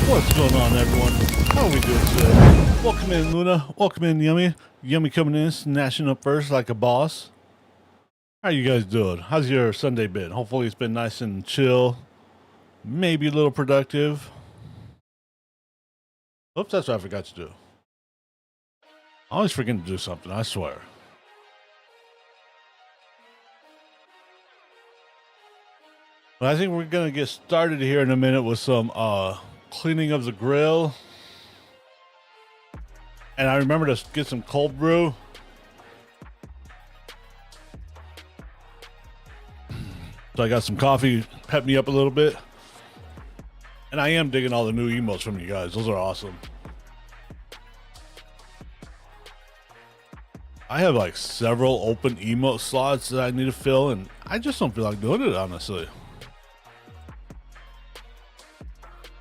What's going on, everyone? How are we doing today? Welcome in, Luna. Welcome in, Yummy. Yummy coming in, snatching up first like a boss. How you guys doing? How's your Sunday been? Hopefully it's been nice and chill. Maybe a little productive. Oops, that's what I forgot to do. I always forget to do something, I swear. But I think we're going to get started here in a minute with some cleaning of the grill. And I remember to get some cold brew. So I got some coffee, pep me up a little bit. And I am digging all the new emotes from you guys. Those are awesome. I have like several open emote slots that I need to fill, and I just don't feel like doing it, honestly.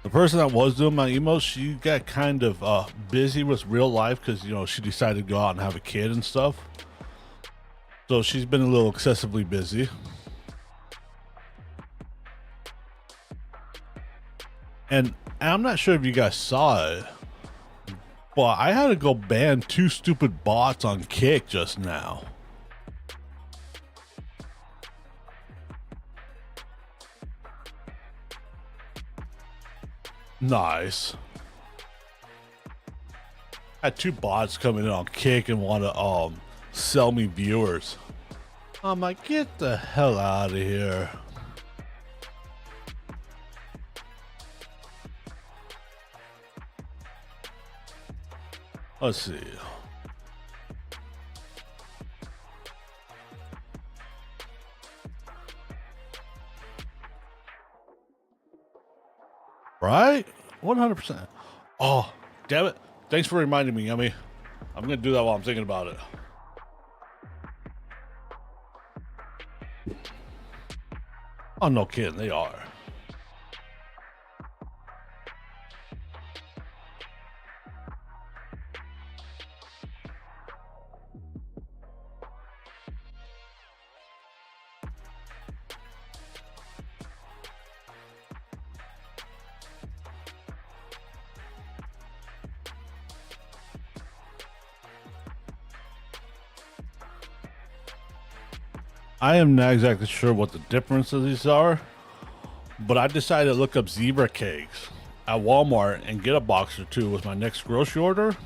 The person that was doing my emotes, she got kind of busy with real life because, you know, she decided to go out and have a kid and stuff. So she's been a little excessively busy. And I'm not sure if you guys saw it, but I had to go ban 2 stupid bots on Kick just now. Nice. I had 2 bots coming in on Kick and want to sell me viewers. I'm like, get the hell out of here. Let's see. Right? 100%. Oh, damn it. Thanks for reminding me, Yummy. I'm going to do that while I'm thinking about it. Oh, no kidding. They are. I am not exactly sure what the difference of these are, but I decided to look up zebra cakes at Walmart and get a box or 2 with my next grocery order.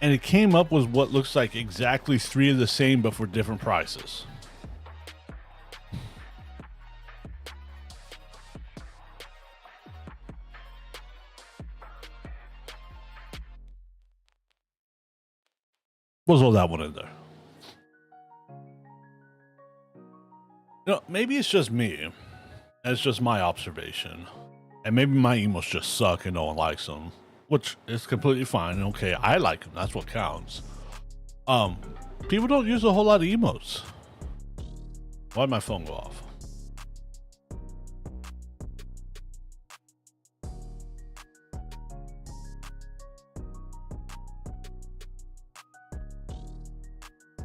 And it came up with what looks like exactly 3 of the same, but for different prices. We'll throw that one in there. You know, maybe it's just me. It's just my observation. And maybe my emotes just suck and no one likes them. Which is completely fine. Okay, I like them. That's what counts. People don't use a whole lot of emotes. Why'd my phone go off?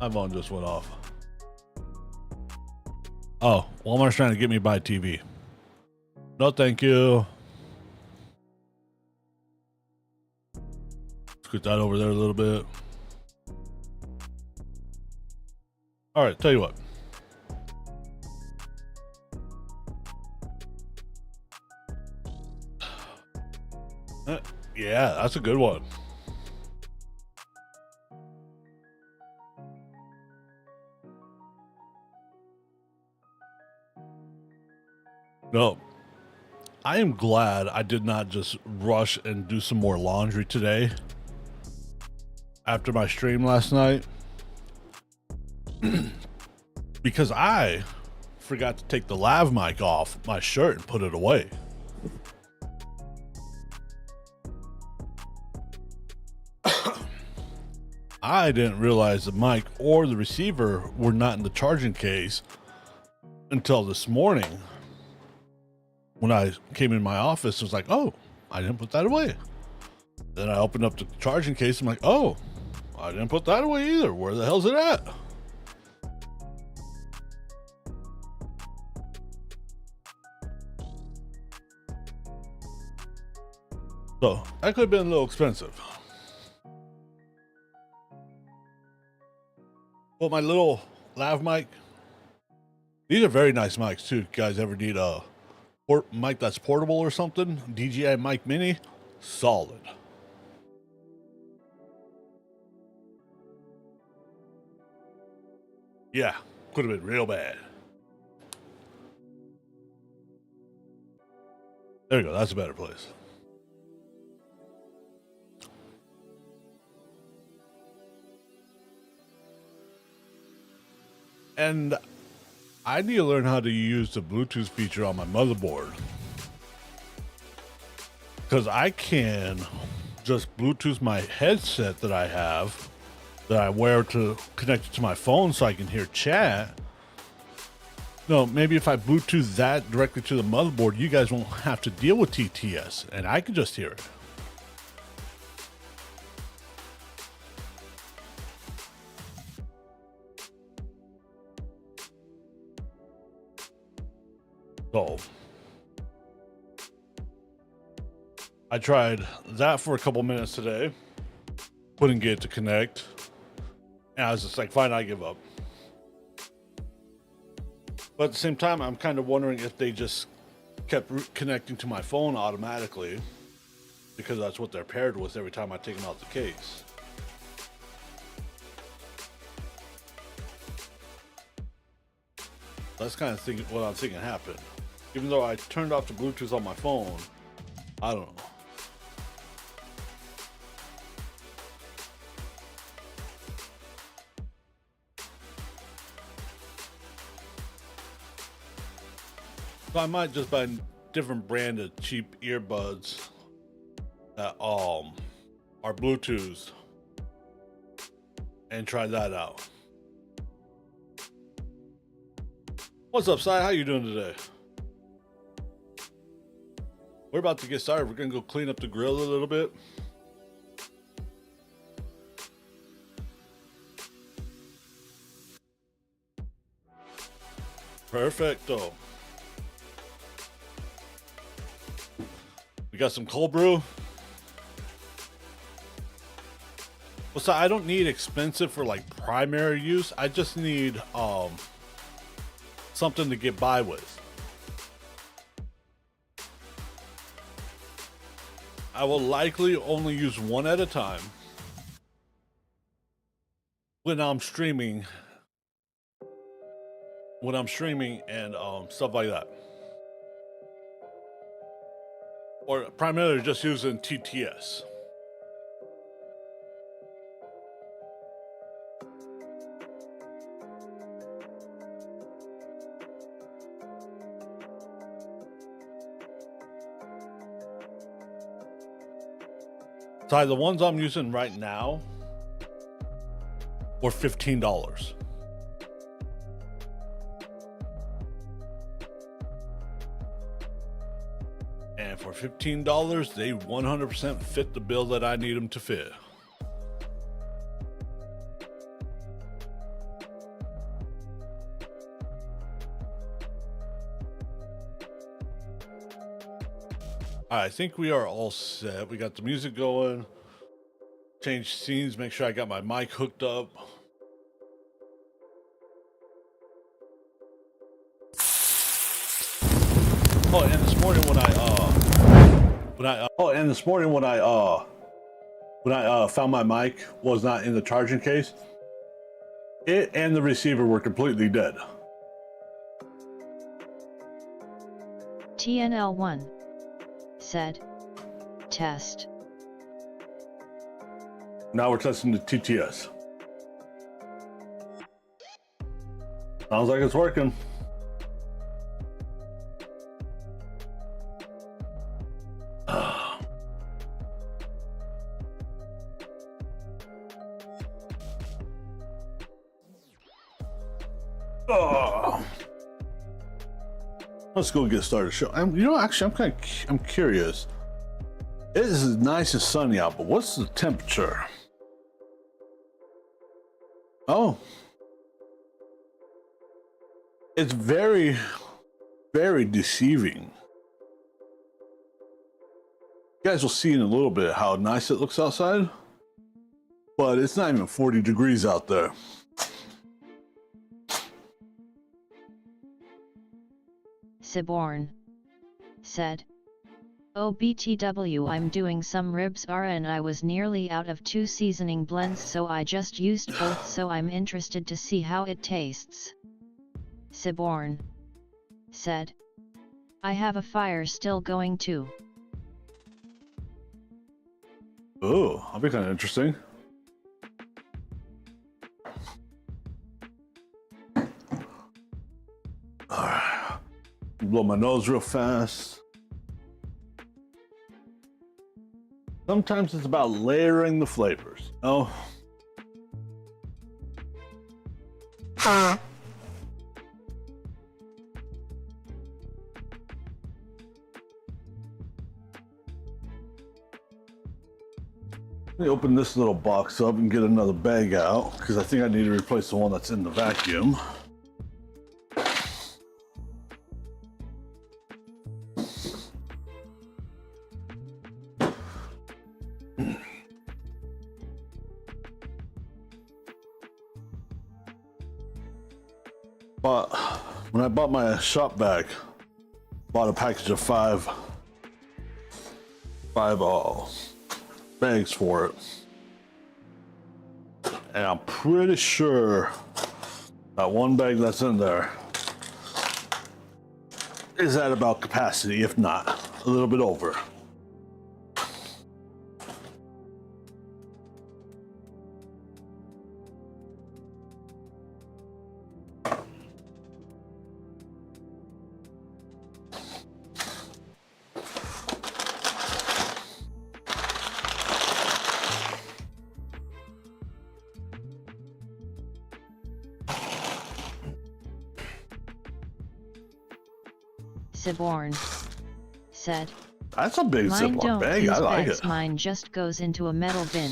My phone just went off. Oh, Walmart's trying to get me to buy a TV. No, thank you. Scoot that over there a little bit. All right, tell you what. Yeah, that's a good one. No, I am glad I did not just rush and do some more laundry today after my stream last night because I forgot to take the lav mic off my shirt and put it away. I didn't realize the mic or the receiver were not in the charging case until this morning. When I came in my office, I was like, oh, I didn't put that away. Then I opened up the charging case. I'm like, oh, I didn't put that away either. Where the hell's it at? So that could have been a little expensive. But my little lav mic, these are very nice mics too. If you guys ever need a mic that's portable or something, DJI Mic Mini, solid. Yeah, could have been real bad. There you go, that's a better place. And I need to learn how to use the Bluetooth feature on my motherboard, because I can just Bluetooth my headset that I have, that I wear to connect it to my phone so I can hear chat. No, maybe if I Bluetooth that directly to the motherboard, you guys won't have to deal with TTS, and I can just hear it. So I tried that for a couple minutes today, couldn't get it to connect, and I was just like, fine, I give up. But at the same time, I'm kind of wondering if they just kept connecting to my phone automatically, because that's what they're paired with every time I take them out the case. That's kind of what I'm thinking happened. Even though I turned off the Bluetooth on my phone, I don't know. So I might just buy different brand of cheap earbuds that are Bluetooth and try that out. What's up, Si? How you doing today? We're about to get started. We're gonna go clean up the grill a little bit. Perfecto. We got some cold brew. Well, so I don't need expensive for like primary use. I just need something to get by with. I will likely only use one at a time when I'm streaming. And stuff like that. Or primarily just using TTS. So the ones I'm using right now were $15. And for $15, they 100% fit the bill that I need them to fit. I think we are all set. We got the music going. Change scenes, make sure I got my mic hooked up. Oh, and this morning when I found my mic was not in the charging case, it and the receiver were completely dead. TNL1 said, test. Now we're testing the TTS. Sounds like it's working. Let's go get started. Show. Actually, I'm curious. It is nice and sunny out, but what's the temperature? Oh, it's very, very deceiving. You guys will see in a little bit how nice it looks outside, but it's not even 40 degrees out there. Siborn said, "Oh BTW, I'm doing some ribs and I was nearly out of 2 seasoning blends, so I just used both, so I'm interested to see how it tastes." Siborn said, "I have a fire still going too." Oh, that'll be kind of interesting. Alright. Blow my nose real fast. Sometimes it's about layering the flavors. Oh. Let me open this little box up and get another bag out, because I think I need to replace the one that's in the vacuum. But when I bought my shop bag, bought a package of five bags for it, and I'm pretty sure that one bag that's in there is at about capacity, if not a little bit over. Siborn said, That's a big "Mine Ziploc don't bag. use I like bags, it. mine just goes into a metal bin."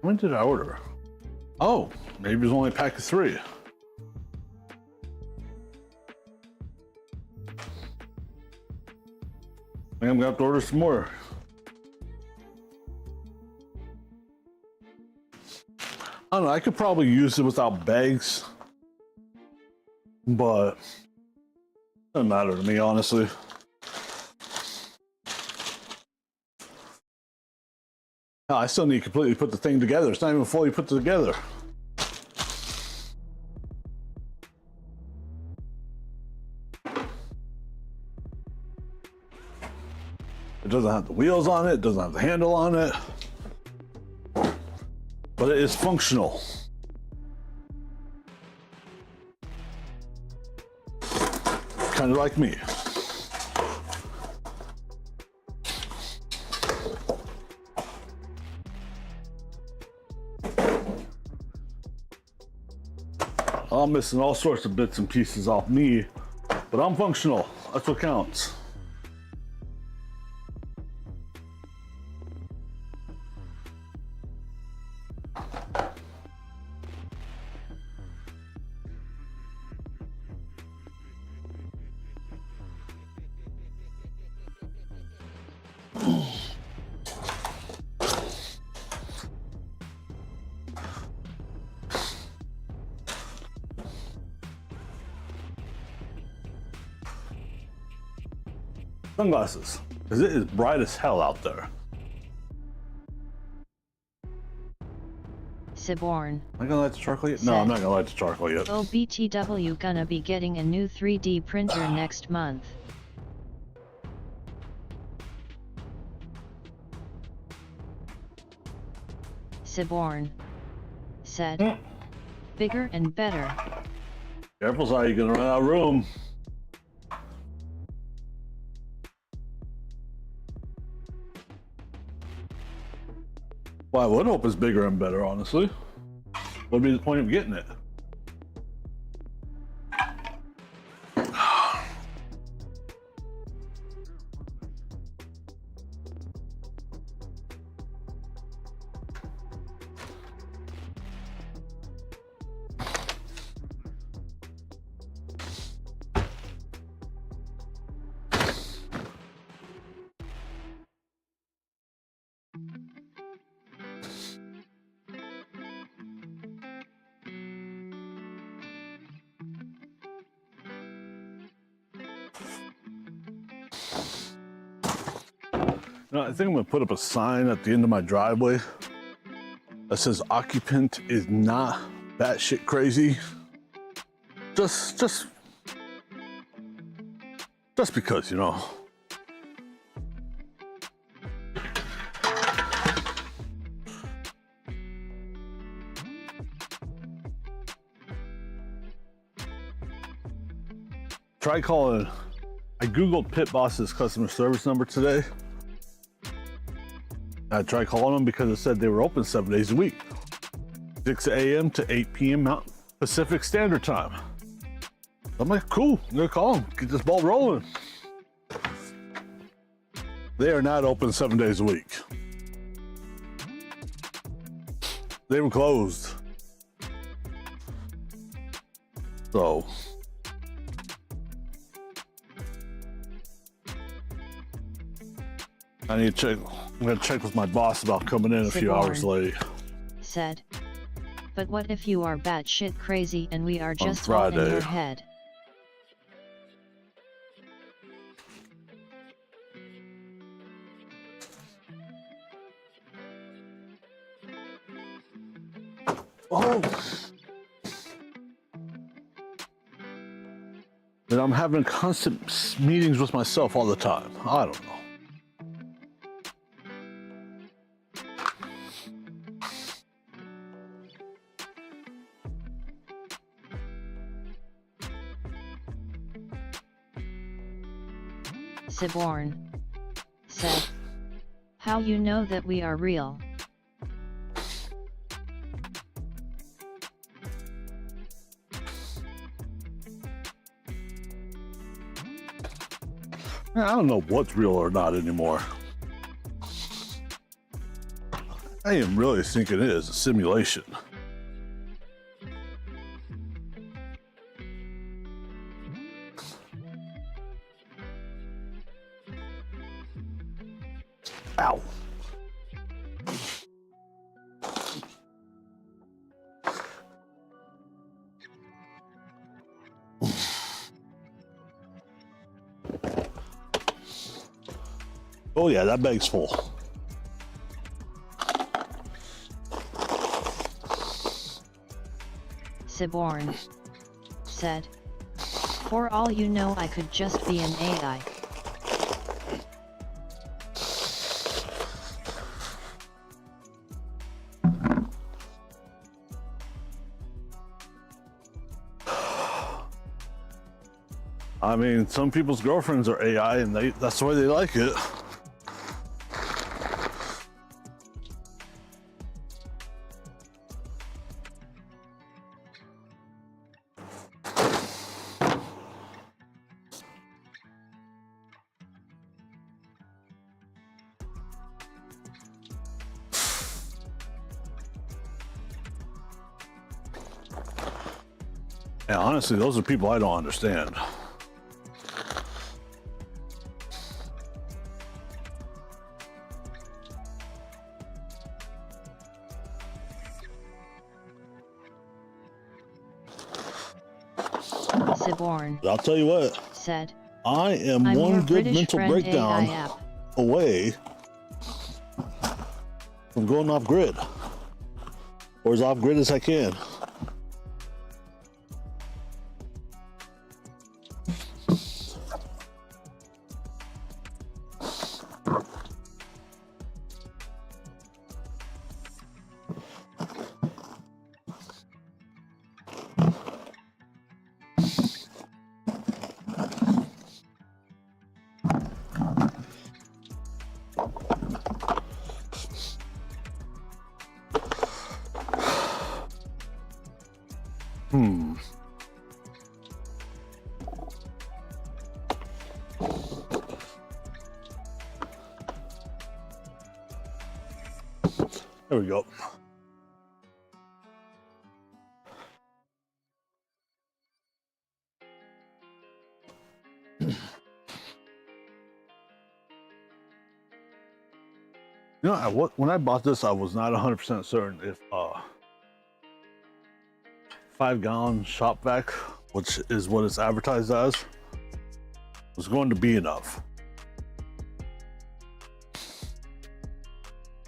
When did I order? Oh, maybe it was only a pack of 3. I think I'm gonna have to order some more. I don't know, I could probably use it without bags, but it doesn't matter to me, honestly. Hell, I still need to completely put the thing together. It's not even fully put together. It doesn't have the wheels on it, it doesn't have the handle on it, but it is functional. Kind of like me. I'm missing all sorts of bits and pieces off me, but I'm functional. That's what counts. Sunglasses, because it is bright as hell out there. Siborn Am I gonna light the charcoal yet? No, I'm not gonna light the charcoal yet. "Oh BTW, gonna be getting a new 3D printer next month." Siborn said, "Bigger and better." Careful, Si, you're gonna run out of room. Well, I would hope it's bigger and better, honestly. What'd be the point of getting it? I think I'm gonna put up a sign at the end of my driveway that says occupant is not batshit crazy. Just because, you know. Try calling. I Googled Pit Boss's customer service number today. I tried calling them because it said they were open 7 days a week, 6 a.m. to 8 p.m. Mountain Pacific Standard Time. I'm like, cool, I'm gonna call them, get this ball rolling. They are not open 7 days a week. They were closed. So, I need to check. I'm gonna check with my boss about coming in a few hours late. Said, but what if you are batshit crazy and we are just all in your head? Oh. And I'm having constant meetings with myself all the time. I don't know. Siborn said, how you know that we are real? I don't know what's real or not anymore. I am really thinking it is a simulation. Ow. Oh yeah, that bag's full. Siborn said, for all you know I could just be an AI. I mean, some people's girlfriends are AI and that's the way they like it. And honestly, those are people I don't understand. Siborn, I'll tell you what, said, I am I'm one your good British mental friend breakdown AI app. away from going off grid, or as off grid as I can. There we go. You know, when I bought this, I was not 100% certain if 5-gallon shop vac, which is what it's advertised as, was going to be enough.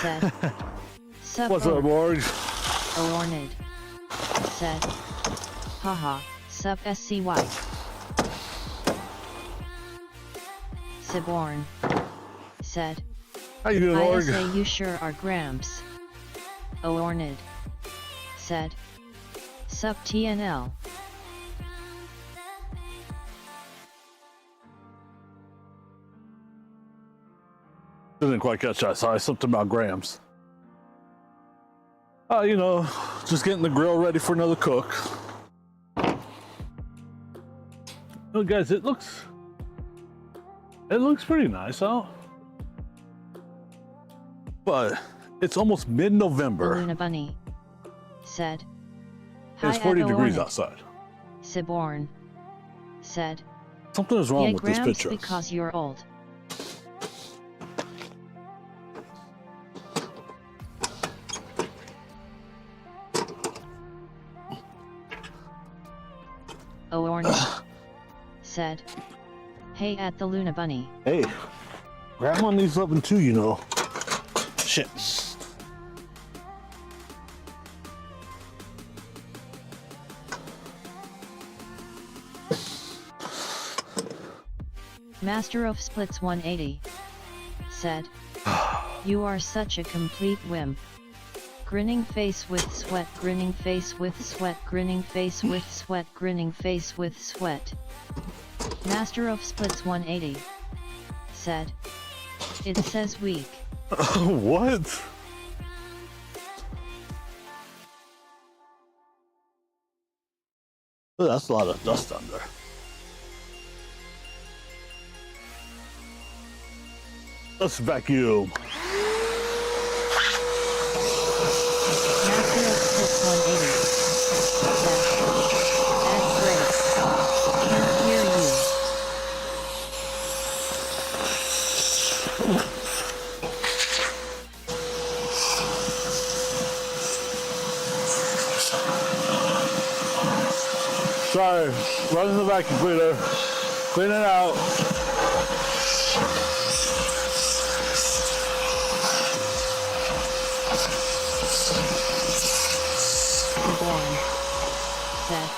said. Sup, What's up, Org? Ornid, said. Haha, sup SCY. Siborn, said. How you doing, Org? I say you sure are Gramps. Ornid, said. Sup TNL. Didn't quite catch that. Sorry, something about grams. You know, just getting the grill ready for another cook. Oh, guys, it looks pretty nice out. But it's almost mid-November. Luna Bunny said. It's 40 degrees outside. Siborn said. Something is wrong Yeah, with this Gramps, picture. because you're old. Ornid said. Hey at the Luna Bunny. Hey, Grandma needs loving too, you know. Shit. Master of Splits 180 said. You are such a complete wimp. Grinning face with sweat, grinning face with sweat, grinning face with sweat, grinning face with sweat. Master of Splits 180 said. It says weak. What? Oh, that's a lot of dust under. Let's vacuum. Master of Splits 180 said. Add break. Can't hear you. Sorry, running the vacuum cleaner. Clean it out. Siborn said.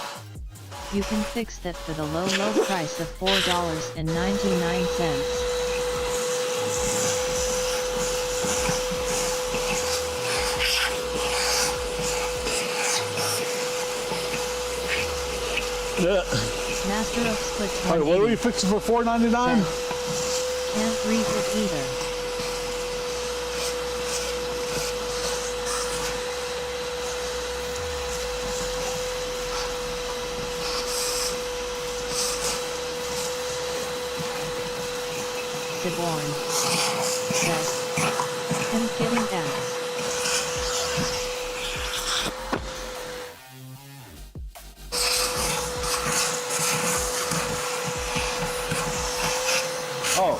You can fix that for the low price of $4.99. Yeah. Master of Splits 180 All right, what are we fixing for $4.99? said, can't read it either. Siborn said. I'm getting ass. Oh,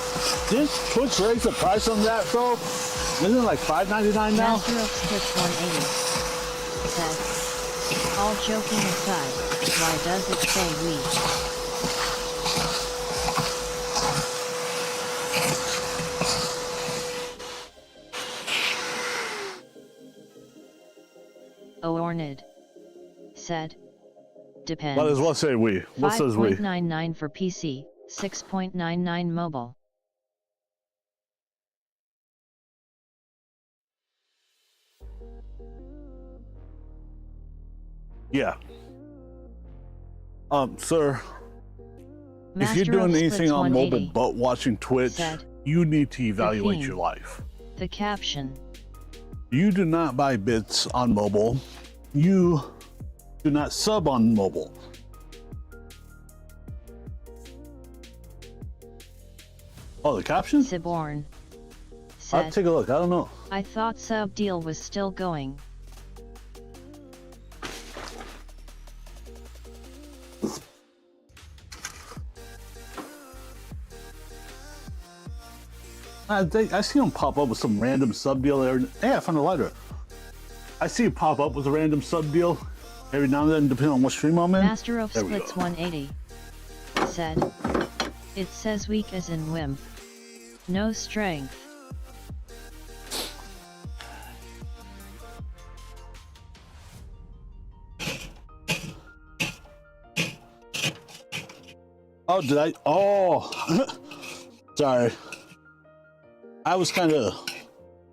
didn't Twitch raise the price on that, though? Isn't it like $5.99 now? Master of Splits 180 said. All joking aside, why does it say we? Ornid said. Depends. What does what say we? What says we? 5.99 for PC, 6.99 mobile. Yeah. Sir, if Master you're doing of anything Splits on mobile 180 but watching Twitch, said, you need to evaluate theme. your life. The caption. You do not buy bits on mobile. You do not sub on mobile. Oh, the caption? Siborn I'll said. take a look. I don't know. I thought sub deal was still going. I see them pop up with some random sub deal there. Hey, I found a lighter. I see it pop up with a random sub deal every now and then, depending on what stream I'm in. Master of There we Splits go. 180 said. It says weak as in wimp. No strength. Oh, did I? Oh, sorry. I was kind of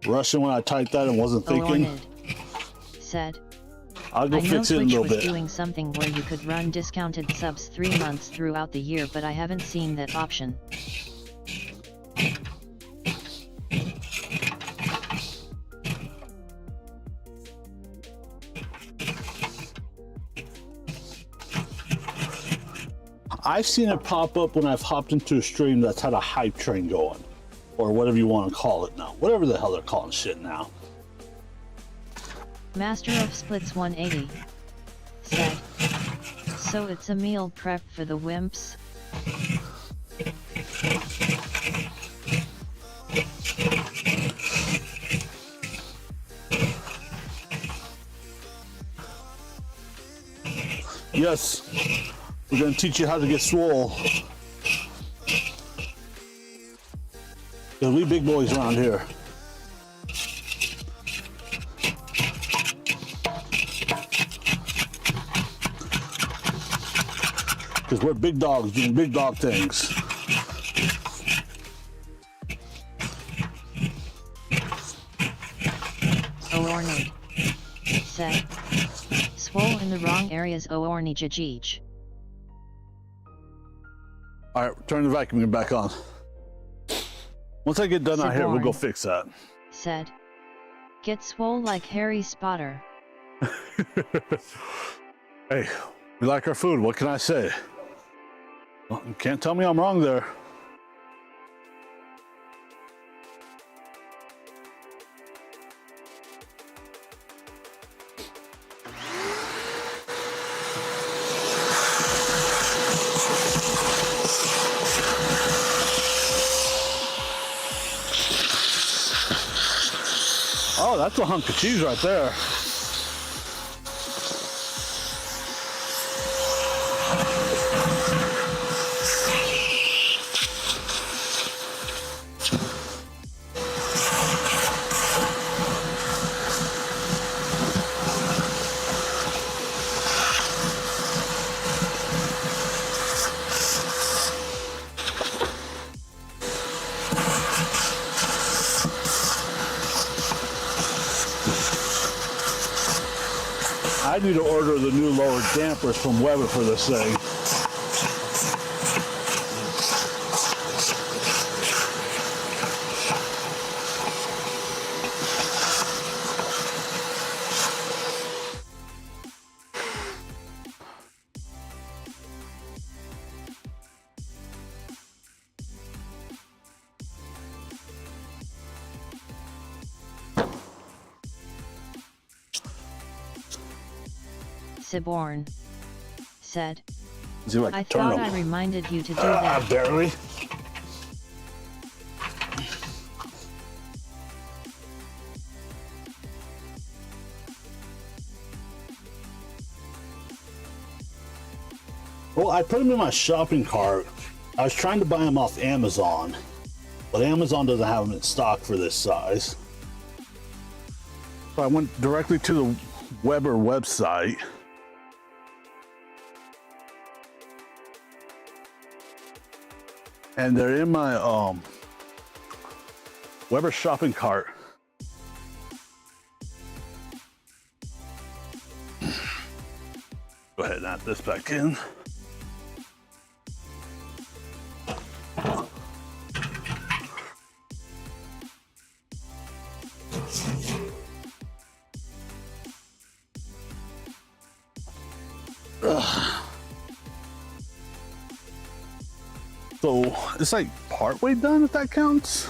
rushing when I typed that and wasn't thinking. Ornid said, I'll go I know fix it in a Twitch little was bit. doing something where you could run discounted subs 3 months throughout the year, but I haven't seen that option. I've seen it pop up when I've hopped into a stream that's had a hype train going, or whatever you want to call it now. Whatever the hell they're calling shit now. Master of Splits 180 said, so it's a meal prep for the wimps? Yes, we're gonna teach you how to get swole. Cause we big boys around here. Cause we're big dogs doing big dog things. Ornid said, swole in the wrong areas Orni Jajij. All right, turn the vacuum back on. Once I get done out here, we'll go Siborn fix that. said, get swole like Harry Spotter. Hey, we like our food. What can I say? Well, you can't tell me I'm wrong there. Oh, that's a hunk of cheese right there. I need to order the new lower dampers from Weber for this thing. Siborn said, See if I can I turn thought them. I reminded you to do that. Barely. Well, I put them in my shopping cart. I was trying to buy them off Amazon, but Amazon doesn't have them in stock for this size. So I went directly to the Weber website. And they're in my Weber shopping cart. Go ahead and add this back in. So it's like partway done, if that counts.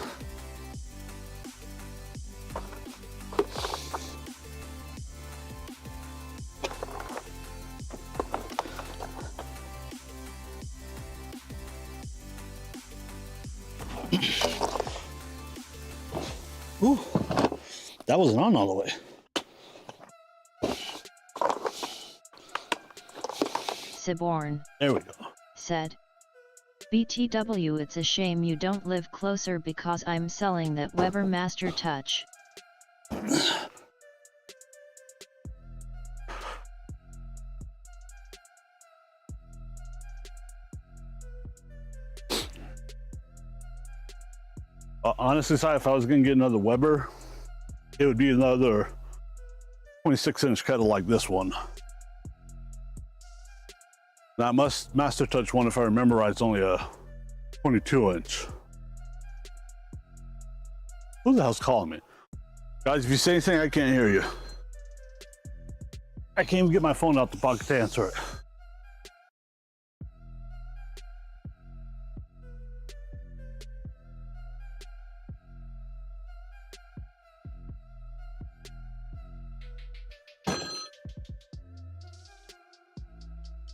Ooh, that wasn't on all the way. Siborn There we go. said, BTW, it's a shame you don't live closer because I'm selling that Weber Master Touch. honestly, Si, if I was going to get another Weber, it would be another 26-inch kettle like this one. That Master Touch one, if I remember right, it's only a 22-inch. Who the hell's calling me? Guys, if you say anything, I can't hear you. I can't even get my phone out the pocket to answer it.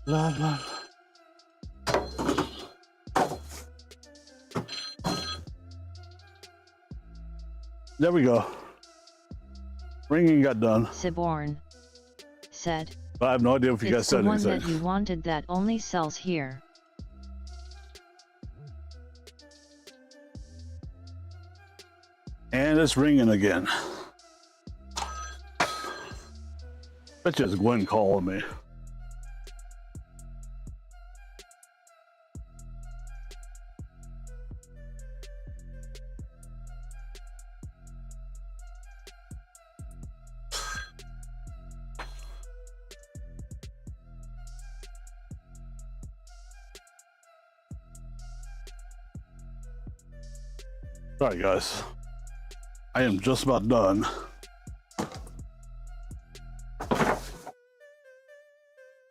La, la. There we go. Ringing got done. Siborn said. But I have no idea if you guys said anything. It's the one that you wanted that only sells here. And it's ringing again. Bet you it's Gwen calling me. Sorry guys, I am just about done.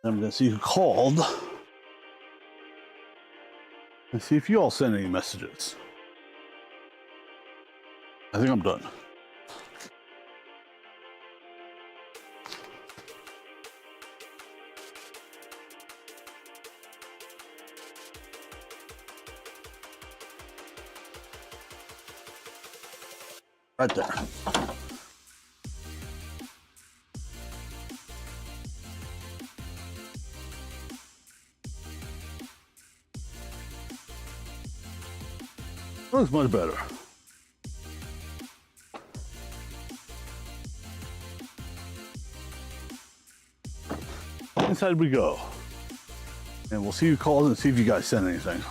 I'm gonna see who called and see if you all sent any messages. I think I'm done. Right there. Looks much better. Inside we go. And we'll see who calls and see if you guys send anything.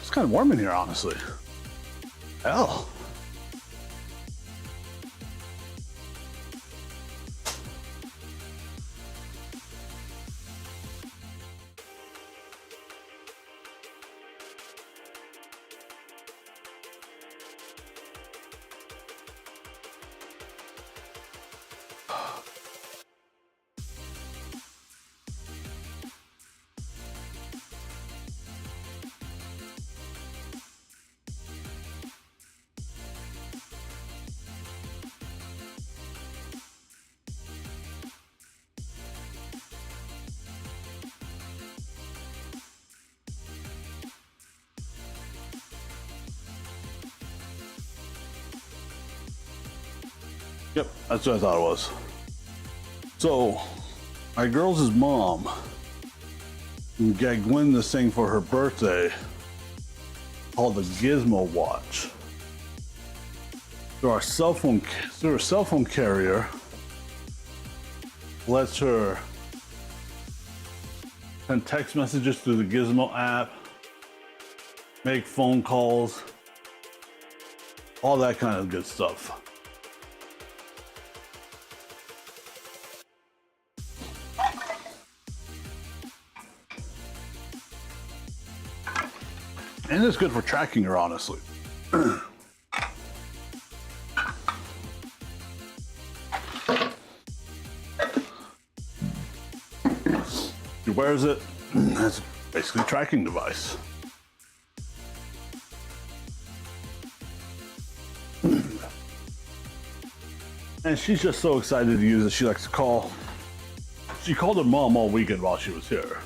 It's kind of warm in here, honestly. Hell. Yep, that's what I thought it was. So, my girl's mom got Gwen this thing for her birthday called the Gizmo Watch. So our cell phone carrier lets her send text messages through the Gizmo app, make phone calls, all that kind of good stuff. And it's good for tracking her, honestly. She wears it, it's basically a tracking device. And she's just so excited to use it, she likes to call. She called her mom all weekend while she was here.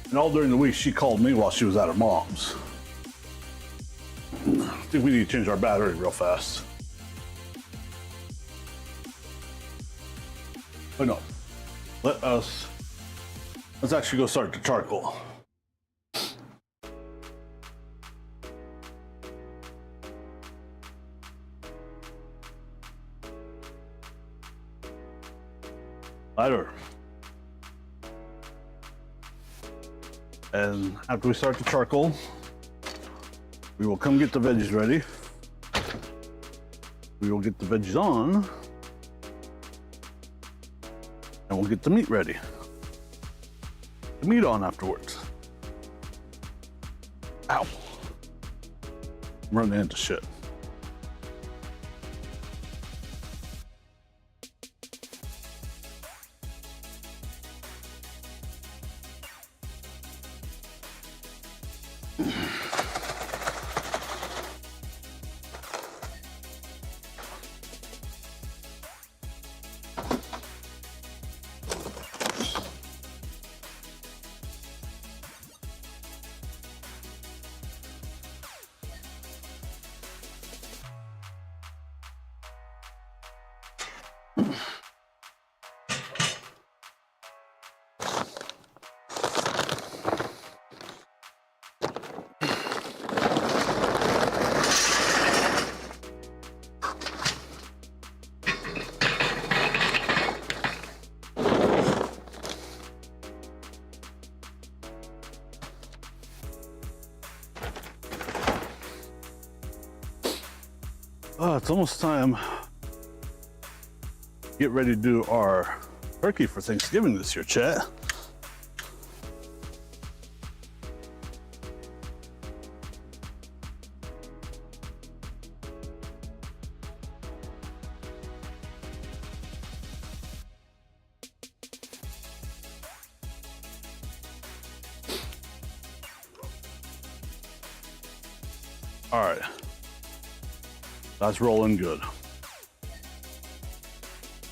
And all during the week, she called me while she was at her mom's. I think we need to change our battery real fast. But no, let's actually go start the charcoal. lighter. And after we start the charcoal, we will come get the veggies ready. We will get the veggies on, and we'll get the meat ready. The meat on afterwards. Ow. I'm running into shit. It's almost time to get ready to do our turkey for Thanksgiving this year, chat. All right. That's rolling good.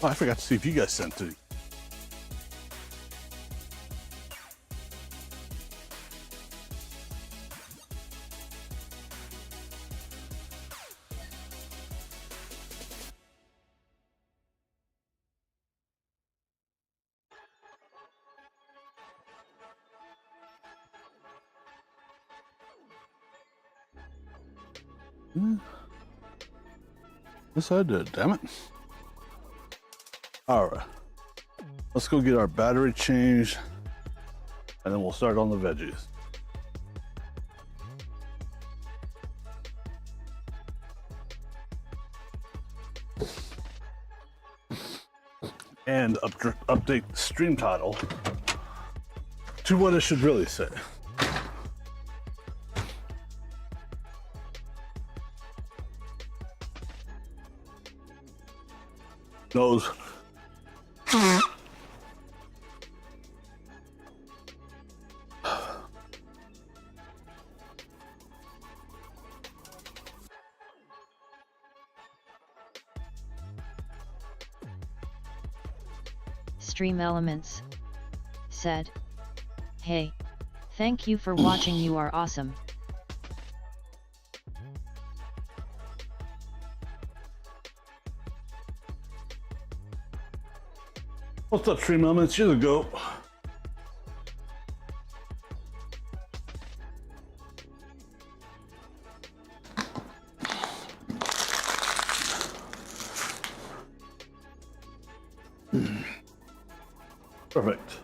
Oh, I forgot to see if you guys sent it. Yes, I did, damn it. All right, let's go get our battery changed, and then we'll start on the veggies. And update the stream title to what it should really say. Nose. Stream Elements said, "Hey, thank you for watching. You are awesome." What's up, Stream Elements? You're the GOAT. Perfect.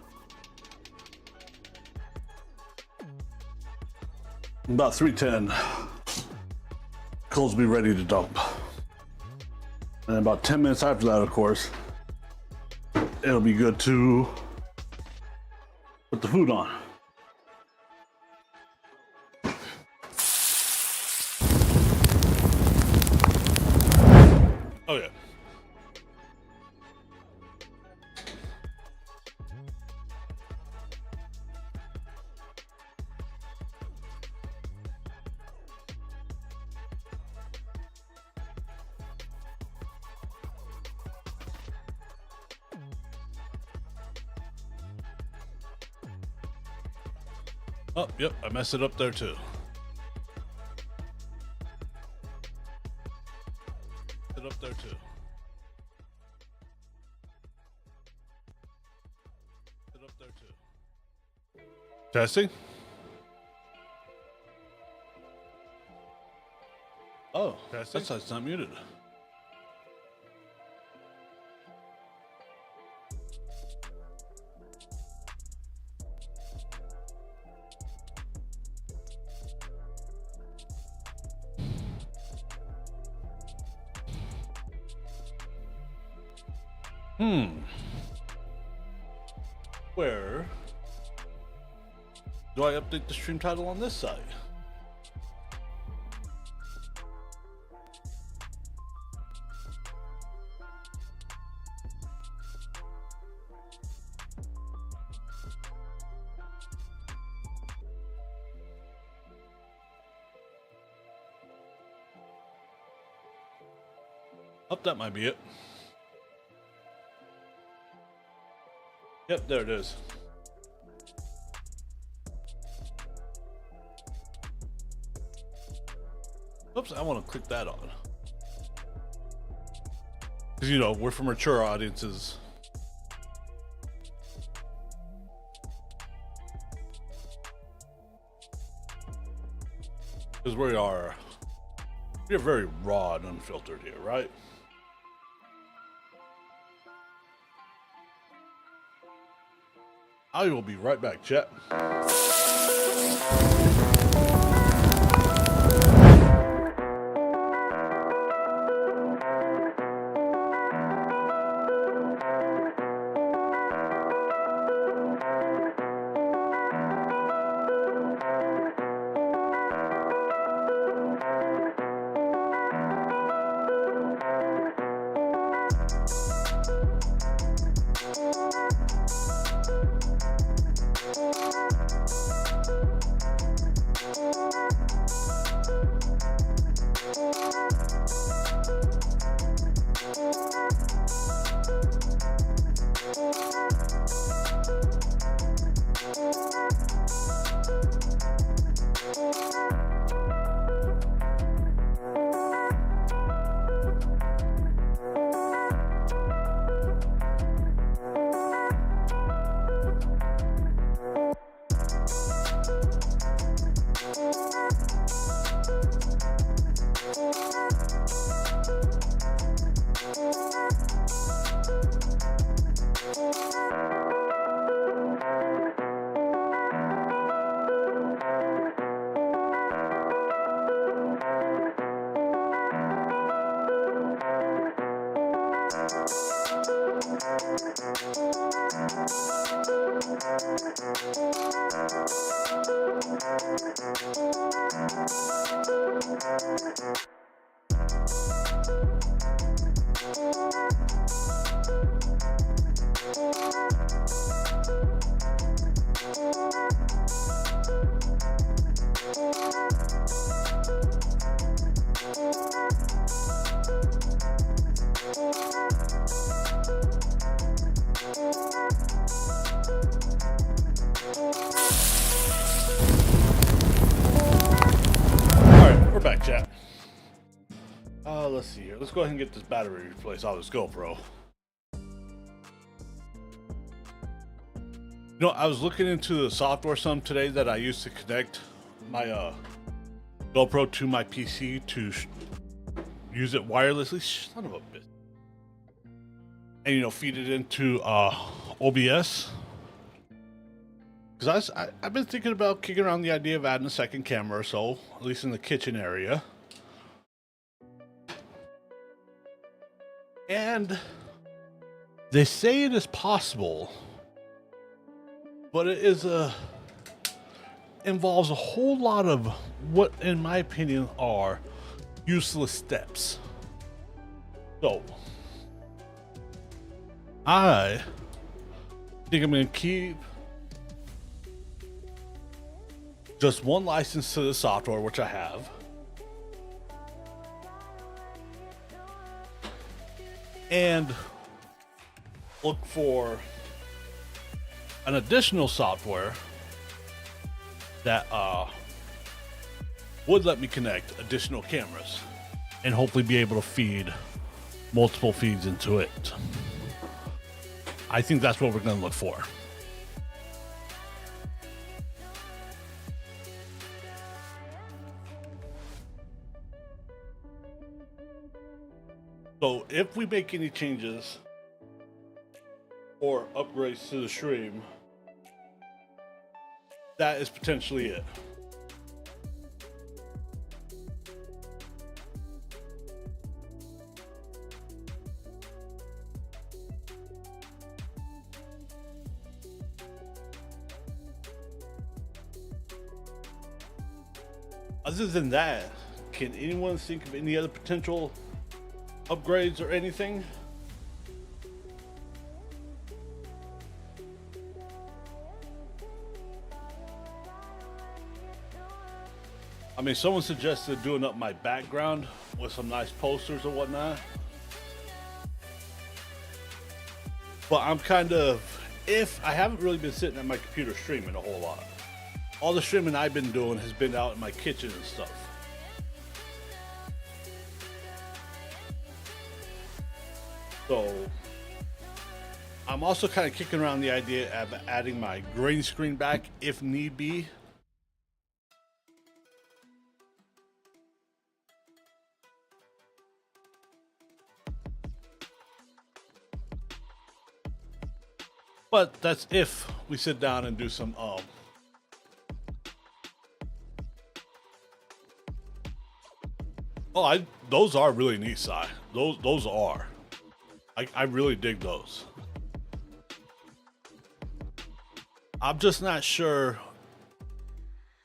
About 3:10. Coals will be ready to dump. And about 10 minutes after that, of course, it'll be good to put the food on. Oh yeah. Oh, yep, I messed it up there too. It up there too. It up there too. Testing? Oh, testing? That's why it's not muted. Where do I update the stream title on this side? Oh, that might be it. Yep, there it is. Oops, I want to click that on. Because, you know, we're for mature audiences. Because we're very raw and unfiltered here, right? I will be right back, chat. Back, chat. Let's see here. Let's go ahead and get this battery replaced on this GoPro. You know, I was looking into the software some today that I used to connect my GoPro to my PC to use it wirelessly. Son of a bitch. And, you know, feed it into OBS. Because I've been thinking about kicking around the idea of adding a second camera or so, at least in the kitchen area. And they say it is possible, but it is involves a whole lot of what, in my opinion, are useless steps. So I think I'm going to keep just one license to the software, which I have. And look for an additional software that would let me connect additional cameras and hopefully be able to feed multiple feeds into it. I think that's what we're going to look for. So if we make any changes or upgrades to the stream, that is potentially it. Other than that, can anyone think of any other potential upgrades or anything? I mean, someone suggested doing up my background with some nice posters or whatnot. But I'm kind of, I haven't really been sitting at my computer streaming a whole lot. All the streaming I've been doing has been out in my kitchen and stuff. So I'm also kind of kicking around the idea of adding my green screen back if need be. But that's if we sit down and do some those are really neat, Si. Those are. I really dig those. I'm just not sure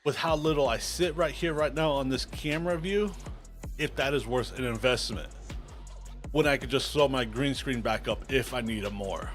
with how little I sit right here right now on this camera view, if that is worth an investment. When I could just throw my green screen back up if I need it more.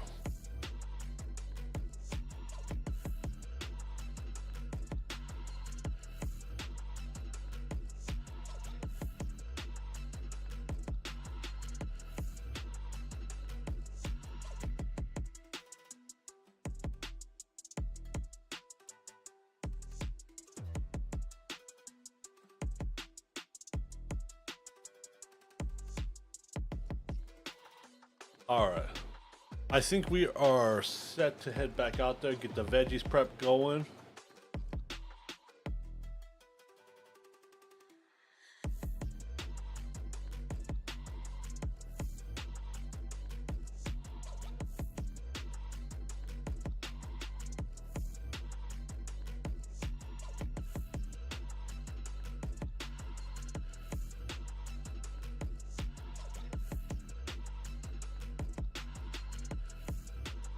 All right, I think we are set to head back out there, get the veggies prep going.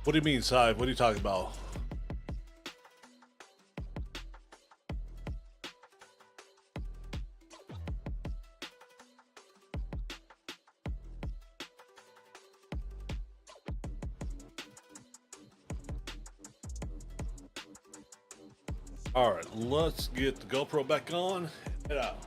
What do you mean, Si? What are you talking about? All right, let's get the GoPro back on. Head out.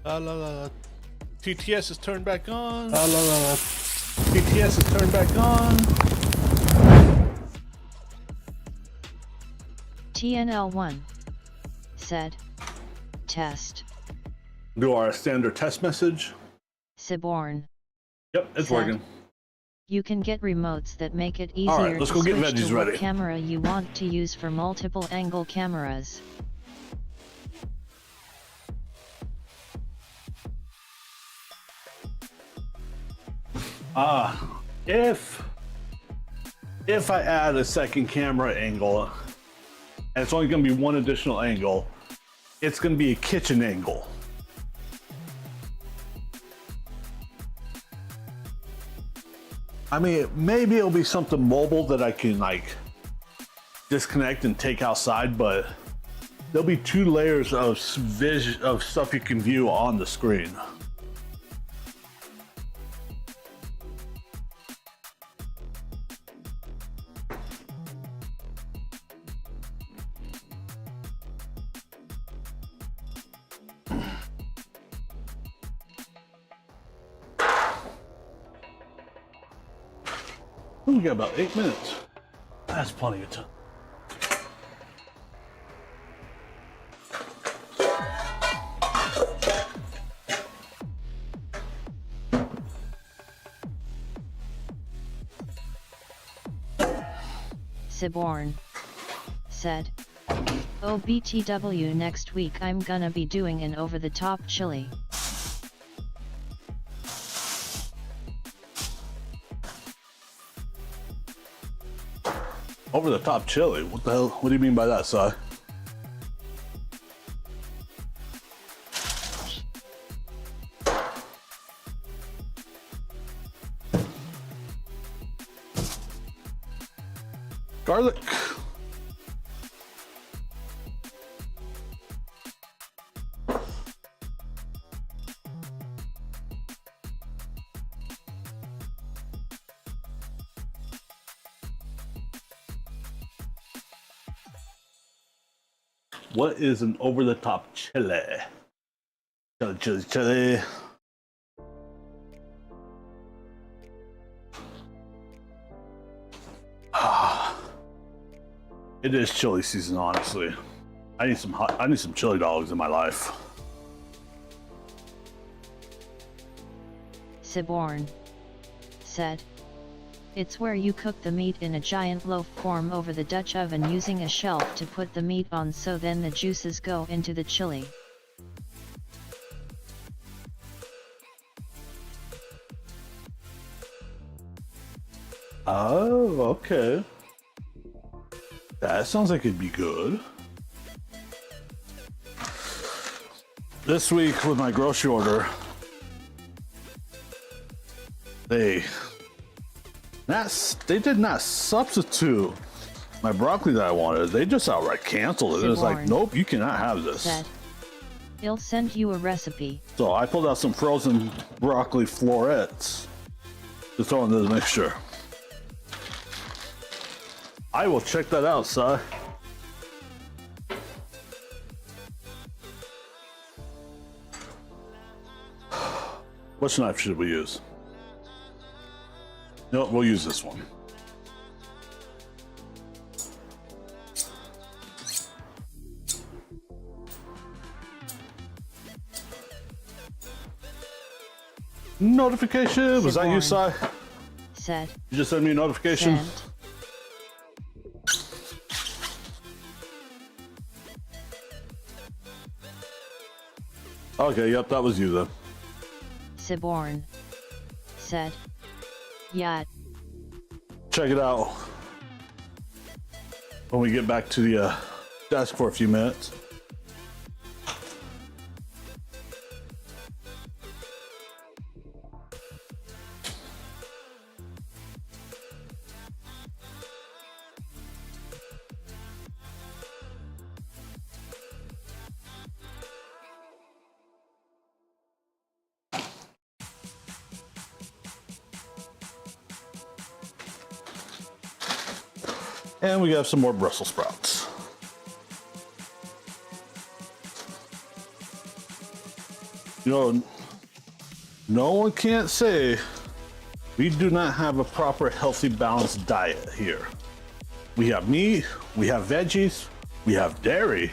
La la la. TTS is turned back on. La la la. TTS is turned back on. TNL1 said, test. Do our standard test message. Siborn. Yep, it's said, working. You can get remotes that make it easier All right, let's to go get switch veggies to what ready. camera you want to use for multiple angle cameras. If I add a second camera angle, and it's only going to be one additional angle, it's going to be a kitchen angle. I mean, maybe it'll be something mobile that I can like disconnect and take outside, but there'll be two layers of stuff you can view on the screen. We got about 8 minutes. That's plenty of time. Siborn said, "Oh BTW, next week I'm gonna be doing an over-the-top chili." Over the top chili? What the hell? What do you mean by that, Si? garlic. What is an over-the-top chili? Chili, chili, chili. It is chili season, honestly. I need some chili dogs in my life. Siborn said, "It's where you cook the meat in a giant loaf form over the Dutch oven using a shelf to put the meat on, so then the juices go into the chili." Oh, okay. That sounds like it'd be good. This week with my grocery order, they did not substitute my broccoli that I wanted. They just outright canceled it. It was like, nope, you cannot have this. Said, "I'll send you a recipe." So I pulled out some frozen broccoli florets to throw into the mixture. I will check that out, Si. Which knife should we use? No, we'll use this one. Notification! Was that you, Si? Said, You just sent me a notification? Sent. Okay, yep, that was you then. Siborn said, "Yeah." Check it out when we get back to the desk for a few minutes. And we have some more Brussels sprouts. You know, no one can't say we do not have a proper, healthy, balanced diet here. We have meat, we have veggies, we have dairy.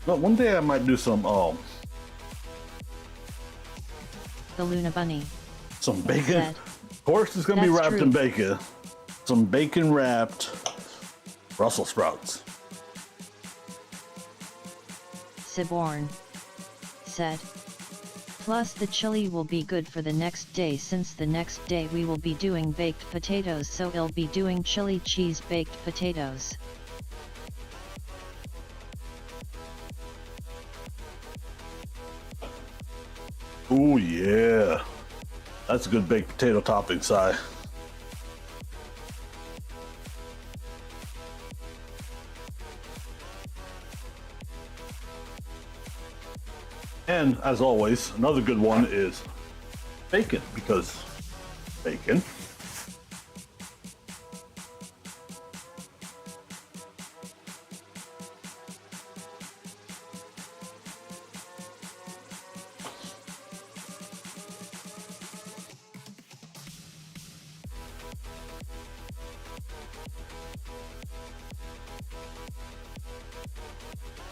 But one day I might do some The Luna Bunny some bacon. said, Of course, it's gonna be That's wrapped true. in bacon. Some bacon wrapped Brussels sprouts. Siborn said, "Plus the chili will be good for the next day, since the next day we will be doing baked potatoes, so I'll be doing chili cheese baked potatoes." Ooh, yeah. That's a good baked potato topping, Si. And as always, another good one is bacon, because bacon.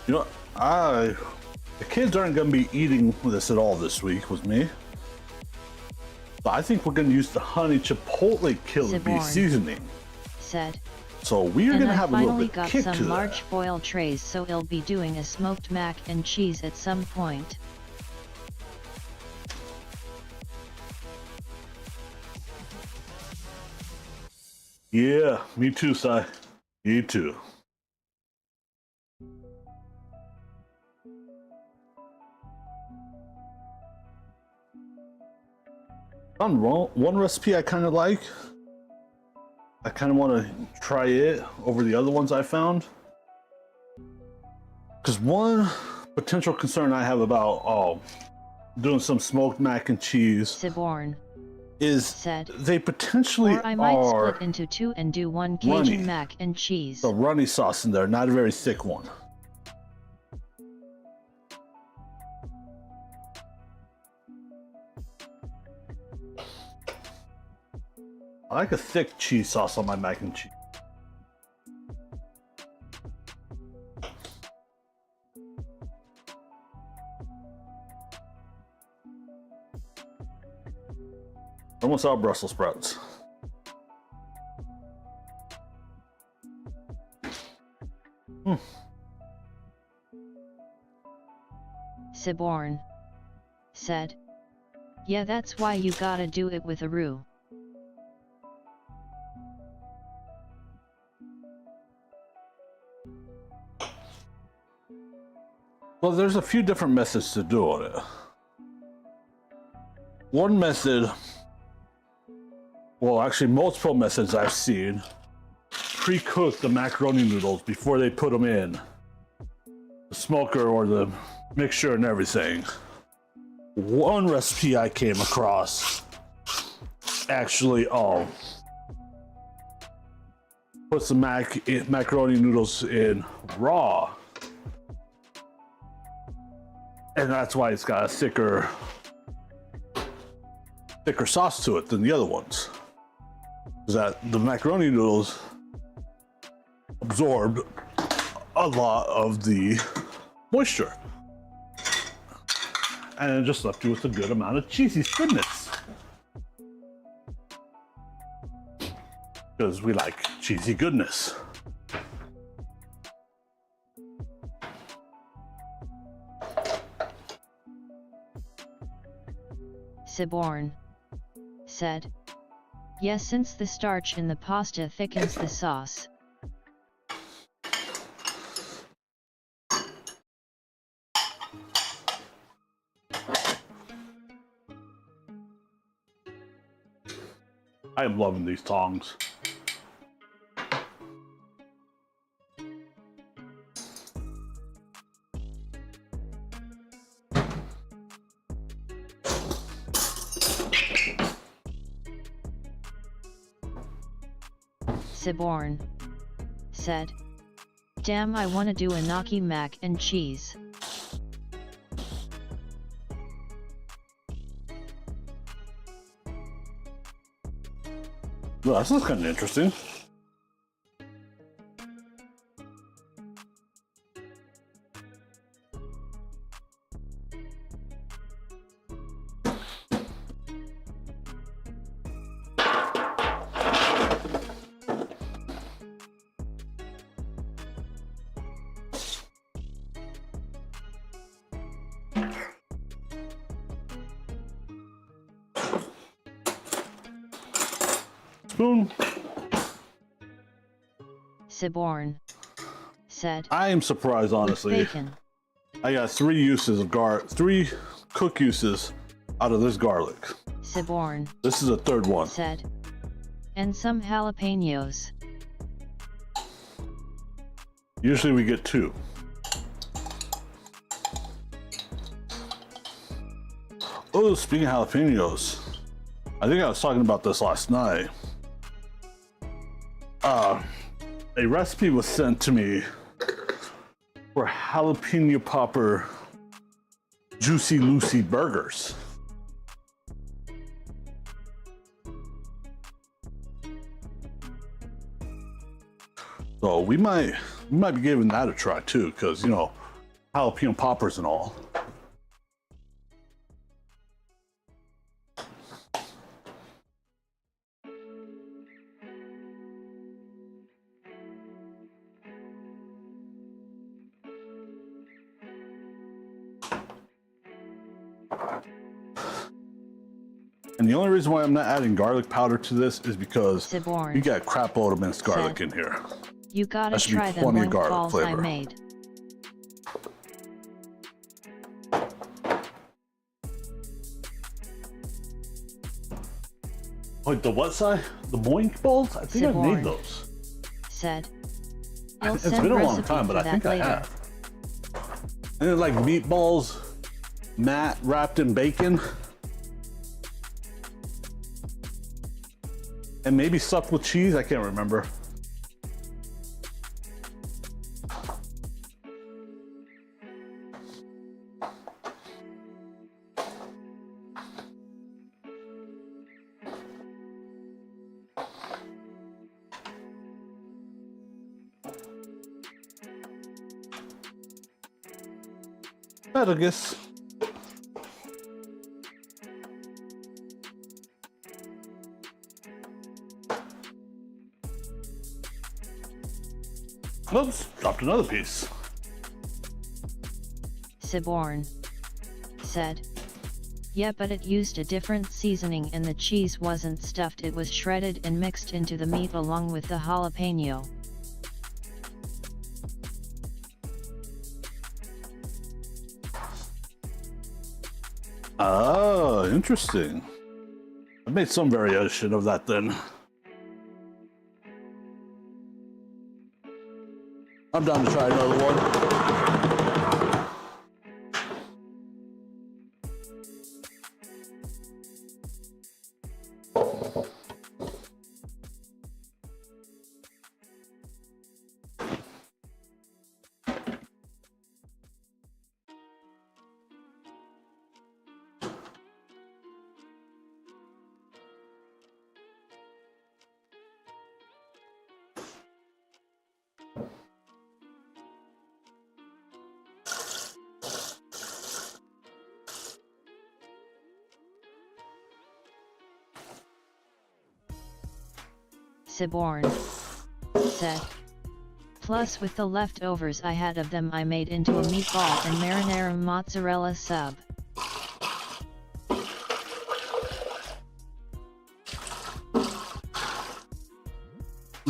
You know, the kids aren't going to be eating this at all this week with me. So I think we're going to use the honey chipotle killer bee Siborn seasoning. said, So we are "And going to I have a little finally bit of got kick to some that. large foil trays, so I'll be doing a smoked mac and cheese at some point." Yeah, me too, Si. Me too. Found one recipe I kind of like. I kind of want to try it over the other ones I found. Because one potential concern I have about doing some smoked mac and cheese Siborn is said, they potentially or I might are split into two and do one runny. Cajun mac and cheese. The runny sauce in there, not a very thick one. I like a thick cheese sauce on my mac and cheese. Almost all Brussels sprouts. Siborn said, yeah, that's why you gotta do it with a roux. Well, there's a few different methods to do it. One method, well, actually multiple methods I've seen, pre-cook the macaroni noodles before they put them in the smoker or the mixture and everything. One recipe I came across actually put some macaroni noodles in raw, and that's why it's got a thicker sauce to it than the other ones. Is that the macaroni noodles absorbed a lot of the moisture, and it just left you with a good amount of cheesy goodness. Because we like cheesy goodness. Siborn said, yes, since the starch in the pasta thickens the sauce. I am loving these tongs. Siborn said, damn, I wanna do a gnocchi mac and cheese. Well, that sounds kind of interesting. Spoon. Siborn said, I am surprised, honestly. bacon. I got three cook uses out of this garlic. Siborn This is a third one. said, and some jalapenos. Usually we get two. Oh, speaking of jalapenos, I think I was talking about this last night. A recipe was sent to me for jalapeno popper Juicy Lucy burgers. So we might be giving that a try too, because you know, jalapeno poppers and all. And the only reason why I'm not adding garlic powder to this is because Siborn you got crap load of minced garlic said, in here. You gotta That should be try them plenty of wing garlic balls I flavor. made. Wait, the what side? The boink balls? I think I Siborn made those. said, It's been a long time, but I think I have. And then like meatballs, matte wrapped in bacon. And maybe stuffed with cheese, I can't remember. Asparagus. Oops, dropped another piece. Siborn said, yeah, but it used a different seasoning and the cheese wasn't stuffed, it was shredded and mixed into the meat along with the jalapeno. Oh, interesting. I made some variation of that then. I'm down to try another one. Siborn said, plus with the leftovers I had of them I made into a meatball and marinara mozzarella sub.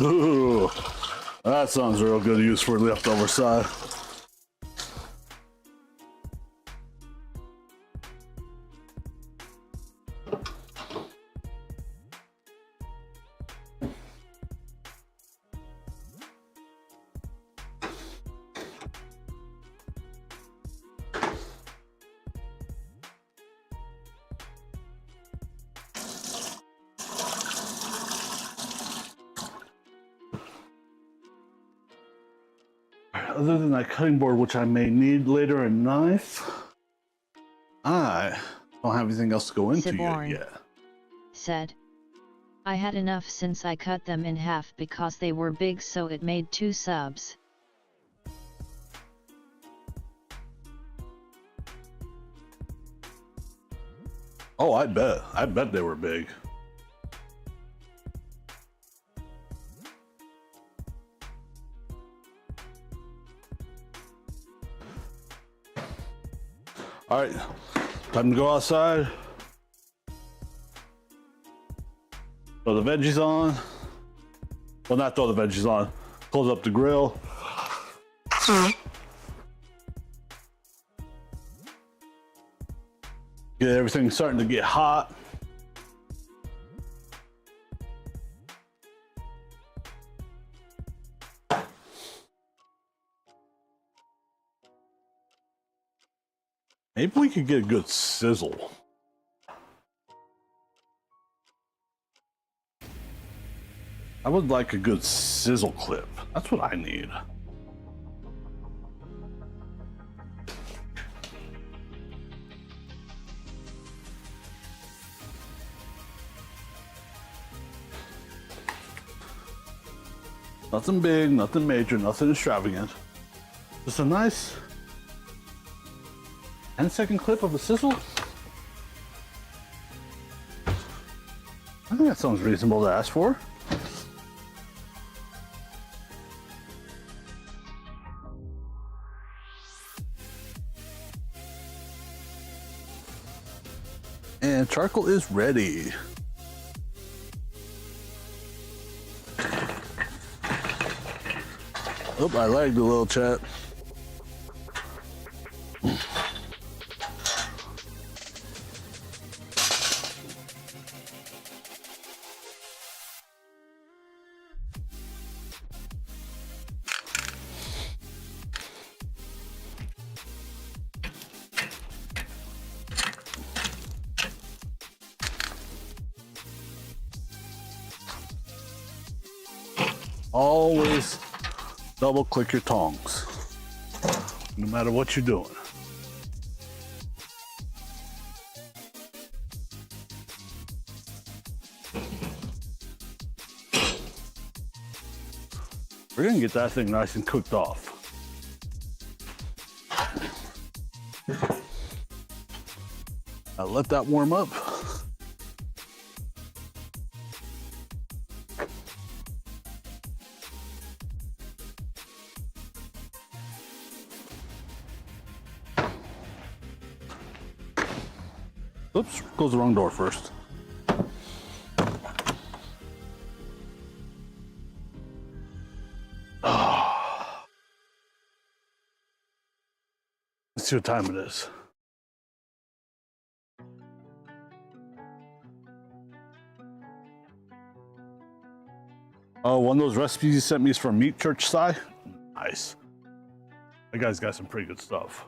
Ooh, that sounds real good use for leftover side. Other than that cutting board, which I may need later, a knife, I don't have anything else to go into Siborn yet. Said, I had enough since I cut them in half because they were big, so it made 2 subs. Oh, I bet they were big. All right, time to go outside. Throw the veggies on. Well, not throw the veggies on. Close up the grill. Get everything starting to get hot. Maybe we could get a good sizzle. I would like a good sizzle clip. That's what I need. Nothing big, nothing major, nothing extravagant. Just a nice 10-second clip of a sizzle. I think that sounds reasonable to ask for. And charcoal is ready. Oh, I lagged a little, chat. Always double click your tongs, no matter what you're doing. We're gonna get that thing nice and cooked off. Now let that warm up. Oops, close the wrong door first. Let's see what time it is. Oh, one of those recipes you sent me is from Meat Church Si. Nice. That guy's got some pretty good stuff.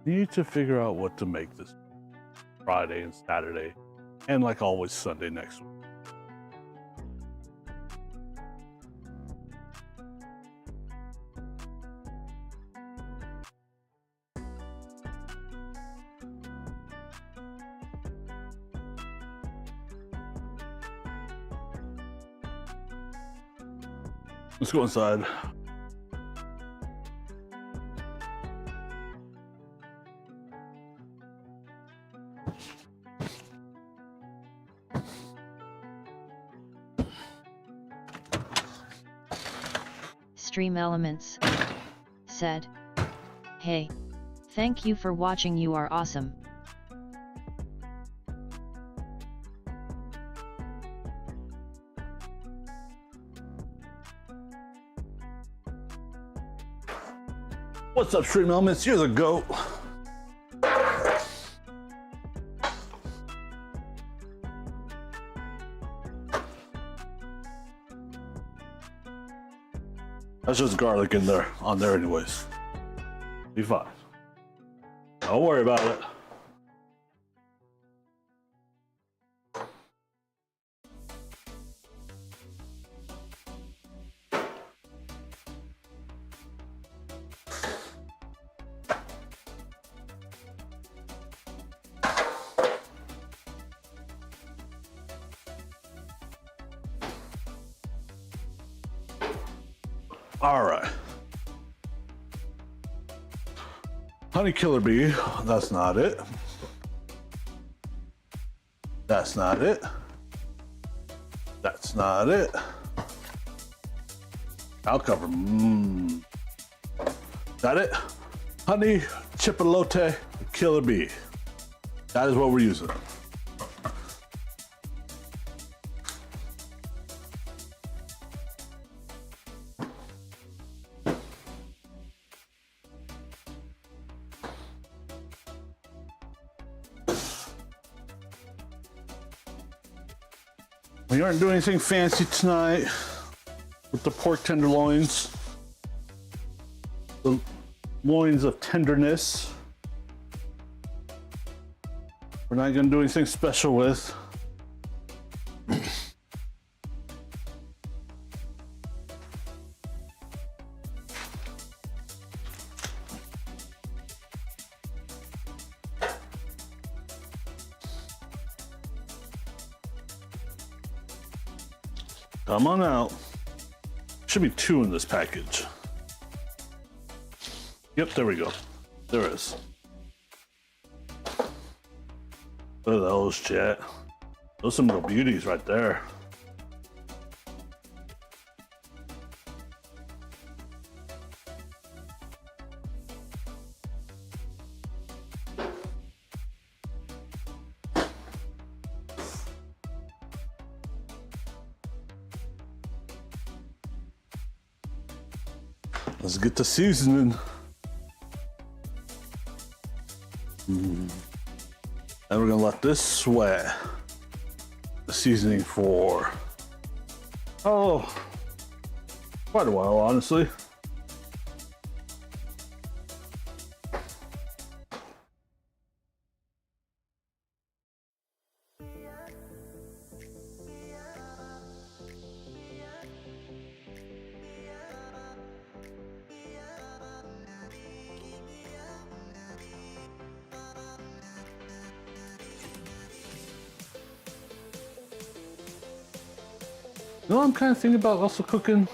Need to figure out what to make this Friday and Saturday, and like always Sunday next week. Let's go inside. Stream Elements said, "Hey, thank you for watching, you are awesome." What's up, Stream Elements? You're the GOAT. That's just garlic in there, on there anyways. Be fine. Don't worry about it. All right. Honey Killer Bee, that's not it. That's not it. That's not it. I'll cover. That it? Honey Chipotle Killer Bee. That is what we're using. We aren't doing anything fancy tonight with the pork tenderloins. The loins of tenderness. We're not gonna do anything special with. Come on out. Should be 2 in this package. Yep, there we go. There is. Look at those, chat. Those are some little beauties right there. Let's get the seasoning. And we're gonna let this sweat. The seasoning for, oh, quite a while, honestly. You know, I'm kind of thinking about also cooking,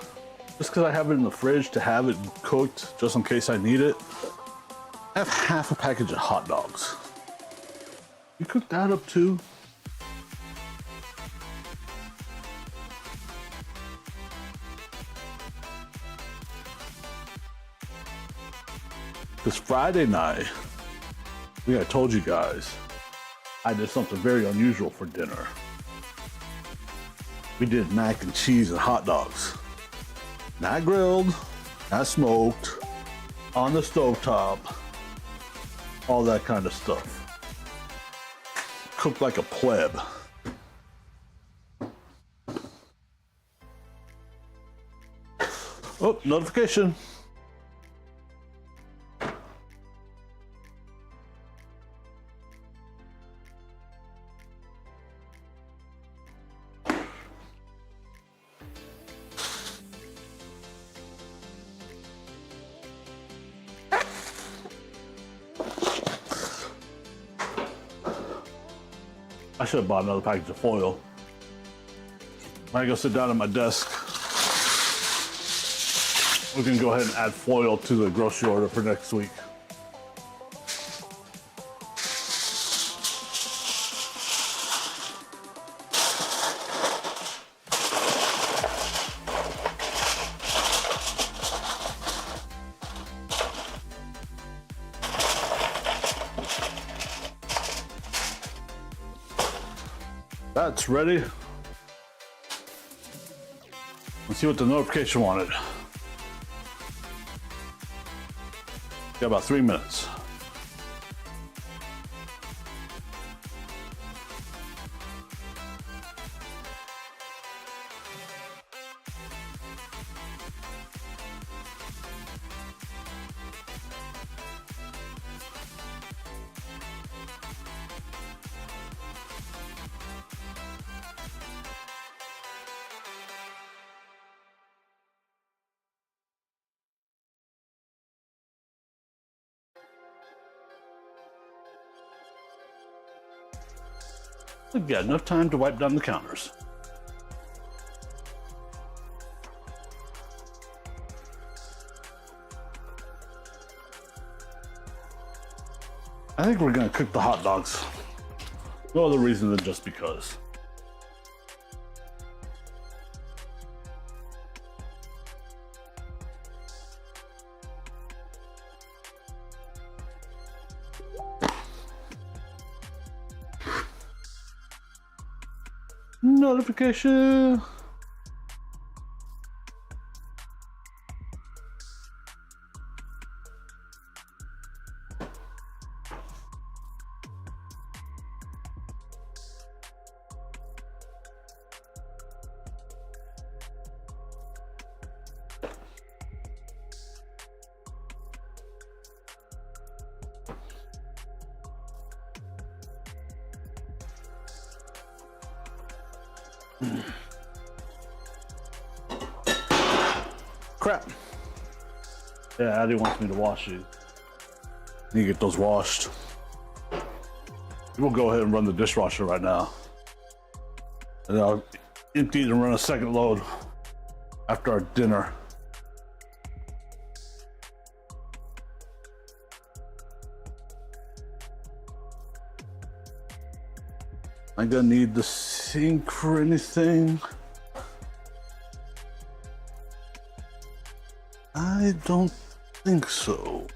just because I have it in the fridge to have it cooked, just in case I need it. I have half a package of hot dogs. You cook that up too? This Friday night, I think I told you guys, I did something very unusual for dinner. We did mac and cheese and hot dogs. Not grilled, not smoked, on the stovetop, all that kind of stuff. Cooked like a pleb. Oh, notification. I should have bought another package of foil. When I go sit down at my desk, we can go ahead and add foil to the grocery order for next week. That's ready. Let's see what the notification wanted. Got about 3 minutes. We've got enough time to wipe down the counters. I think we're gonna cook the hot dogs. No other reason than just because. Notification. Crap. Yeah, Addie wants me to wash you. Need to get those washed. We'll go ahead and run the dishwasher right now. And empty it and run a second load after our dinner. I'm gonna need the sink for anything. I don't think so.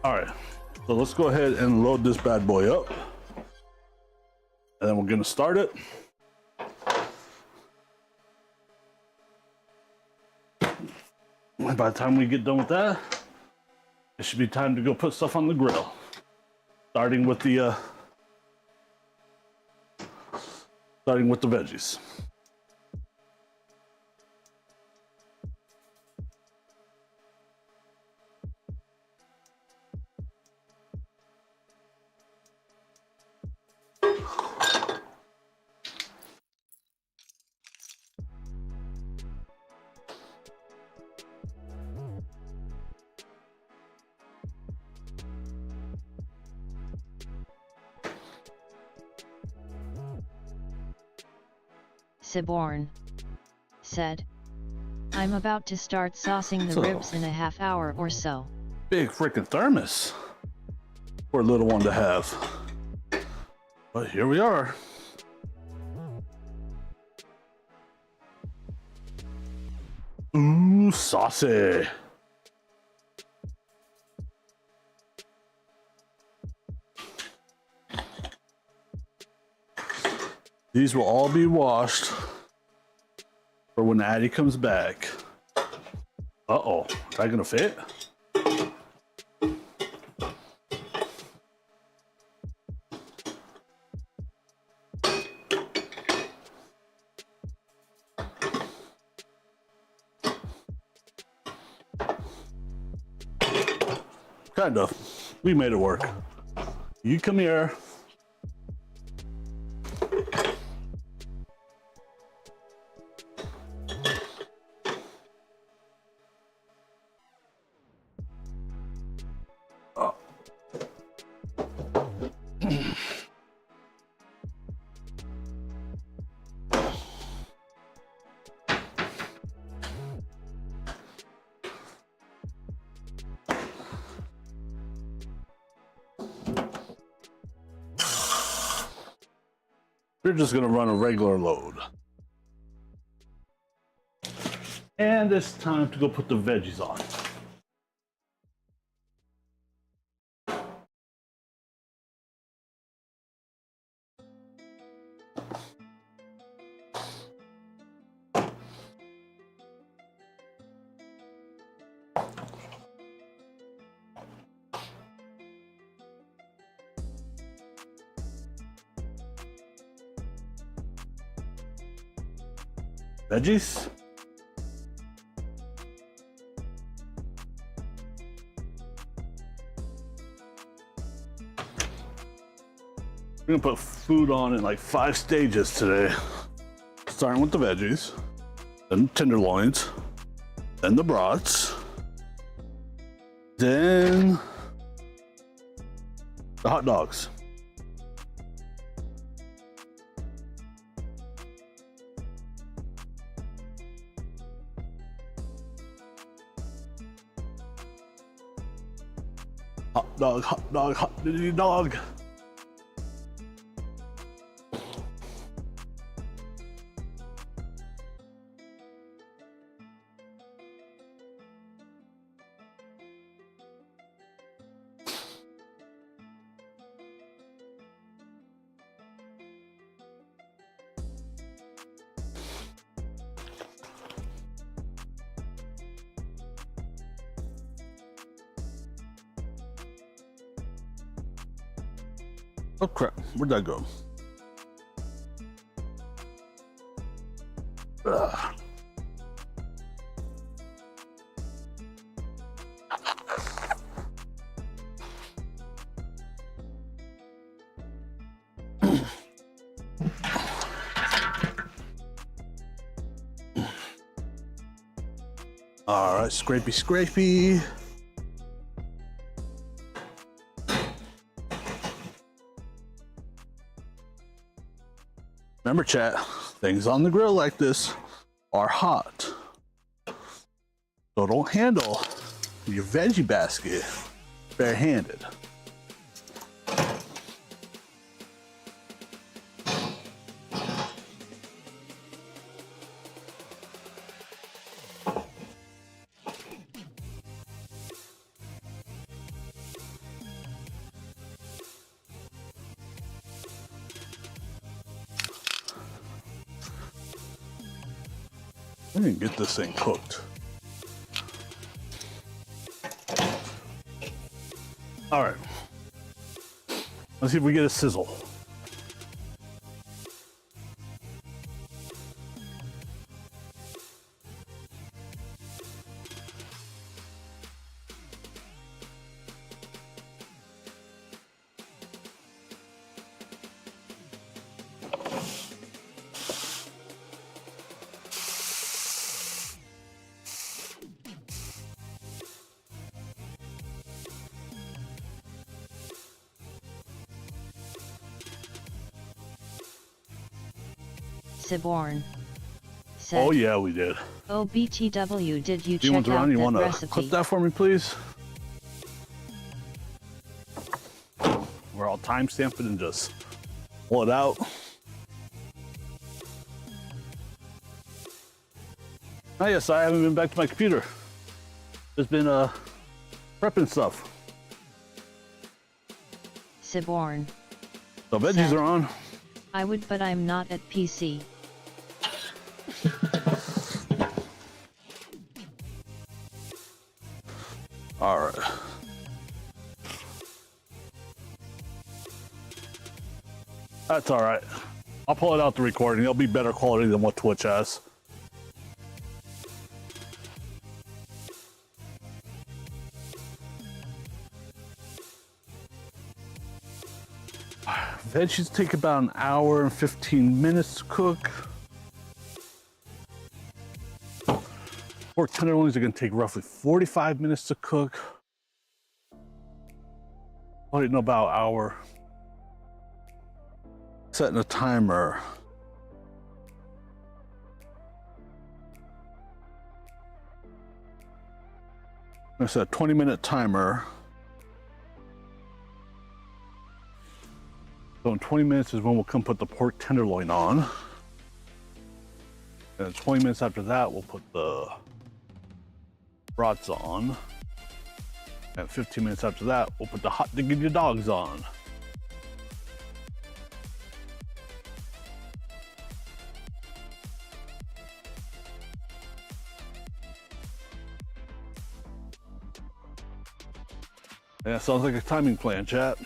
All right, so let's go ahead and load this bad boy up. And then we're gonna start it. And by the time we get done with that, it should be time to go put stuff on the grill. Starting with the veggies. Siborn said, I'm about to start saucing the ribs in a half hour or so. Big freaking thermos for a little one to have. But here we are. Ooh, saucy. These will all be washed for when Addie comes back. Uh-oh, is that gonna fit? Kind of. We made it work. You come here. We're just gonna run a regular load. And it's time to go put the veggies on. Veggies. We're gonna put food on in like 5 stages today. Starting with the veggies, then tenderloins, then the brats, then the hot dogs. Hot dog, hot dog, hot diggity dog. Oh crap, where'd that go? All right, scrapey, scrapey. Remember, chat, things on the grill like this are hot. So don't handle your veggie basket barehanded. I didn't get this thing cooked. All right. Let's see if we get a sizzle. Siborn said, Oh yeah, we did. "Oh BTW, did you check Demon's out around. You that want to recipe?" clip that for me, please? We're all time stamping and just pull it out. Oh yes, I haven't been back to my computer. Just been prepping stuff. Siborn, The veggies Sad. are on. I would, but I'm not at PC. All right. That's all right. I'll pull it out the recording. It'll be better quality than what Twitch has. Veggies take about an hour and 15 minutes to cook. Pork tenderloins are going to take roughly 45 minutes to cook. Probably in about an hour. Setting a timer. I set a 20-minute timer. So in 20 minutes is when we'll come put the pork tenderloin on. And 20 minutes after that, we'll put the brats on. And 15 minutes after that, we'll put the hot diggity dogs on. Yeah, sounds like a timing plan, chat.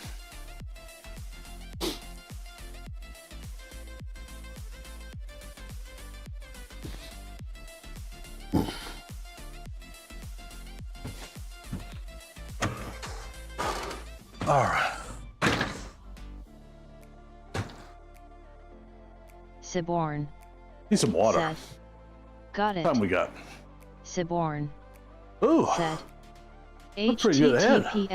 All right. Siborn Need some water. said, "Got it." What time we got? Siborn Ooh. said, That's pretty good ahead. I think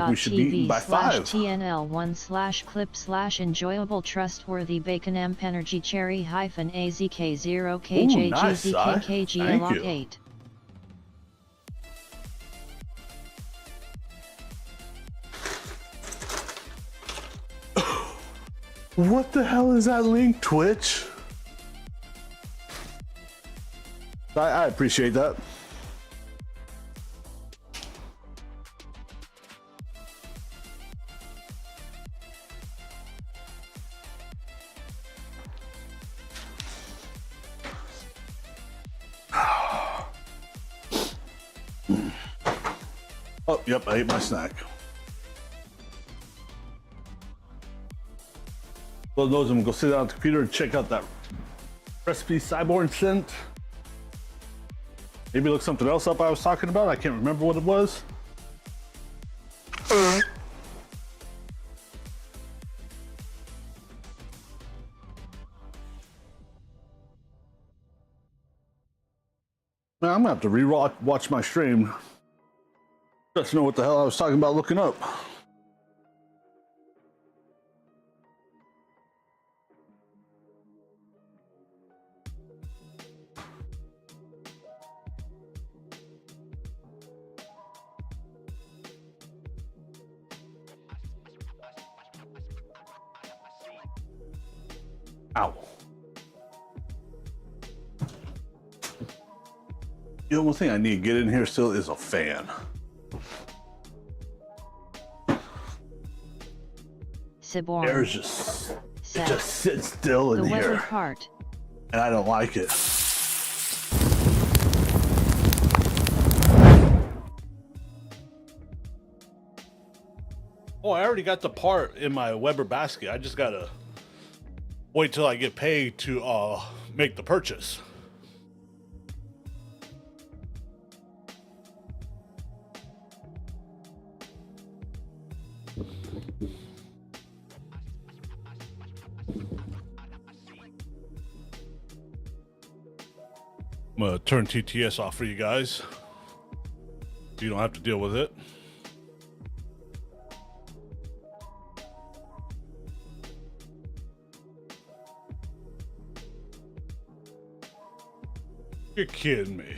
we should be eating by 5. https://www.twitch.tv/tnl1/clip/enjoyable trustworthy bacon energy cherry -azk0 Ooh, nice, Si. kjgzkkg Thank lock you. 8. What the hell is that link, Twitch? I appreciate that. Oh, yep, I ate my snack. So those of them go sit down at the computer and check out that recipe Cyborg sent. Maybe look something else up I was talking about. I can't remember what it was. Man, I'm gonna have to watch my stream just to know what the hell I was talking about looking up. Ow. The only thing I need to get in here still is a fan. Siborn Air just said, it just sits still in the weather here, part. and I don't like it. Oh, I already got the part in my Weber basket. I just gotta wait till I get paid to make the purchase. I'm gonna turn TTS off for you guys so you don't have to deal with it. You're kidding me.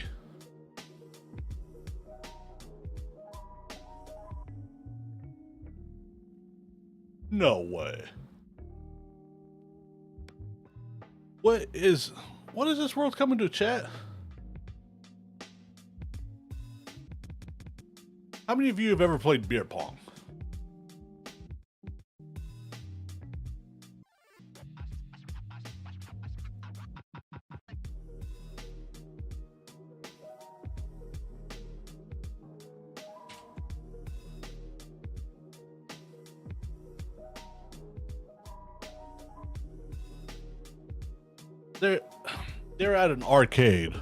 No way. What is this world coming to, chat? How many of you have ever played beer pong? They're at an arcade.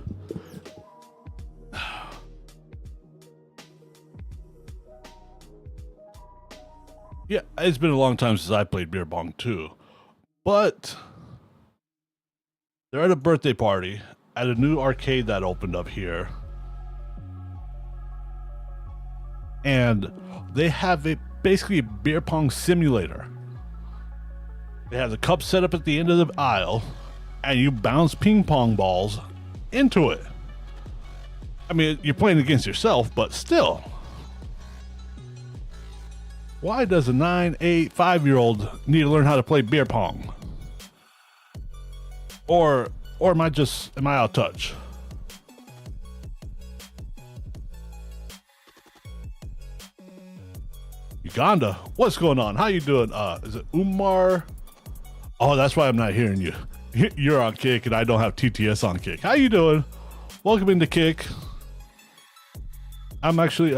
Yeah, it's been a long time since I played beer pong too. But they're at a birthday party at a new arcade that opened up here. And they have basically a beer pong simulator. They have the cup set up at the end of the aisle, and you bounce ping pong balls into it. I mean, you're playing against yourself, but still. Why does a 9, 8, 5-year-old need to learn how to play beer pong? Or am I out of touch? Uganda, what's going on? How you doing? Is it Umar? Oh, that's why I'm not hearing you. You're on Kick and I don't have TTS on Kick. How you doing? Welcome into Kick. I'm actually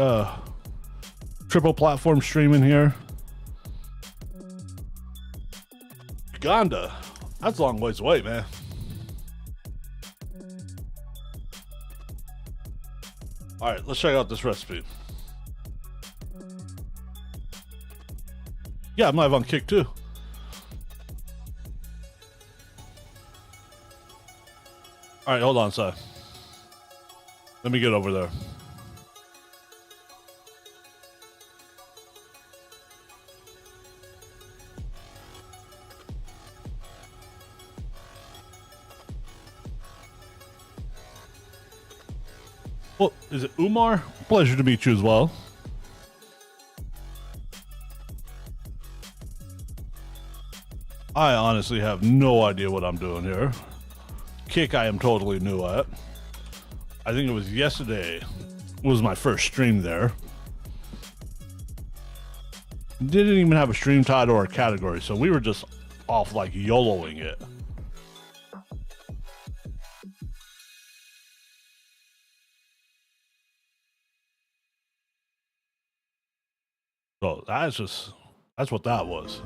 triple platform streaming here. Uganda, that's a long ways away, man. All right, let's check out this recipe. Yeah, I'm live on Kick too. All right, hold on, Si. Let me get over there. Well, is it Umar? Pleasure to meet you as well. I honestly have no idea what I'm doing here. Kick I am totally new at. I think it was yesterday was my first stream there. Didn't even have a stream title or a category, so we were just off like YOLOing it. So that's what that was.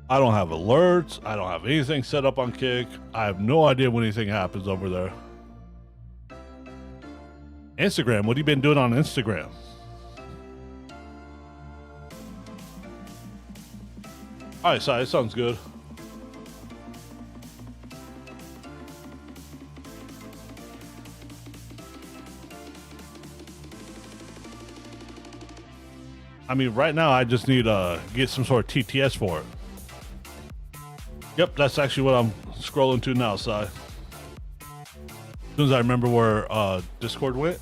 I don't have alerts. I don't have anything set up on Kick. I have no idea when anything happens over there. Instagram, what have you been doing on Instagram? All right, sorry, it sounds good. I mean, right now I just need to get some sort of TTS for it. Yep, that's actually what I'm scrolling to now, Si. As soon as I remember where Discord went.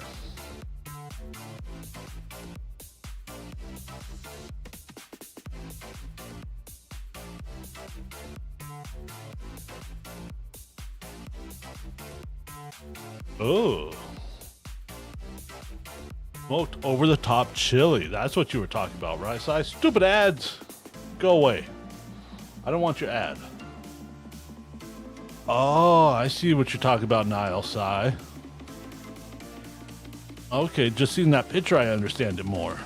Oh. Smoked over the top chili. That's what you were talking about, right, Si? Stupid ads. Go away. I don't want your ad. Oh, I see what you're talking about, Niall, Si. Okay, just seeing that picture, I understand it more.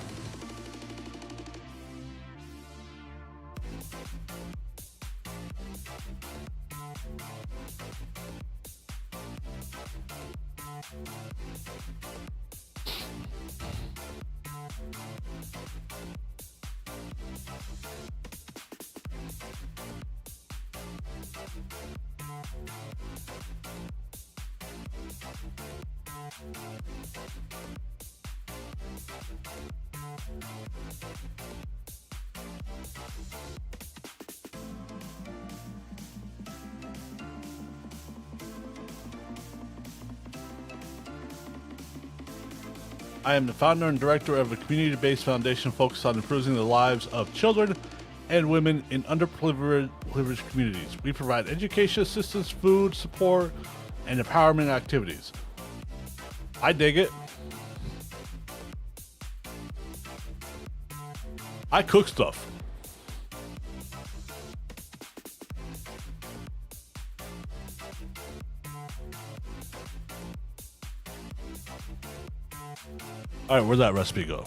I am the founder and director of a community-based foundation focused on improving the lives of children and women in underprivileged communities. We provide education assistance, food support, and empowerment activities. I dig it. I cook stuff. All right, where'd that recipe go?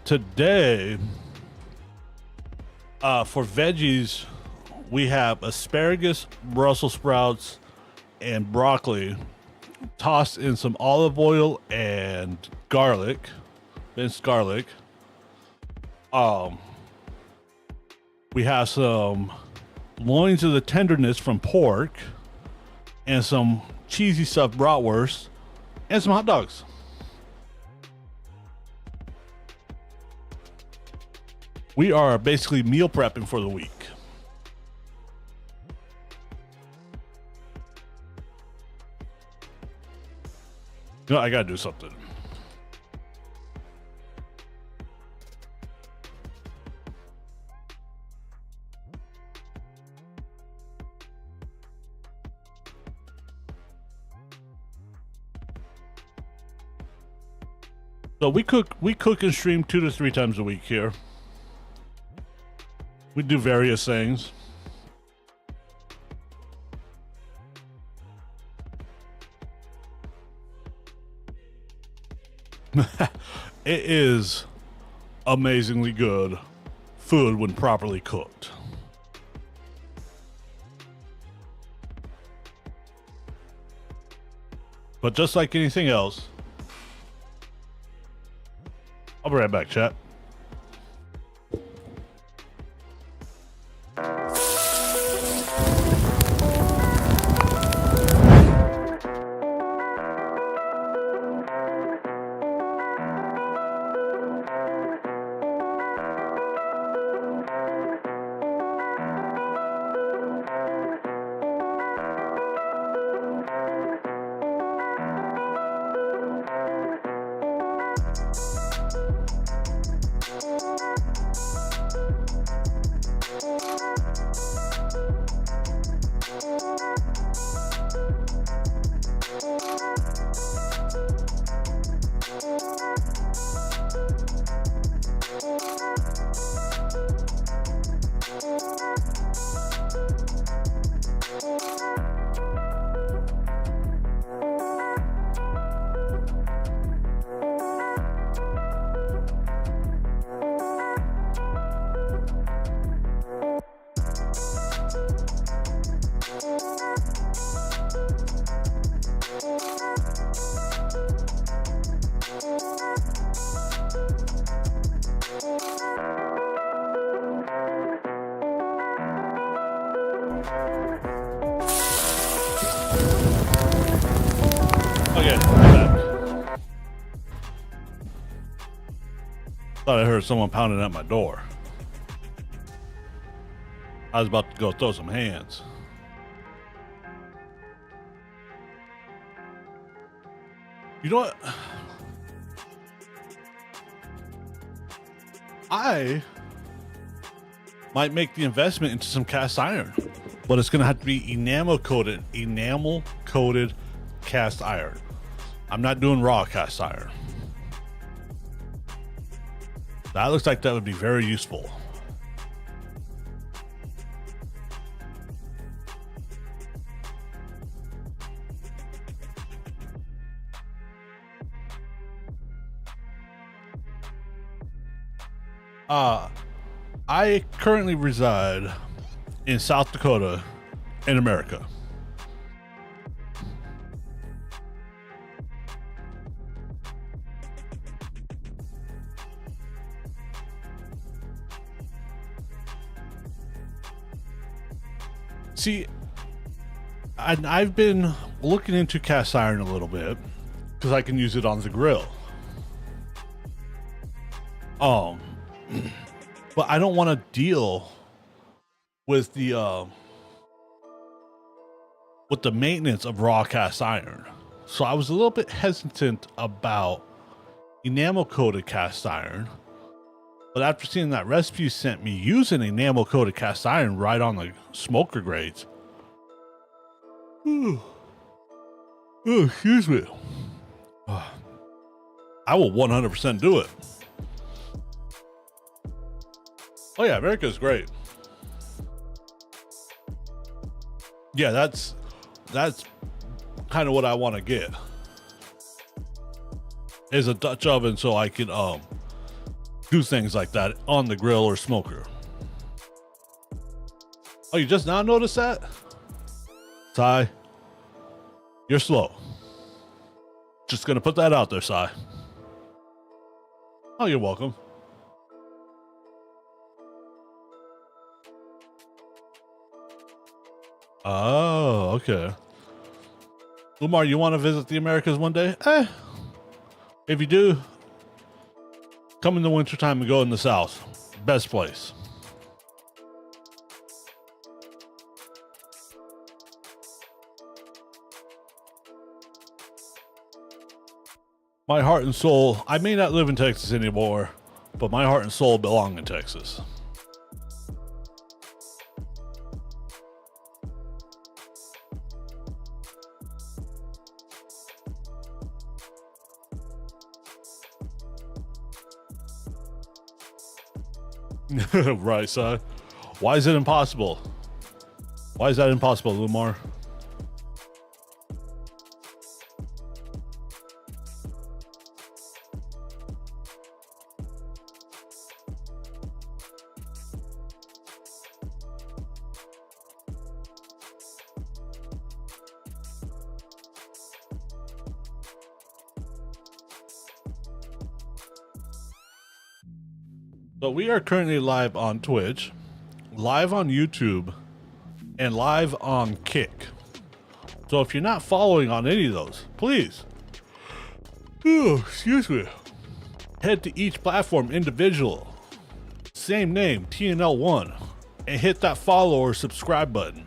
Today, for veggies, we have asparagus, Brussels sprouts, and broccoli tossed in some olive oil and garlic, minced garlic. We have some loins of the tenderness from pork and some cheesy stuffed bratwurst and some hot dogs. We are basically meal prepping for the week. You know, I gotta do something. So we cook and stream 2 to 3 times a week here. We do various things. It is amazingly good food when properly cooked. But just like anything else, I'll be right back, chat. Okay, I'm back. Thought I heard someone pounding at my door. I was about to go throw some hands. You know what? I might make the investment into some cast iron, but it's gonna have to be enamel coated cast iron. I'm not doing raw cast iron. That looks like that would be very useful. I currently reside in South Dakota in America. See, I've been looking into cast iron a little bit because I can use it on the grill. But I don't want to deal with the maintenance of raw cast iron. So I was a little bit hesitant about enamel coated cast iron. But after seeing that recipe you sent me using enamel coated cast iron right on the smoker grates. Oh, excuse me. I will 100% do it. Oh yeah, America's great. Yeah, that's kind of what I want to get. Is a Dutch oven so I can do things like that on the grill or smoker. Oh, you just now noticed that? Ty, you're slow. Just gonna put that out there, Sai. Oh, you're welcome. Oh, okay. Umar, you want to visit the Americas one day? If you do, come in the wintertime and go in the South. Best place. My heart and soul, I may not live in Texas anymore, but my heart and soul belong in Texas. Right, son. Why is it impossible? Why is that impossible, Lumar? So we are currently live on Twitch, live on YouTube, and live on Kick. So if you're not following on any of those, please, excuse me, head to each platform individual, same name, TNL1, and hit that follow or subscribe button.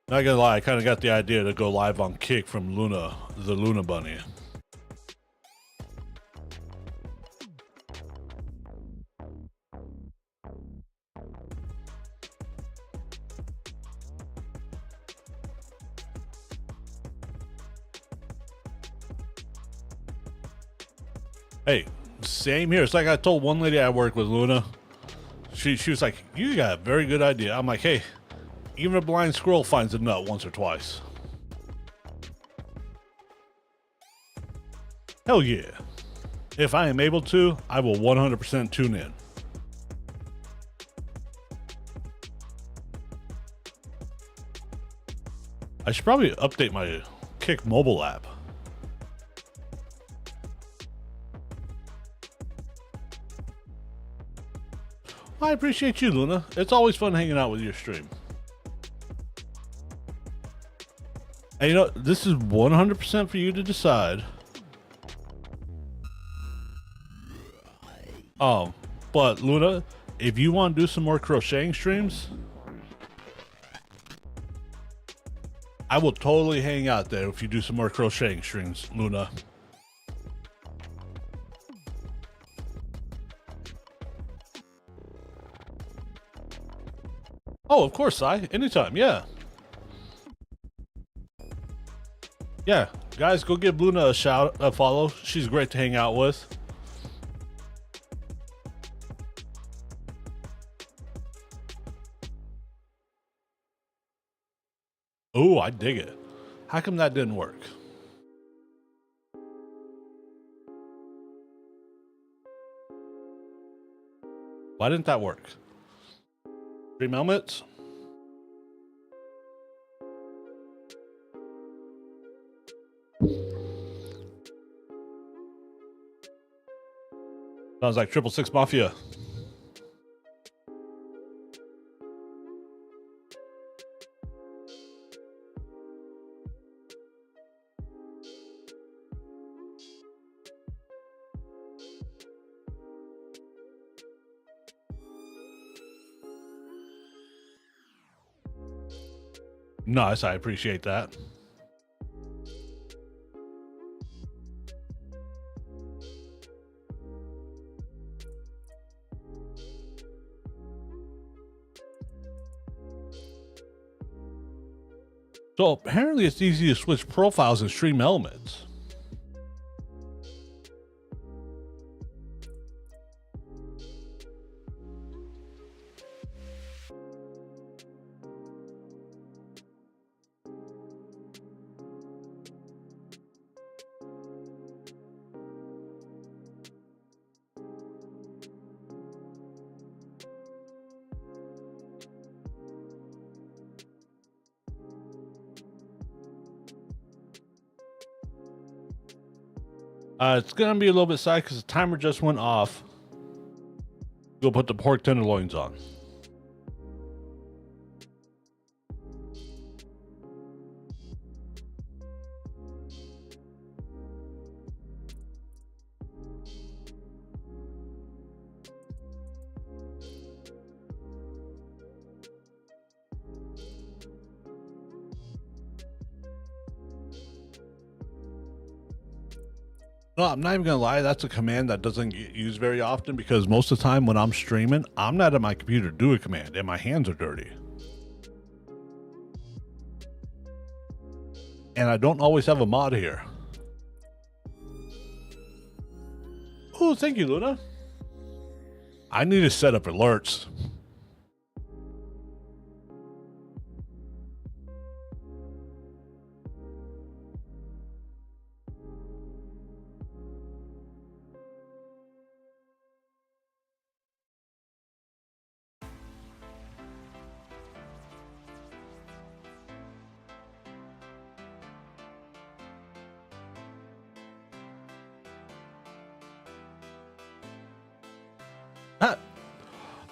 Not gonna lie, I kind of got the idea to go live on Kick from Luna, the Luna Bunny. Hey, same here. It's like I told one lady I work with, Luna. She was like, "You got a very good idea." I'm like, "Hey, even a blind squirrel finds a nut once or twice." Hell yeah. If I am able to, I will 100% tune in. I should probably update my Kick mobile app. I appreciate you, Luna. It's always fun hanging out with your stream. And you know, this is 100% for you to decide. But Luna, if you want to do some more crocheting streams, I will totally hang out there if you do some more crocheting streams, Luna. Oh, of course, Si. Anytime, yeah. Yeah, guys, go give Luna a follow. She's great to hang out with. Oh, I dig it. How come that didn't work? Why didn't that work? Stream helmets? Sounds like 666 Mafia. Nice, I appreciate that. So apparently it's easy to switch profiles in Stream Elements. It's going to be a little bit sad because the timer just went off. Go put the pork tenderloins on. No, I'm not even gonna lie. That's a command that doesn't get used very often because most of the time when I'm streaming, I'm not at my computer to do a command and my hands are dirty. And I don't always have a mod here. Oh, thank you, Luna. I need to set up alerts.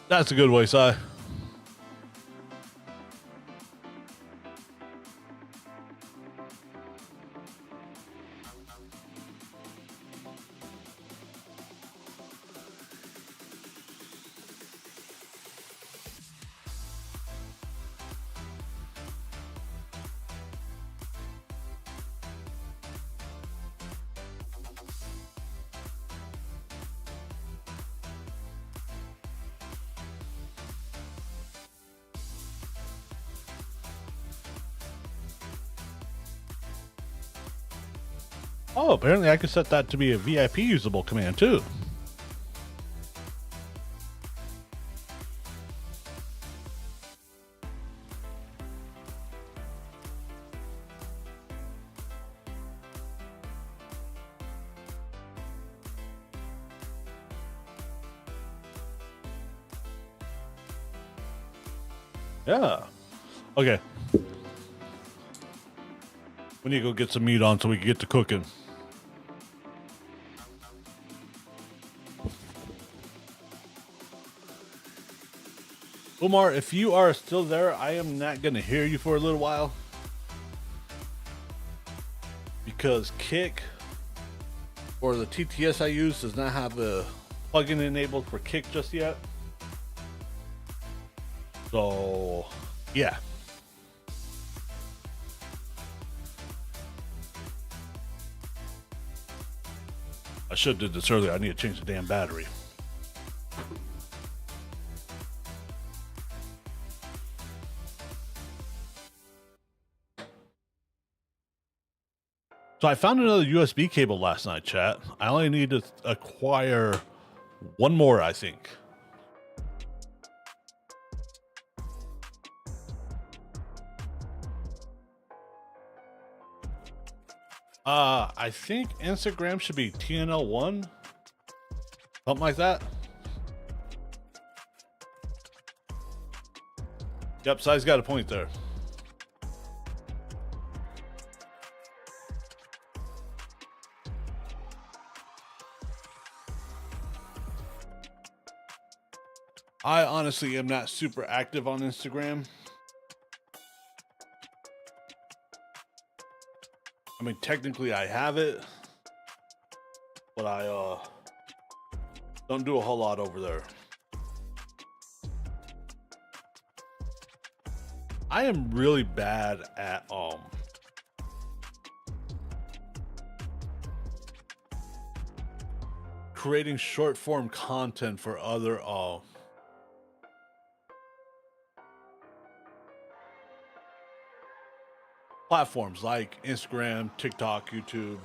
That's a good way, Si. Oh, apparently I can set that to be a VIP usable command too. Yeah. Okay. We need to go get some meat on so we can get to cooking. Umar, if you are still there, I am not going to hear you for a little while. Because Kick, or the TTS I use, does not have a plugin enabled for Kick just yet. So, yeah. I should have did this earlier. I need to change the damn battery. So I found another USB cable last night, chat. I only need to acquire one more, I think. I think Instagram should be TNL1. Something like that. Yep, Si's got a point there. I honestly am not super active on Instagram. I mean, technically I have it, but I don't do a whole lot over there. I am really bad at creating short form content for other platforms like Instagram, TikTok, YouTube,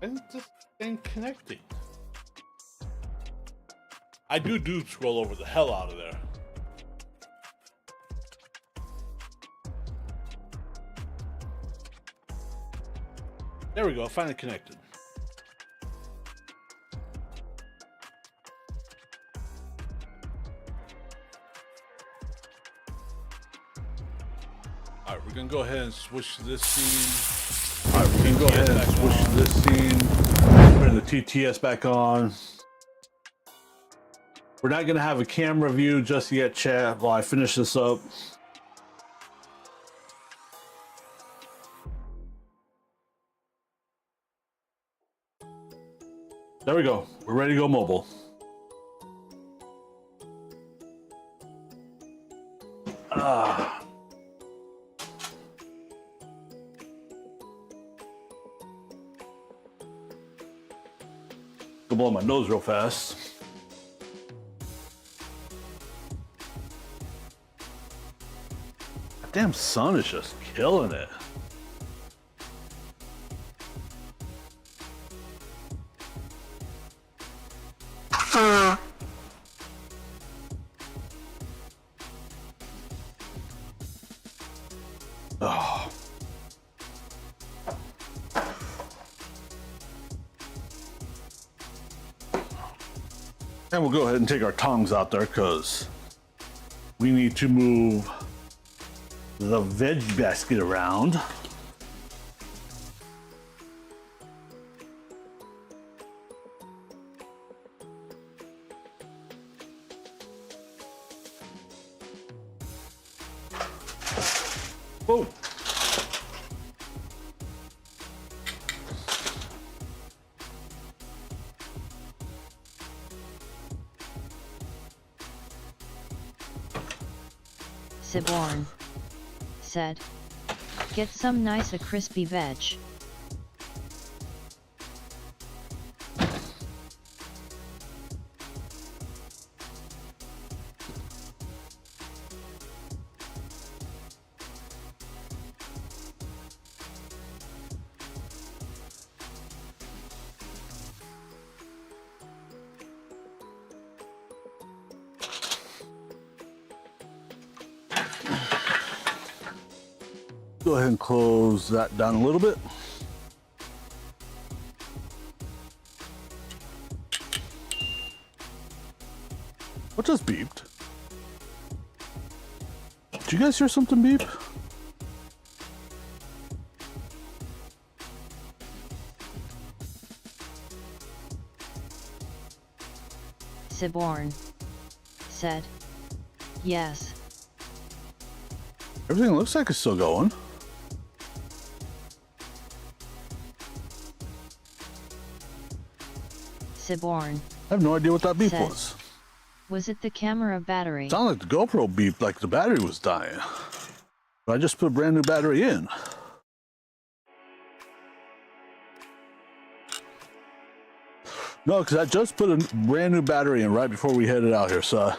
and just staying connected. I do scroll over the hell out of there. There we go, finally connected. All right, we're gonna go ahead and switch this scene. All right, we're gonna go ahead and switch this scene. Turn the TTS back on. We're not gonna have a camera view just yet, chat, while I finish this up. There we go. We're ready to go mobile. Go blow my nose real fast. That damn sun is just killing it. Oh. And we'll go ahead and take our tongs out there because we need to move the veg basket around. Whoa. Siborn said, "Get some nice a crispy veg." Go ahead and close that down a little bit. What just beeped? Did you guys hear something beep? Siborn said, yes. Everything looks like it's still going. Siborn, I have no idea what that beep said, was. was it the camera battery? It sounded like the GoPro beeped like the battery was dying. But I just put a brand new battery in. No, because I just put a brand new battery in right before we headed out here, so.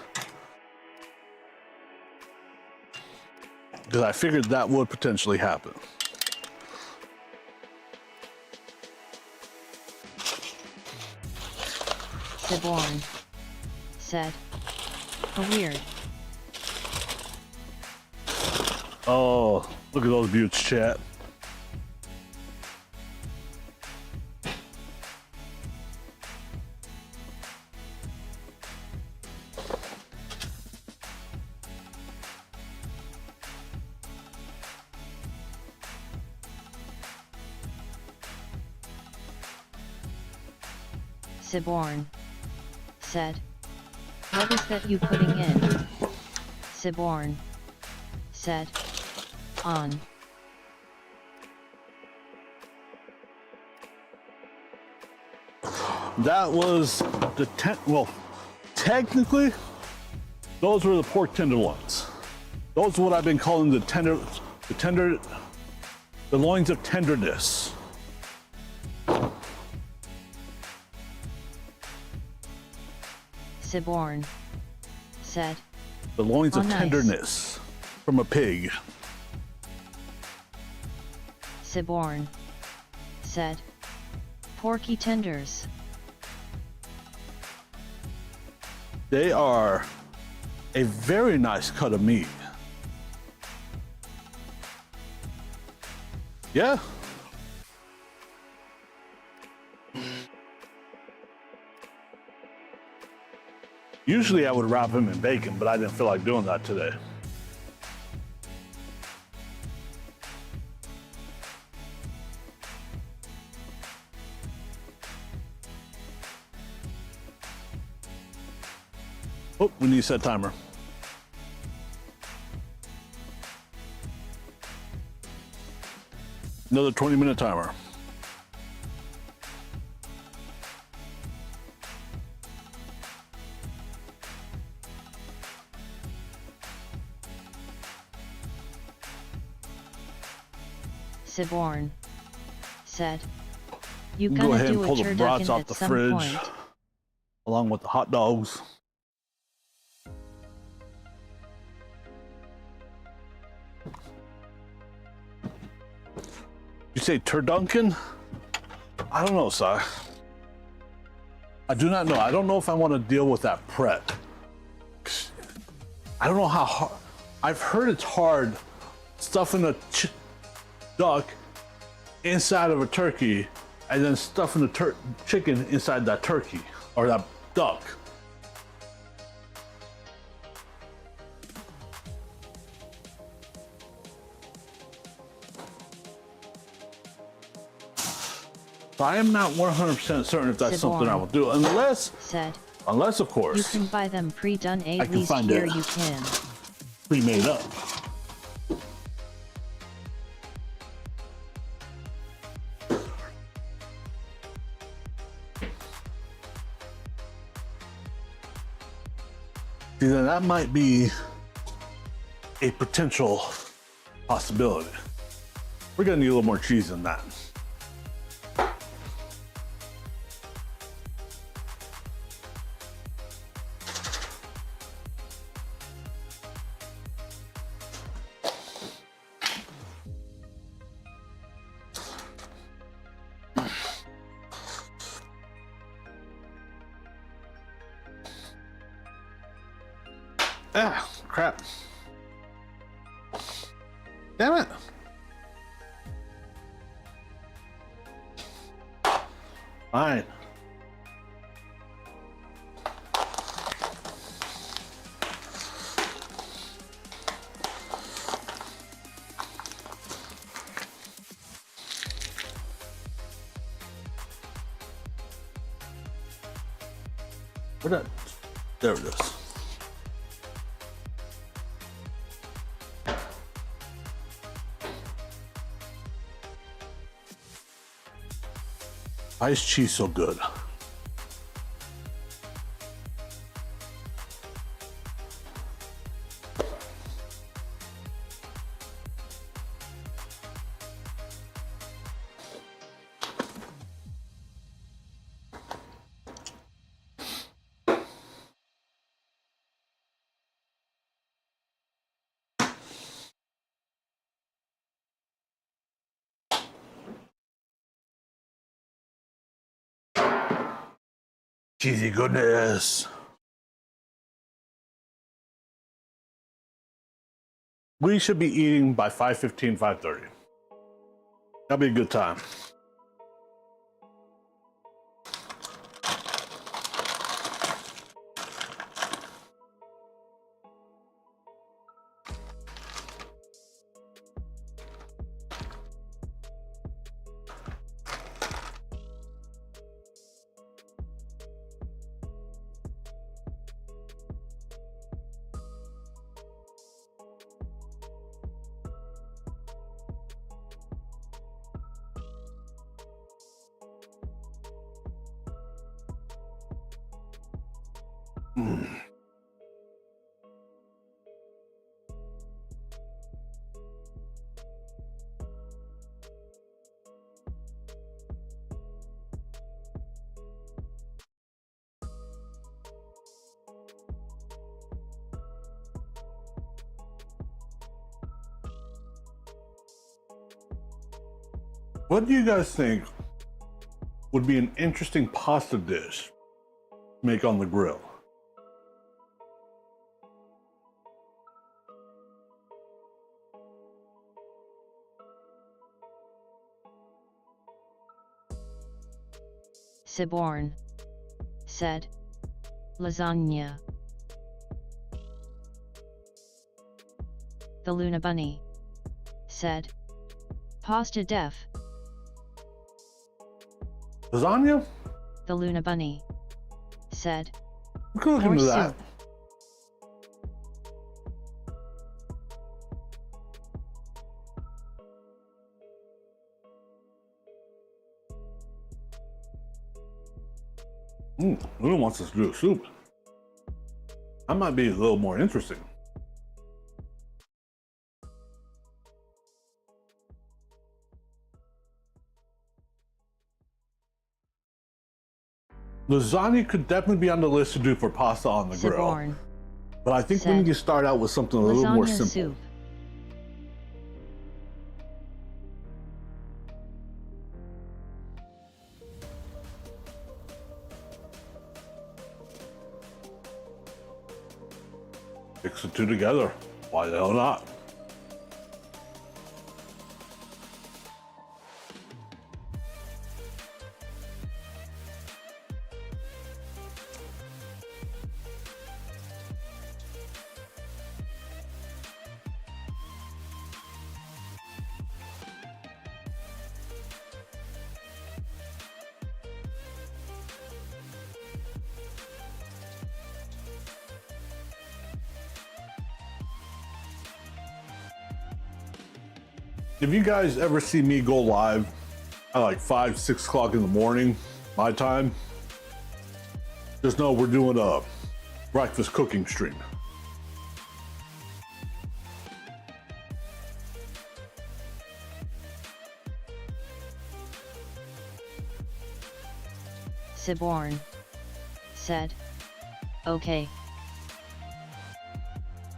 Because I figured that would potentially happen. Siborn, said, how weird. Oh, look at those buttes, chat. Siborn, said, what is that you putting in? Siborn, said, on. That was the well, technically, those were the pork tenderloins. Those are what I've been calling the loins of tenderness. Siborn, said, The loins of nice. tenderness from a pig. Siborn, said, porky tenders. They are a very nice cut of meat. Yeah. Usually I would wrap them in bacon, but I didn't feel like doing that today. Oh, we need to set timer. Another 20-minute timer. Siborn, said, you Go gonna ahead and do a pull the brats turducken off at the some fridge, point? along with the hot dogs. You say turduncan? I don't know, Si. I do not know. I don't know if I want to deal with that prep. I don't know how hard. I've heard it's hard stuffing a duck inside of a turkey and then stuffing the chicken inside that turkey or that duck. So I am not 100% certain if that's something I will do, unless, said, of course, you can buy them pre-done. I At can least find here it you can. pre-made up. See, then that might be a potential possibility. We're gonna need a little more cheese than that. Ah, crap. Damn it. Fine. Where'd that? There it is. Iced cheese so good. Cheesy goodness. We should be eating by 5:15, 5:30. That'll be a good time. What do you guys think would be an interesting pasta dish to make on the grill? Siborn said, lasagna. The Luna Bunny said, pasta def. Lasagna? The Luna Bunny said, We could look into that. soup. Luna wants us to do a soup. That might be a little more interesting. Lasagna could definitely be on the list to do for pasta on the grill. Siborn But I think we need to start out with something a little more lasagna simple. soup. Mix the two together. Why the hell not? If you guys ever see me go live at like 5, 6 o'clock in the morning, my time, just know we're doing a breakfast cooking stream. Siborn said, okay.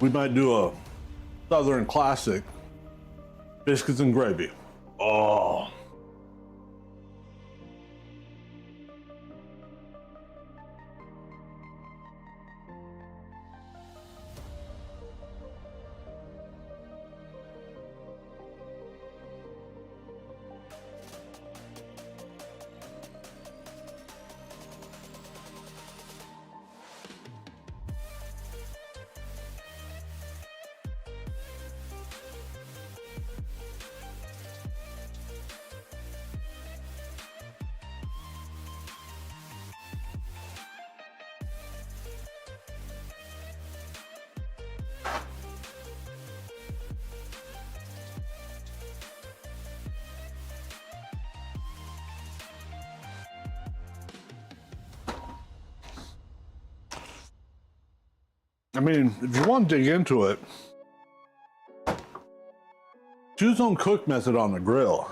We might do a Southern classic, biscuits and gravy. Oh. I mean, if you want to dig into it, choose own cook method on the grill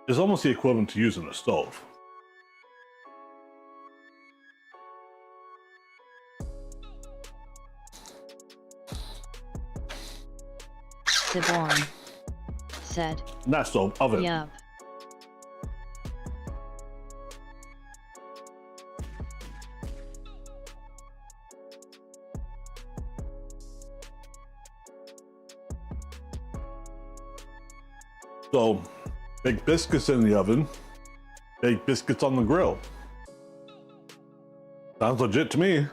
is almost the equivalent to using a stove. Siborn said. Not stove, oven. Yup. So, bake biscuits in the oven, bake biscuits on the grill. Sounds legit to me.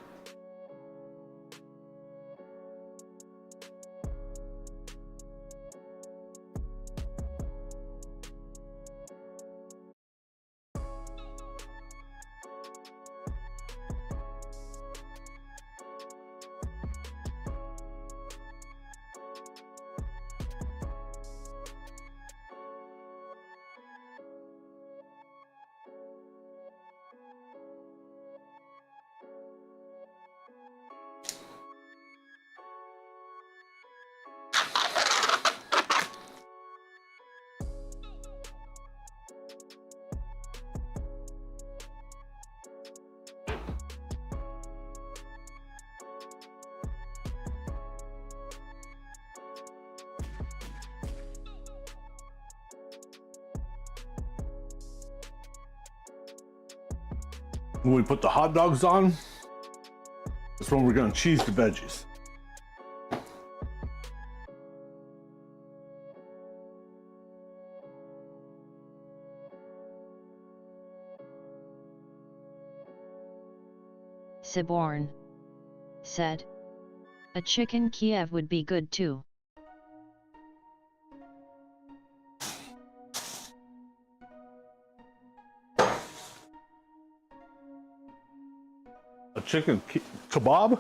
When we put the hot dogs on, that's when we're gonna cheese the veggies. Siborn said. A chicken Kiev would be good too. A chicken kebab?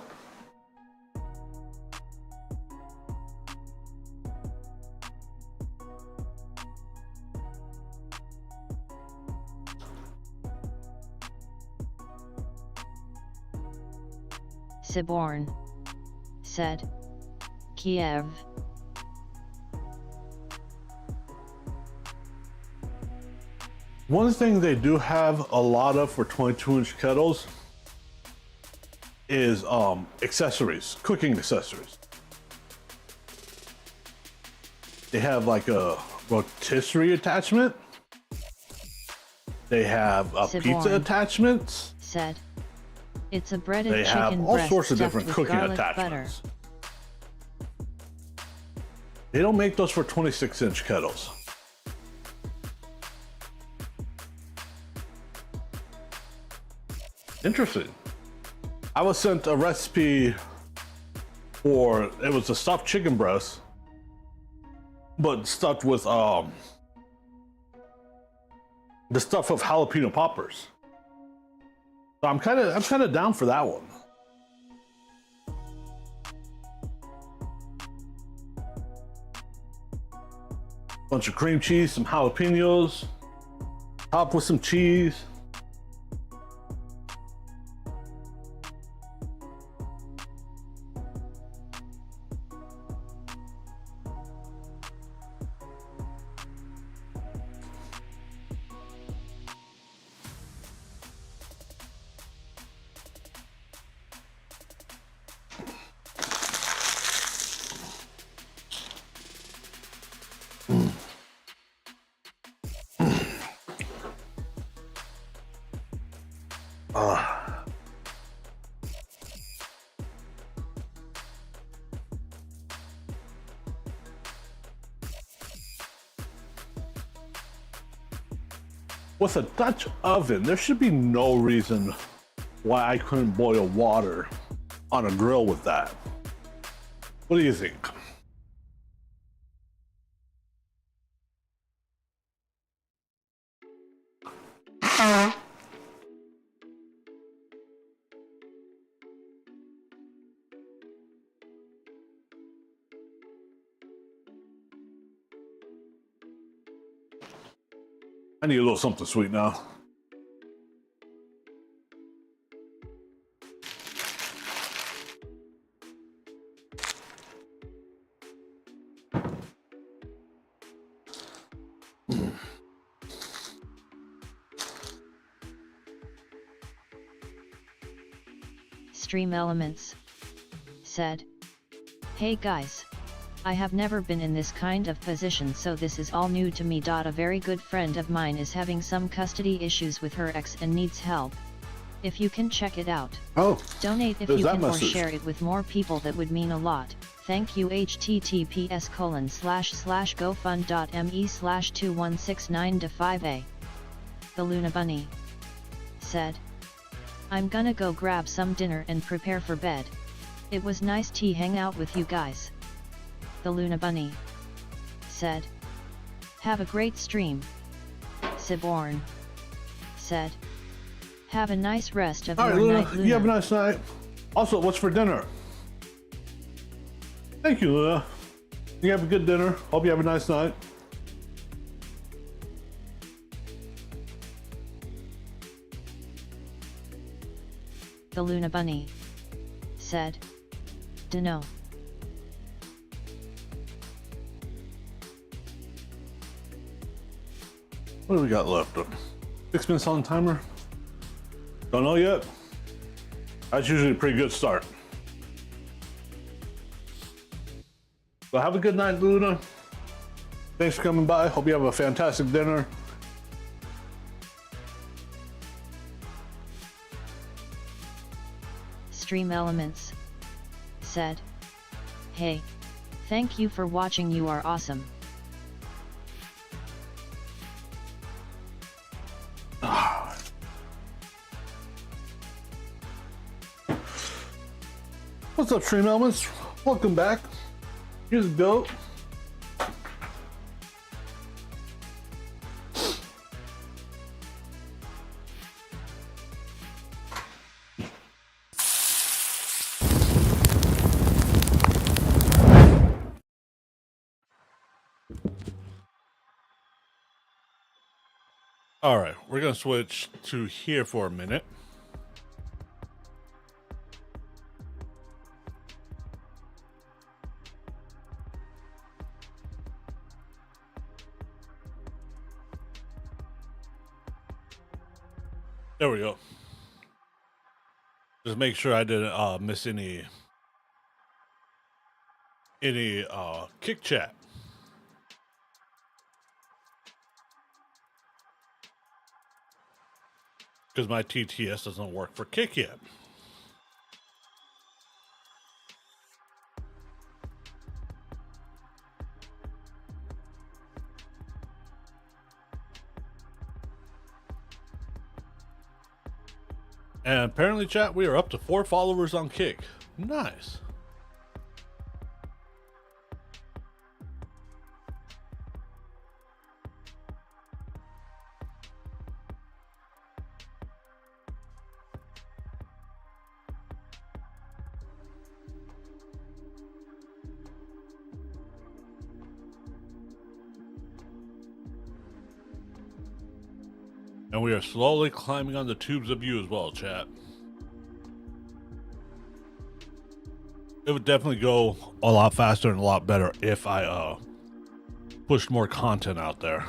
Siborn said. Kiev. One thing they do have a lot of for 22-inch kettles is accessories, cooking accessories. They have like a rotisserie attachment. They have pizza attachments. Said. It's a breaded they chicken have all breast sorts of stuffed different with cooking garlic attachments. Butter. They don't make those for 26-inch kettles. Interesting. I was sent a recipe for, it was a stuffed chicken breast, but stuffed with the stuff of jalapeno poppers. So I'm kind of down for that one. Bunch of cream cheese, some jalapenos, topped with some cheese. With a Dutch oven, there should be no reason why I couldn't boil water on a grill with that. What do you think? I need a little something sweet now. Stream Elements said, "Hey guys. I have never been in this kind of position, so this is all new to me. A very good friend of mine is having some custody issues with her ex and needs help. If you can check it out. Oh, Donate if you can or share it with more people, that would mean a lot. Thank you. https://gofund.me/2169-5a." The Luna Bunny said, "I'm gonna go grab some dinner and prepare for bed. It was nice to hang out with you guys." The Luna Bunny said, "Have a great stream." Siborn said, "Have a nice rest of your night, Luna." You have a nice night. Also, what's for dinner? Thank you, Luna. You have a good dinner. Hope you have a nice night. The Luna Bunny said, "Dunno." What do we got left? 6 minutes on the timer? Don't know yet. That's usually a pretty good start. Well, have a good night, Luna. Thanks for coming by. Hope you have a fantastic dinner. Stream Elements said, "Hey, thank you for watching. You are awesome." What's up, Stream Elements? Welcome back. Here's a goat. All right, we're gonna switch to here for a minute. There we go. Just make sure I didn't miss any kick chat. Because my TTS doesn't work for kick yet. And apparently, chat, we are up to 4 followers on Kick. Nice. And we are slowly climbing on the tubes of you as well, chat. It would definitely go a lot faster and a lot better if I pushed more content out there.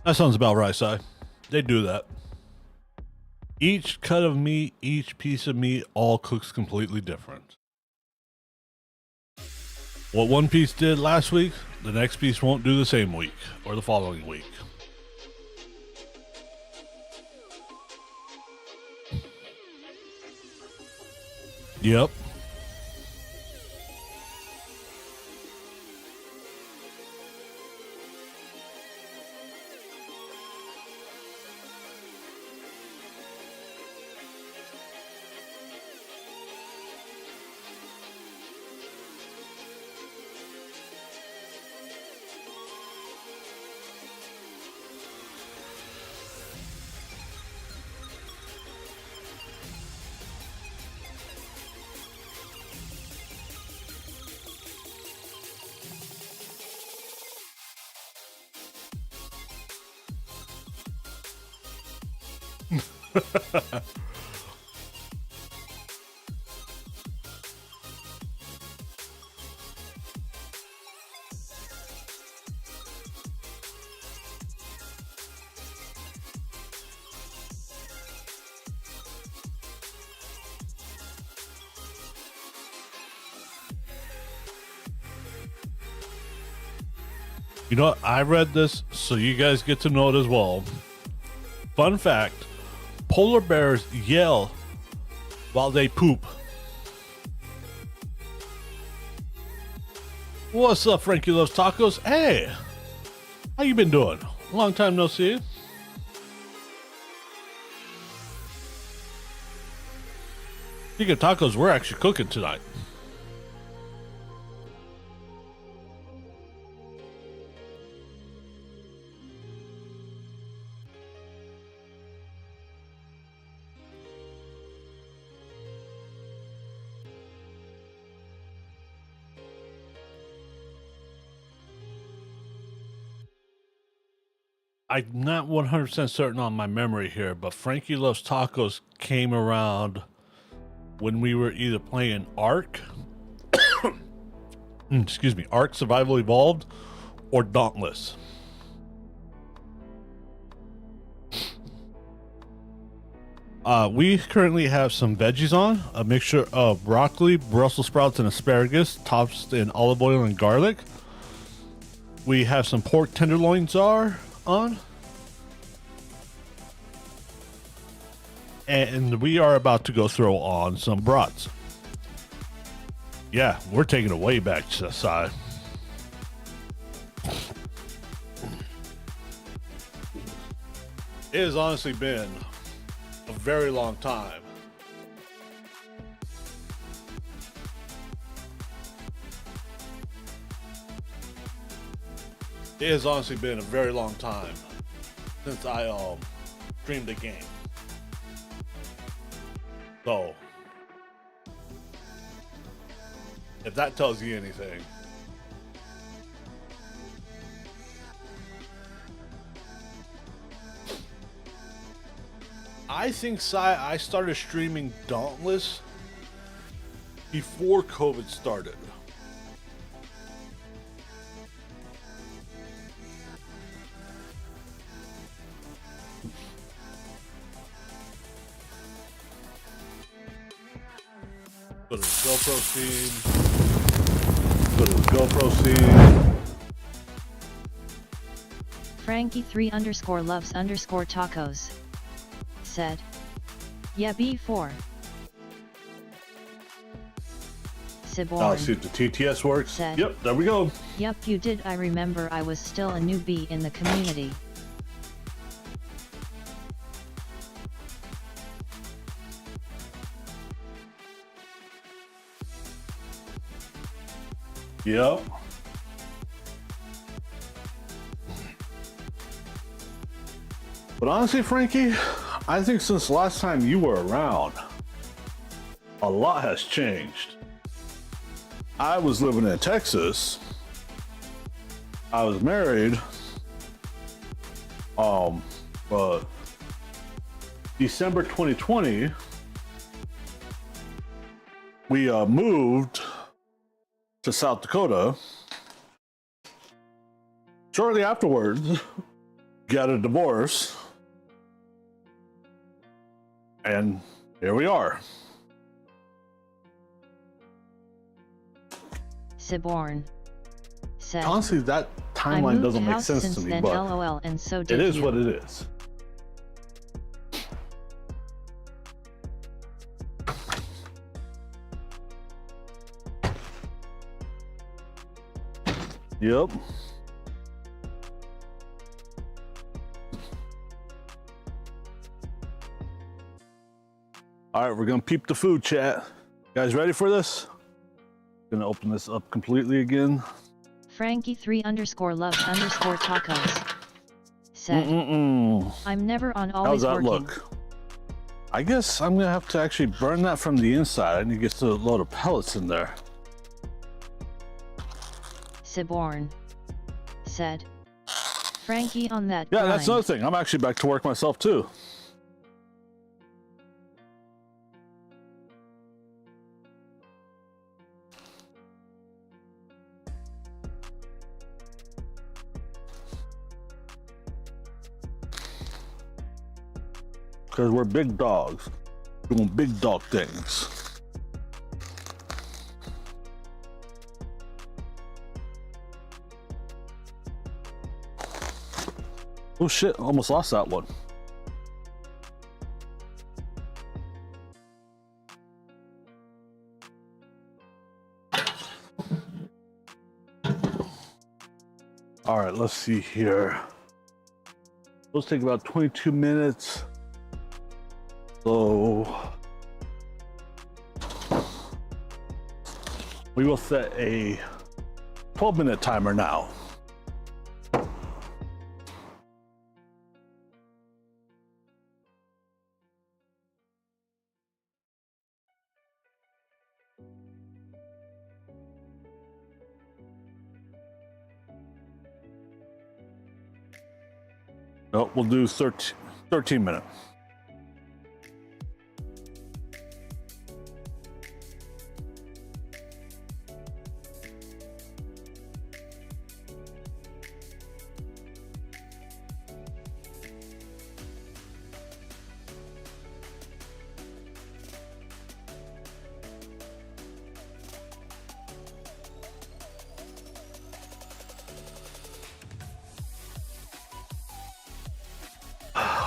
That sounds about right, Si. They do that. Each cut of meat, each piece of meat, all cooks completely different. What one piece did last week, the next piece won't do the same week or the following week. Yep. You know what? I read this, so you guys get to know it as well. Fun fact, polar bears yell while they poop. What's up, Frankie Loves Tacos? Hey, how you been doing? Long time no see. Speaking of tacos, we're actually cooking tonight. I'm not 100% certain on my memory here, but Frankie Loves Tacos came around when we were either playing Ark, excuse me, Ark Survival Evolved, or Dauntless. We currently have some veggies on, a mixture of broccoli, Brussels sprouts, and asparagus, tossed in olive oil and garlic. We have some pork tenderloins on. And we are about to go throw on some brats. Yeah, we're taking it way back to the side. It has honestly been a very long time. It has honestly been a very long time since I streamed a game. So, if that tells you anything. I think I started streaming Dauntless before COVID started. Go to the GoPro scene. Go to the GoPro scene. Frankie3_loves_tacos. Said. Yeah, B4. Siborn. I'll see if the TTS works. Said. Yep, there we go. Yup, you did. I remember I was still a newbie in the community. Yep. But honestly, Frankie, I think since the last time you were around, a lot has changed. I was living in Texas. I was married. But December 2020, we moved to South Dakota. Shortly afterwards, got a divorce. And here we are. Siborn. Said. Honestly, that timeline doesn't make sense to me, then, but LOL, and so did it is you. what it is. Yep. All right, we're gonna peep the food chat. Guys ready for this? Gonna open this up completely again. Frankie3_loves_tacos. Said. I'm never on, How's always that working. look? I guess I'm gonna have to actually burn that from the inside. I need to get a load of pellets in there. Siborn. Said. Frankie on that Yeah, grind. that's another thing. I'm actually back to work myself too. because we're big dogs doing big dog things. Oh shit, almost lost that one. All right, let's see here. Those take about 22 minutes. So we will set a 12-minute timer now. Nope, we'll do 13 minutes.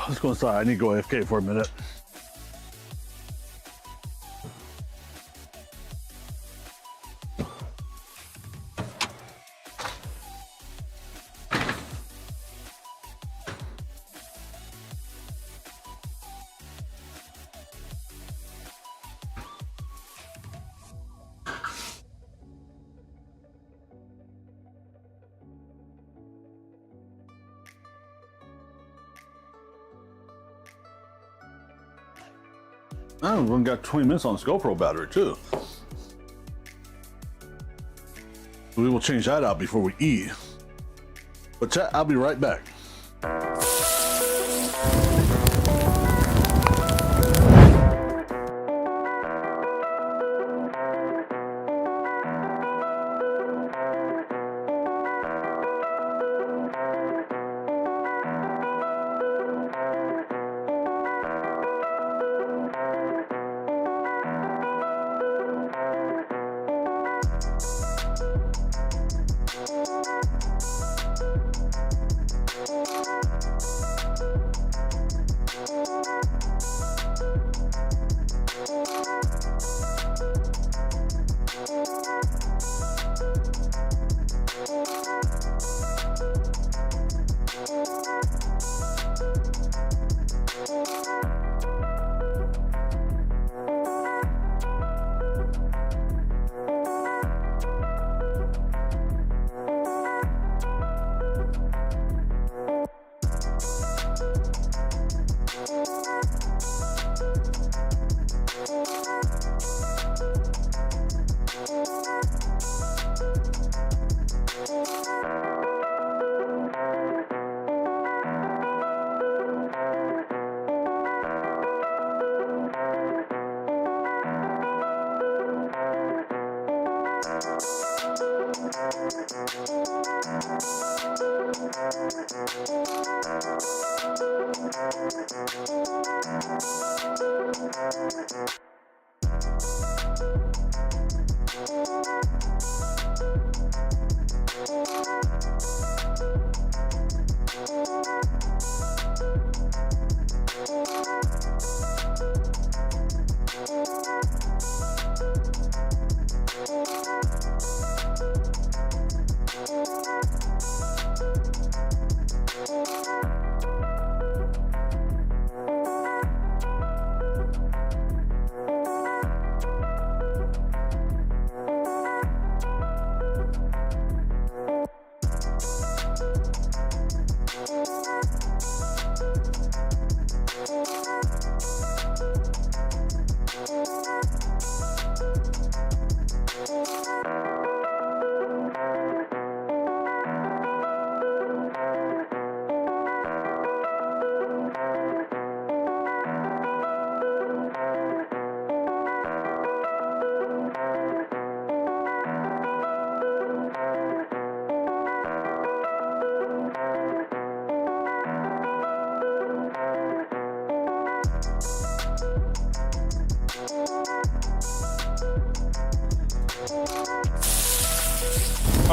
Let's go inside. I need to go AFK for a minute. Oh, we've only got 20 minutes on this GoPro battery too. We will change that out before we eat. But chat, I'll be right back.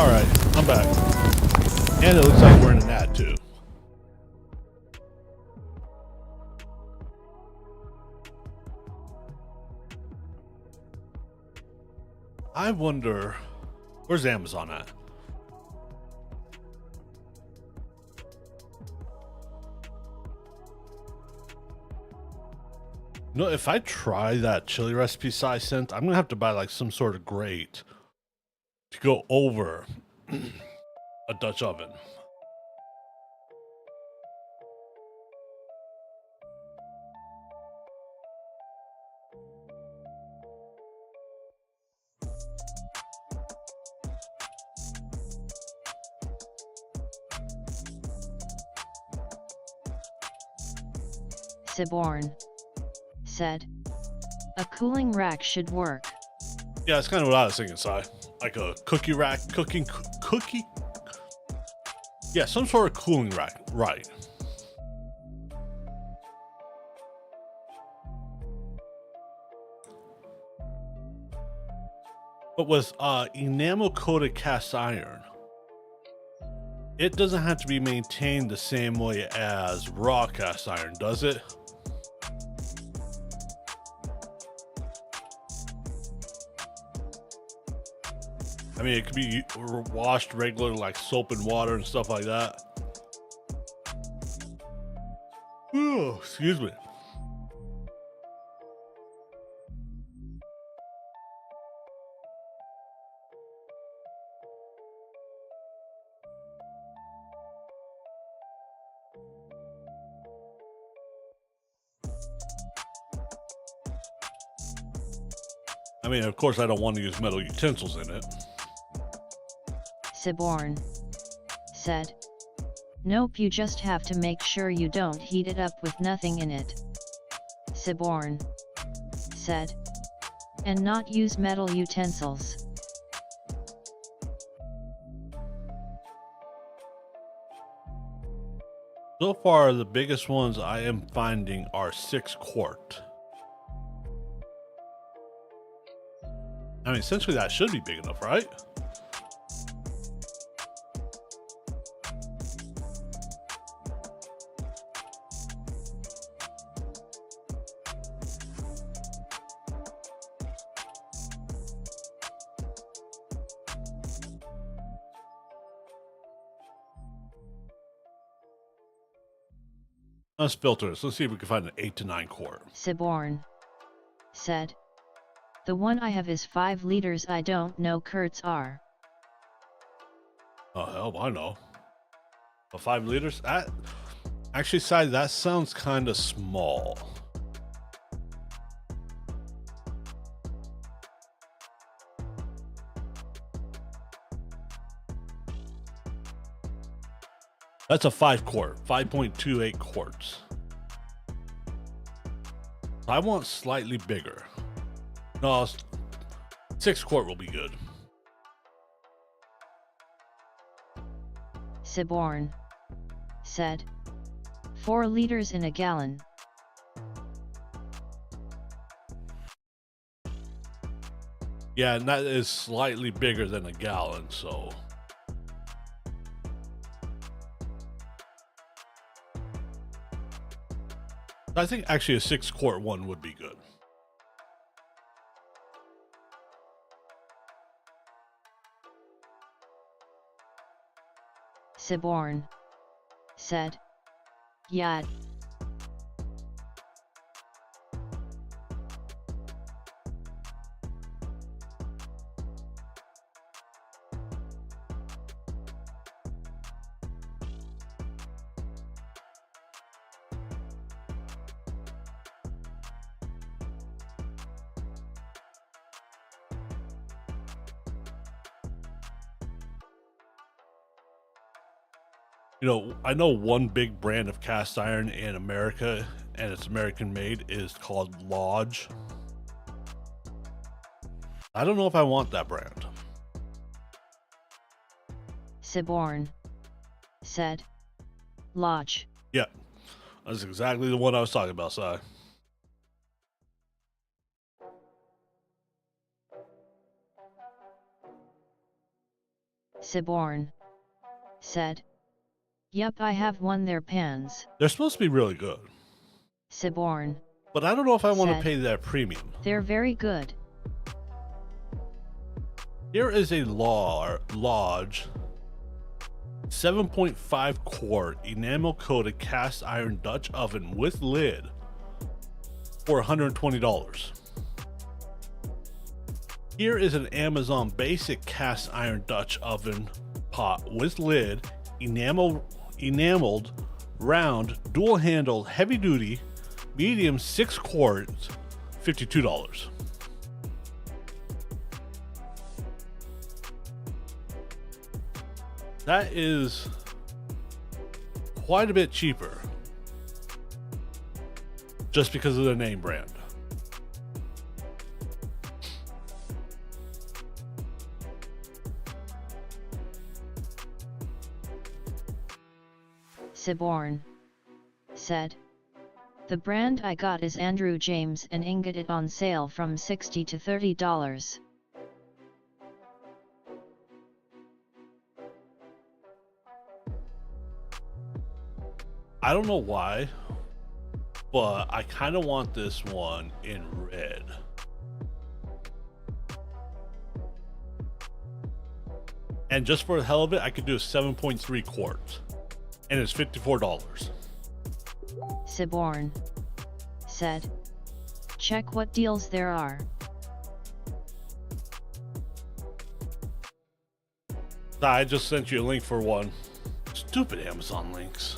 Alright, I'm back. And it looks like we're in an ad too. I wonder, where's Amazon at? You know, if I try that chili recipe I sent, I'm gonna have to buy like some sort of grate to go over a Dutch oven. Siborn said, a cooling rack should work. Yeah, that's kind of what I was thinking, Si. Like a cookie rack, cookie? Yeah, some sort of cooling rack, right. But with enamel coated cast iron, it doesn't have to be maintained the same way as raw cast iron, does it? I mean, it could be washed regular, like soap and water and stuff like that. Ooh, excuse me. I mean, of course, I don't want to use metal utensils in it. Siborn said, nope, you just have to make sure you don't heat it up with nothing in it. Siborn said, and not use metal utensils. So far, the biggest ones I am finding are 6 quart. I mean, essentially that should be big enough, right? Let's filter this. Let's see if we can find an 8 to 9 quart. Siborn said, the one I have is 5 liters. I don't know curds are. Oh, hell, I know. 5 liters? Actually, Si, that sounds kind of small. That's a 5 quart, 5.28 quarts. I want slightly bigger. No, 6 quart will be good. Siborn said, 4 liters in a gallon. Yeah, and that is slightly bigger than a gallon, so. I think actually a 6 quart one would be good. Siborn said, yeah. You know, I know one big brand of cast iron in America, and it's American made, is called Lodge. I don't know if I want that brand. Siborn said, Lodge. Yeah, that's exactly the one I was talking about, Si. Siborn said. Yup, I have won their pans. They're supposed to be really good. Siborn But I don't know if I want to said, pay that premium. They're very good. Here is a Lodge 7.5 quart enamel coated cast iron Dutch oven with lid for $120. Here is an Amazon basic cast iron Dutch oven pot with lid, enameled, round, dual handled, heavy duty, medium 6 quarts, $52. That is quite a bit cheaper just because of the name brand. Siborn said. The brand I got is Andrew James and got it on sale from $60 to $30. I don't know why, but I kind of want this one in red. And just for the hell of it, I could do a 7.3 quarts. And it's $54. Siborn said. Check what deals there are. I just sent you a link for one. Stupid Amazon links.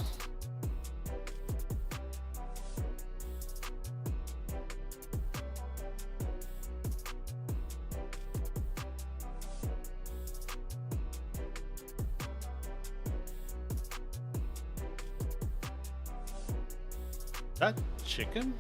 That chicken?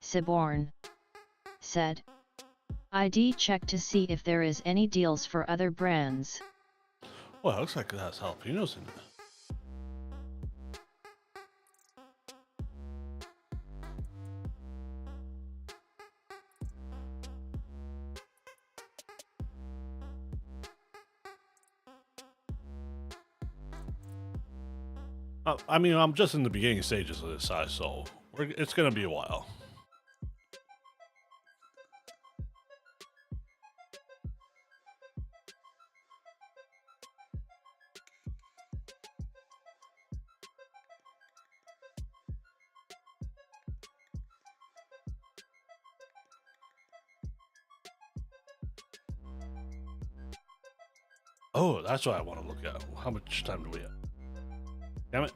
Siborn said. ID check to see if there is any deals for other brands. Well, it looks like it has jalapenos in it. I mean, I'm just in the beginning stages of this size, so it's going to be a while. Oh, that's what I want to look at. How much time do we have? Damn it.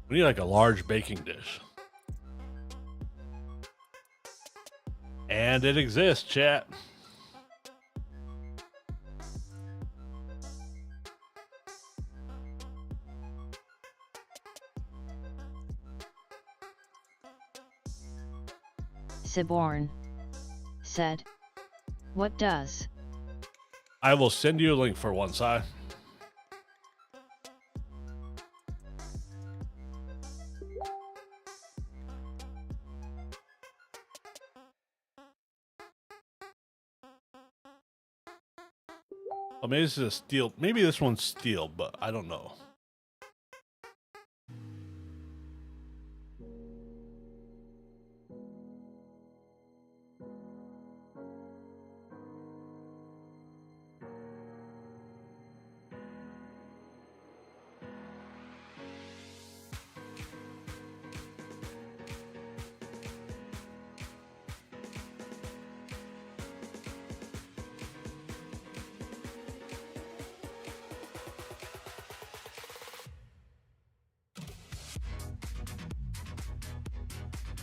We need like a large baking dish. And it exists, chat. Siborn said. What does? I will send you a link for one, Si. Oh, maybe this is a steel. Maybe this one's steel, but I don't know.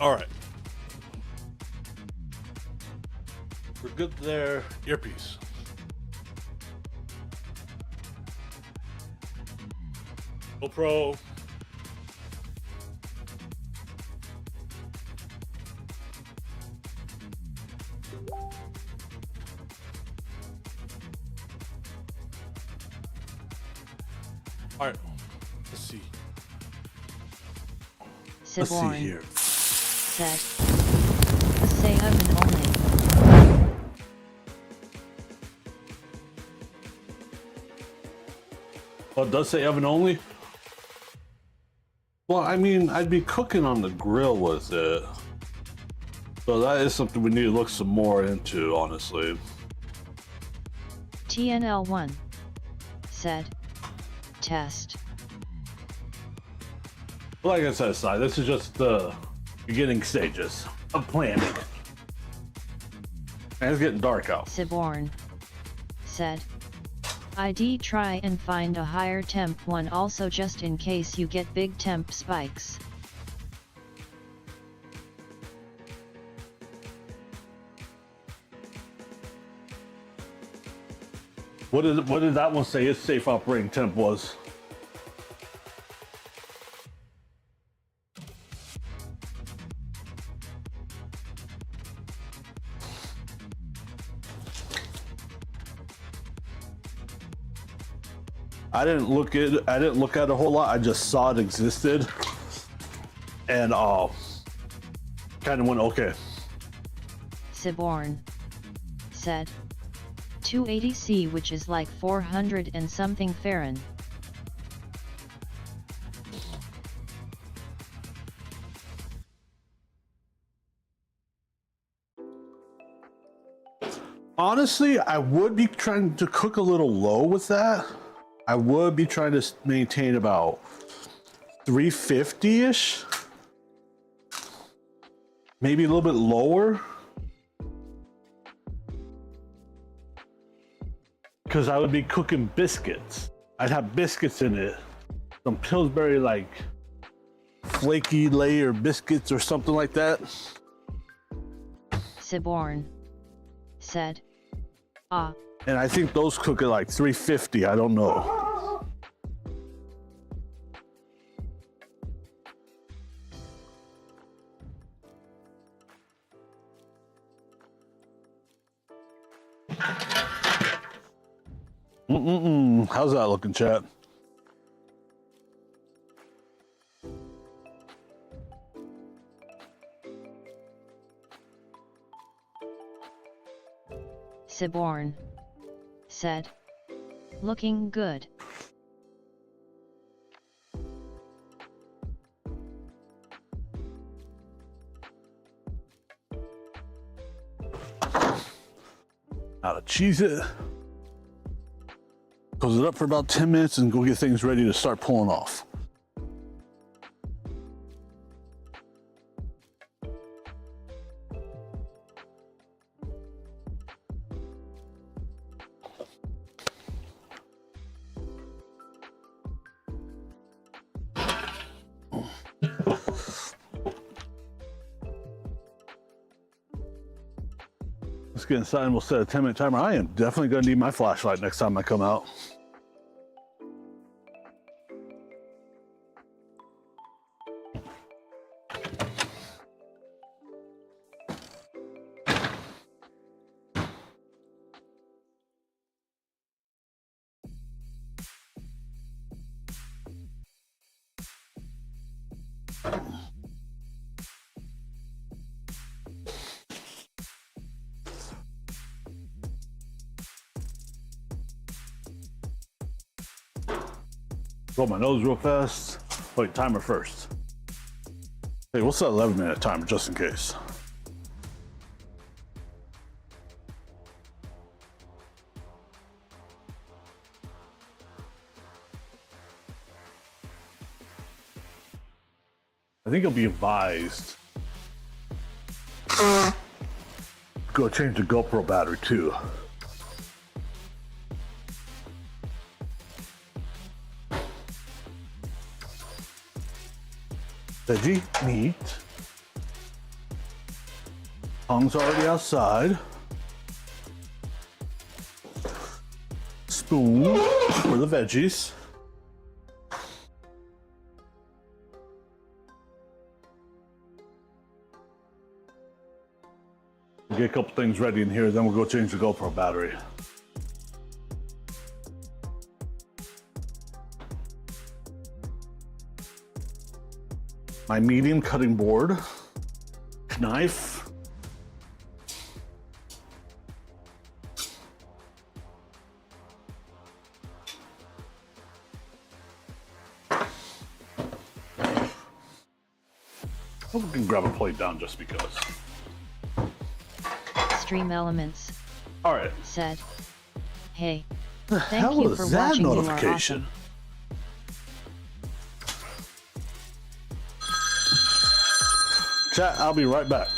All right. We're good there. Earpiece. GoPro. All right. Let's see. Let's see Siborn here. said, say oven only. Oh, it does say oven only? Well, I mean, I'd be cooking on the grill with it. So that is something we need to look some more into, honestly. TNL1 said, test. Like I said, Si, this is just the beginning stages of planning. And it's getting dark out. Siborn said, I'd try and find a higher temp one also just in case you get big temp spikes. What did that one say its safe operating temp was? I didn't look at it a whole lot. I just saw it existed, and kind of went okay. Siborn said, 280C, which is like 400 and something Farren. Honestly, I would be trying to cook a little low with that. I would be trying to maintain about 350-ish. Maybe a little bit lower. Because I would be cooking biscuits. I'd have biscuits in it. Some Pillsbury, like, flaky layer biscuits or something like that. Siborn said, And I think those cook at like 350, I don't know. How's that looking, chat? Siborn said, looking good. Now to cheese it. Close it up for about 10 minutes and go get things ready to start pulling off. Let's get inside and we'll set a 10-minute timer. I am definitely going to need my flashlight next time I come out. Blow my nose real fast. Wait, timer first. Hey, we'll set 11-minute timer just in case. I think it'll be advised. Go change the GoPro battery too. Veggie meat. Tongue's already outside. Spoon for the veggies. We'll get a couple things ready in here, then we'll go change the GoPro battery. My medium cutting board, knife, we can grab a plate down just because. Stream Elements All right. said, "Hey, The thank hell you was for that watching. You are notification? awesome." Chat, I'll be right back.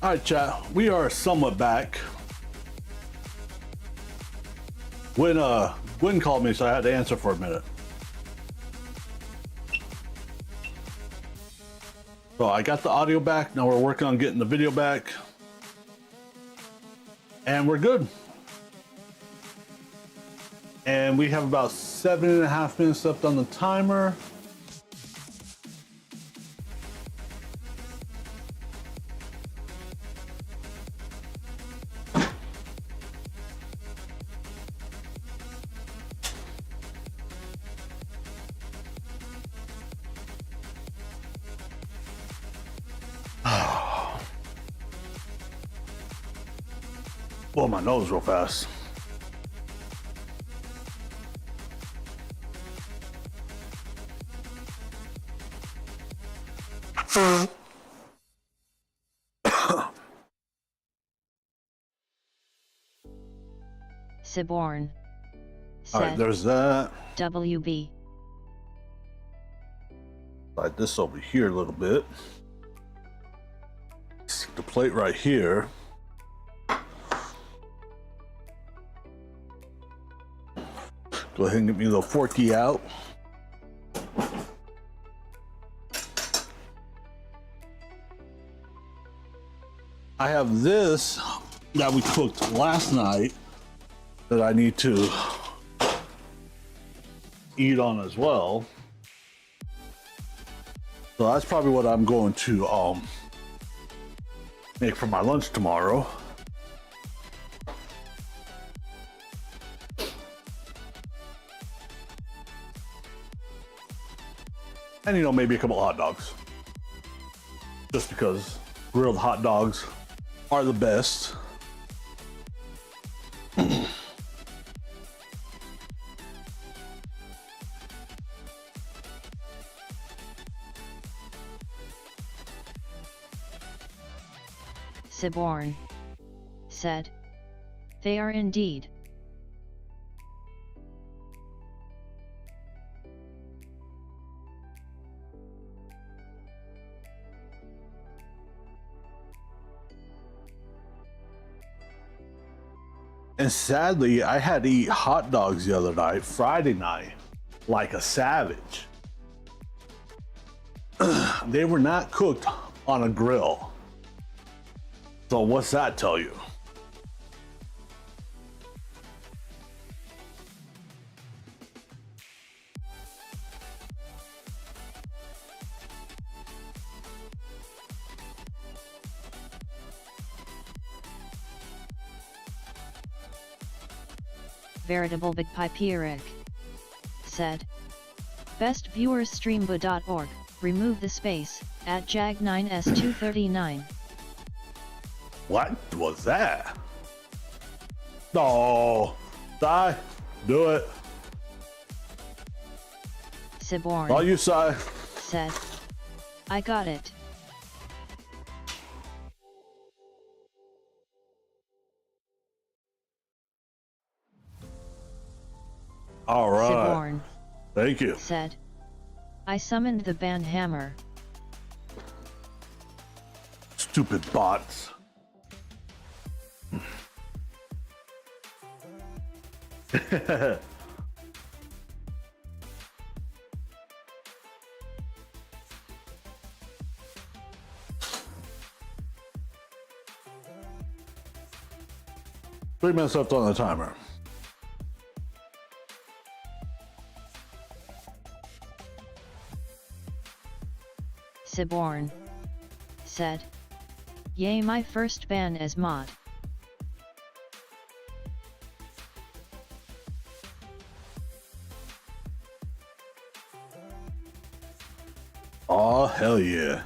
All right, chat, we are somewhat back. Gwen called me, so I had to answer for a minute. So I got the audio back. Now we're working on getting the video back. And we're good. And we have about 7.5 minutes left on the timer. Blow my nose real fast. Siborn All right, said, there's that. "WB." Slide this over here a little bit. Stick the plate right here. Go ahead and get me a little forky out. I have this that we cooked last night that I need to eat on as well. So that's probably what I'm going to make for my lunch tomorrow. And, you know, maybe a couple of hot dogs. Just because grilled hot dogs are the best. Siborn said, "They are indeed." And sadly, I had to eat hot dogs the other night, Friday night, like a savage. They were not cooked on a grill. So what's that tell you? Veritable Big Piperic said, bestviewers.streamba.org, remove the space, at Jag9S239. What was that? No, die, do it. Siborn All you say. said, I got it. All right. Siborn Thank you. said, I summoned the ban hammer. Stupid bots. Three minutes left on the timer. Siborn said, yay, my first ban as mod. Oh, hell yeah.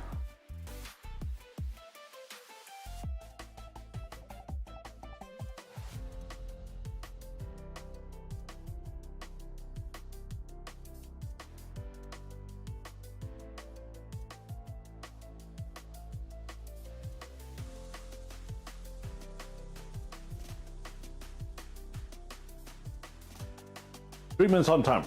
Three minutes on timer.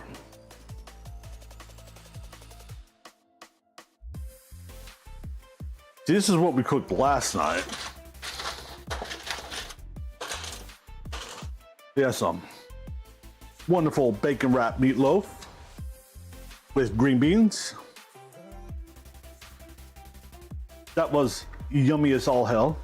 See, this is what we cooked last night. We had some wonderful bacon wrapped meatloaf with green beans. That was yummy as all hell.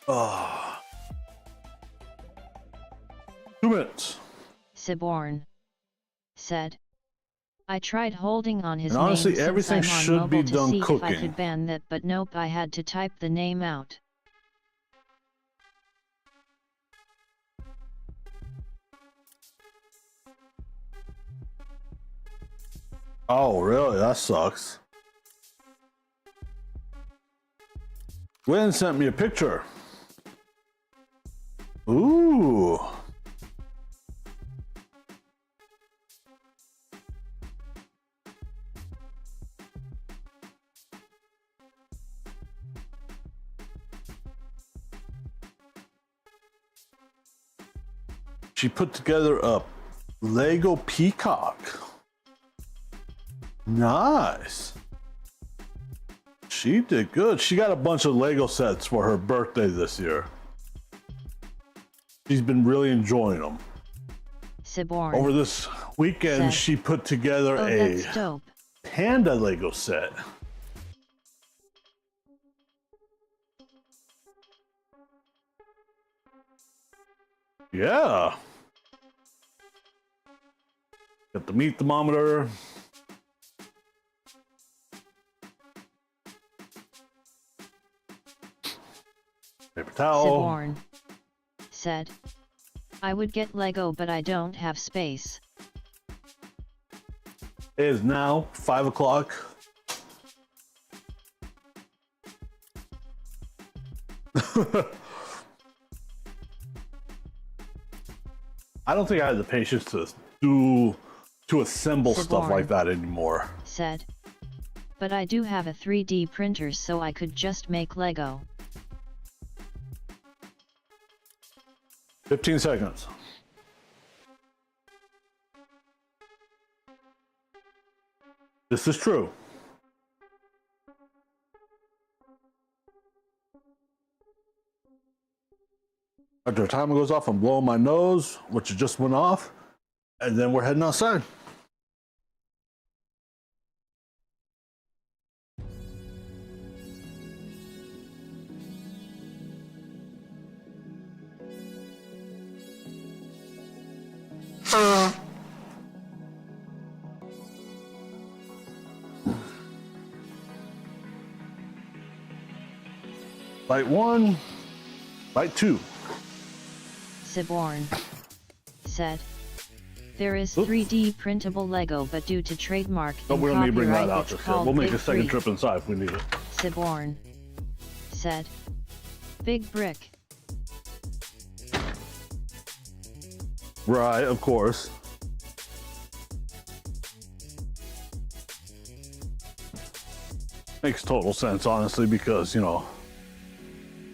Oh. 2 minutes. Siborn said, I tried holding on his And honestly, name everything since I'm on should mobile be to done see if I cooking. could ban that, but nope, I had to type the name out. Oh, really? That sucks. Gwen sent me a picture. Ooh. She put together a Lego peacock. Nice. She did good. She got a bunch of Lego sets for her birthday this year. She's been really enjoying them. Siborn Over this weekend, said, she put together oh, a that's dope. panda Lego set. Yeah. Got the meat thermometer. Paper towel. Siborn said, I would get Lego, but I don't have space. It is now 5 o'clock. I don't think I have the patience to assemble stuff Siborn like that anymore. said, But I do have a 3D printer, so I could just make Lego. 15 seconds. This is true. After the timer goes off, I'm blowing my nose, which just went off, and then we're heading outside. Light 1, light 2. Siborn said, there is 3D printable Lego, but due to trademark But we don't need to bring that out it's just yet. called We'll make Big a second 3. trip inside if we need it. Siborn said, big brick. Right, of course. Makes total sense, honestly, because, you know,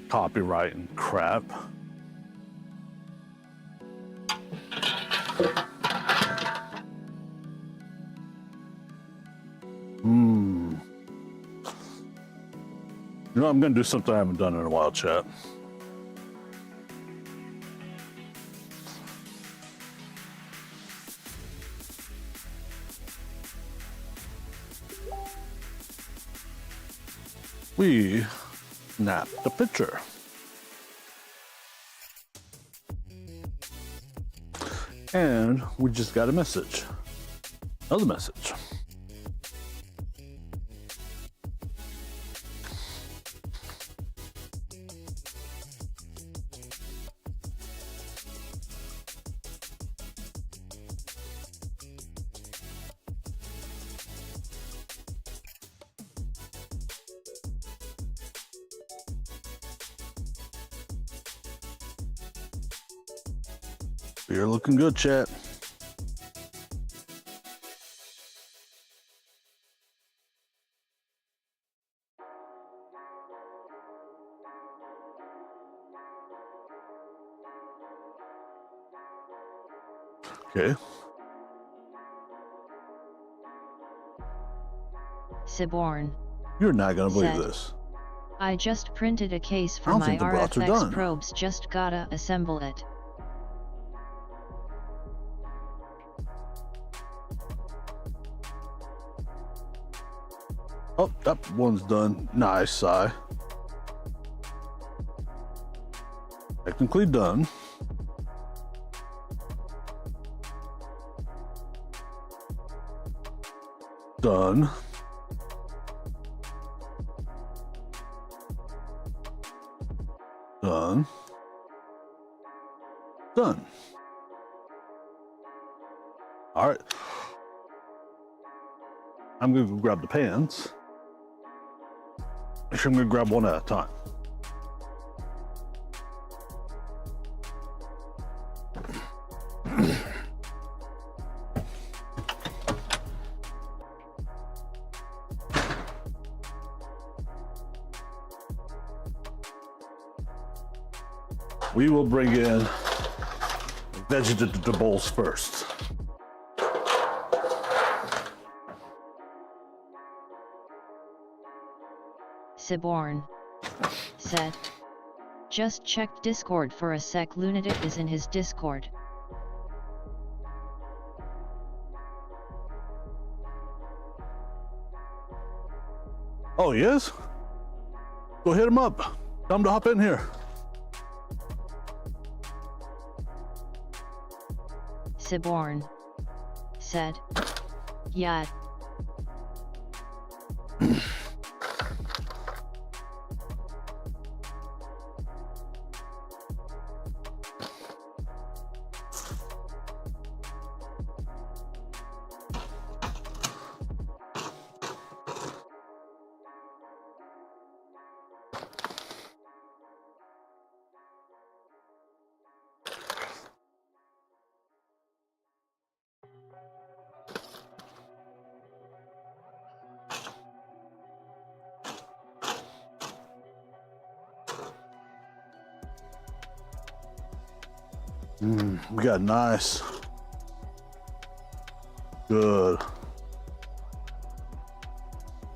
copyright and crap. You know, I'm gonna do something I haven't done in a while, chat. We snapped the picture. And we just got a message. Another message. You're looking good, chat. Okay. Siborn You're not gonna believe said, this. I just printed a case I for don't my think the routes are RFX done. probes, just gotta assemble it. Oh, that one's done. Nice, sigh. Technically done. Done. Done. Done. All right. I'm gonna go grab the pans. Actually, I'm gonna grab one at a time. We will bring in vegetables first. Siborn said, just checked Discord for a sec. Lunatic is in his Discord. Oh, he is? Go hit him up. Tell him to hop in here. Siborn said, yeah. We got nice, good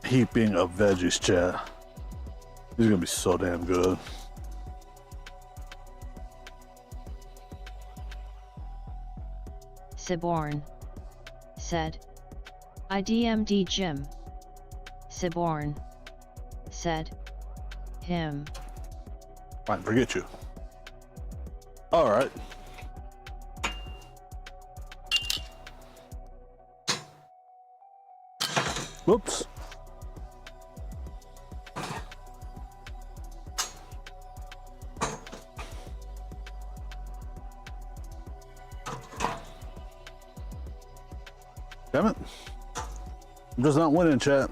heaping of veggies, chat. These are gonna be so damn good. Siborn said, I DM'd Jim. Siborn said, him. Fine, forget you. All right. Whoops. Damn it. I'm just not winning, chat.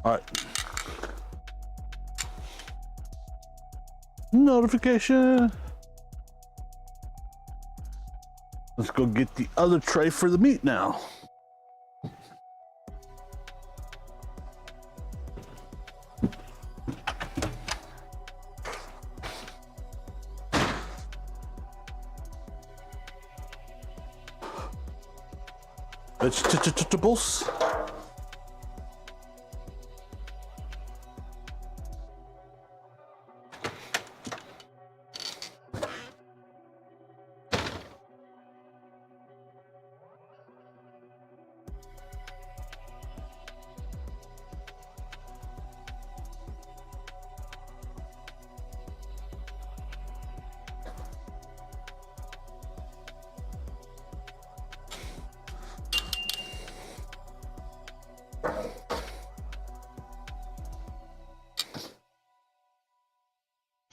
All right. Notification. Let's go get the other tray for the meat now. Vegetables.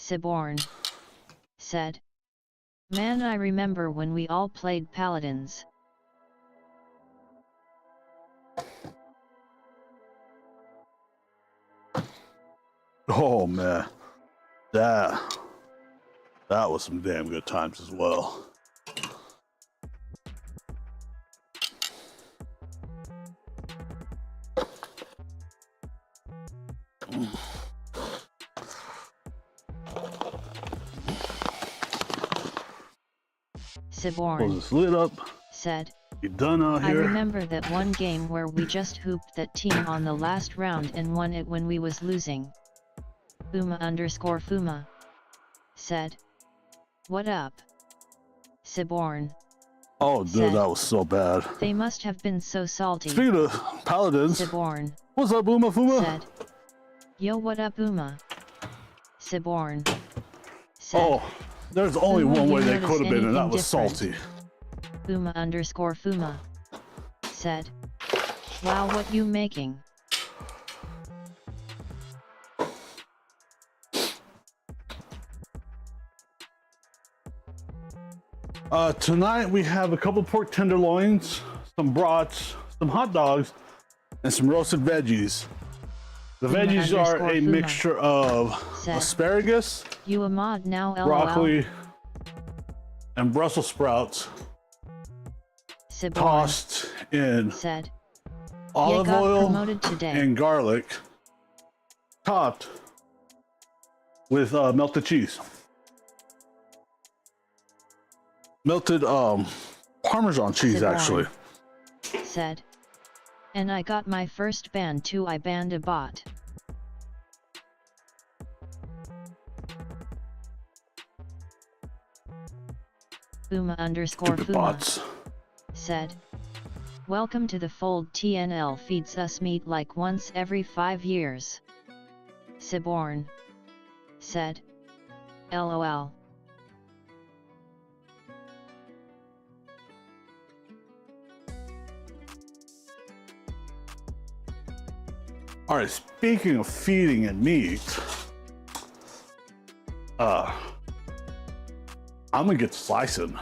Siborn said, man, I remember when we all played Paladins. Oh man, that was some damn good times as well. Siborn Pull this lid up. said, You done out I here? remember that one game where we just hooped that team on the last round and won it when we was losing. Uma_Fuma said, what up? Siborn Oh dude, said, that was so bad. they must have been so salty. Speaking of Paladins, Siborn what's up, Uma_Fuma? said, yo, what up, Uma? Siborn said, Oh, there's only Uma, one you way they notice could have been, and that anything was different? salty. Uma_Fuma said, wow, what you making? Tonight we have a couple pork tenderloins, some brats, some hot dogs, and some roasted veggies. The veggies are a Uma_Fuma mixture of said, asparagus, you a mod now, lol. broccoli, and Brussels sprouts Siborn tossed in said, olive got oil promoted today. and garlic, topped with melted cheese. Melted Parmesan cheese, Siborn actually. said, and I got my first band too, I banned a bot. Stupid Uma_Fuma bots. said, welcome to the fold, TNL feeds us meat like once every 5 years. Siborn said, LOL. All right, speaking of feeding and meat, I'm gonna get slicing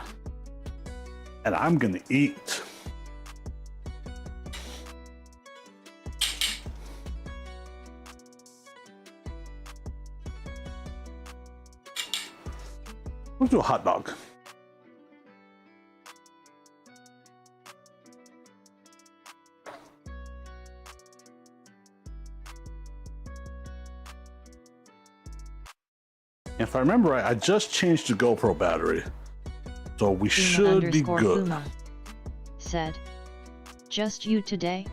and I'm gonna eat. Let's do a hot dog. If I remember right, I just changed the GoPro battery. So we should be good. Fuma said, just you today?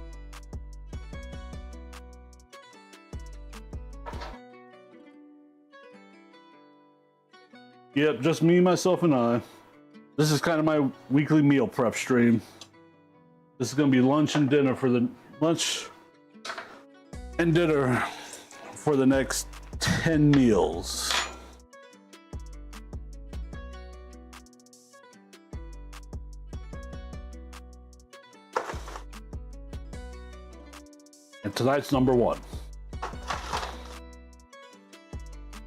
Yep, just me, myself, and I. This is kind of my weekly meal prep stream. This is gonna be lunch and dinner for the next 10 meals. And tonight's number one.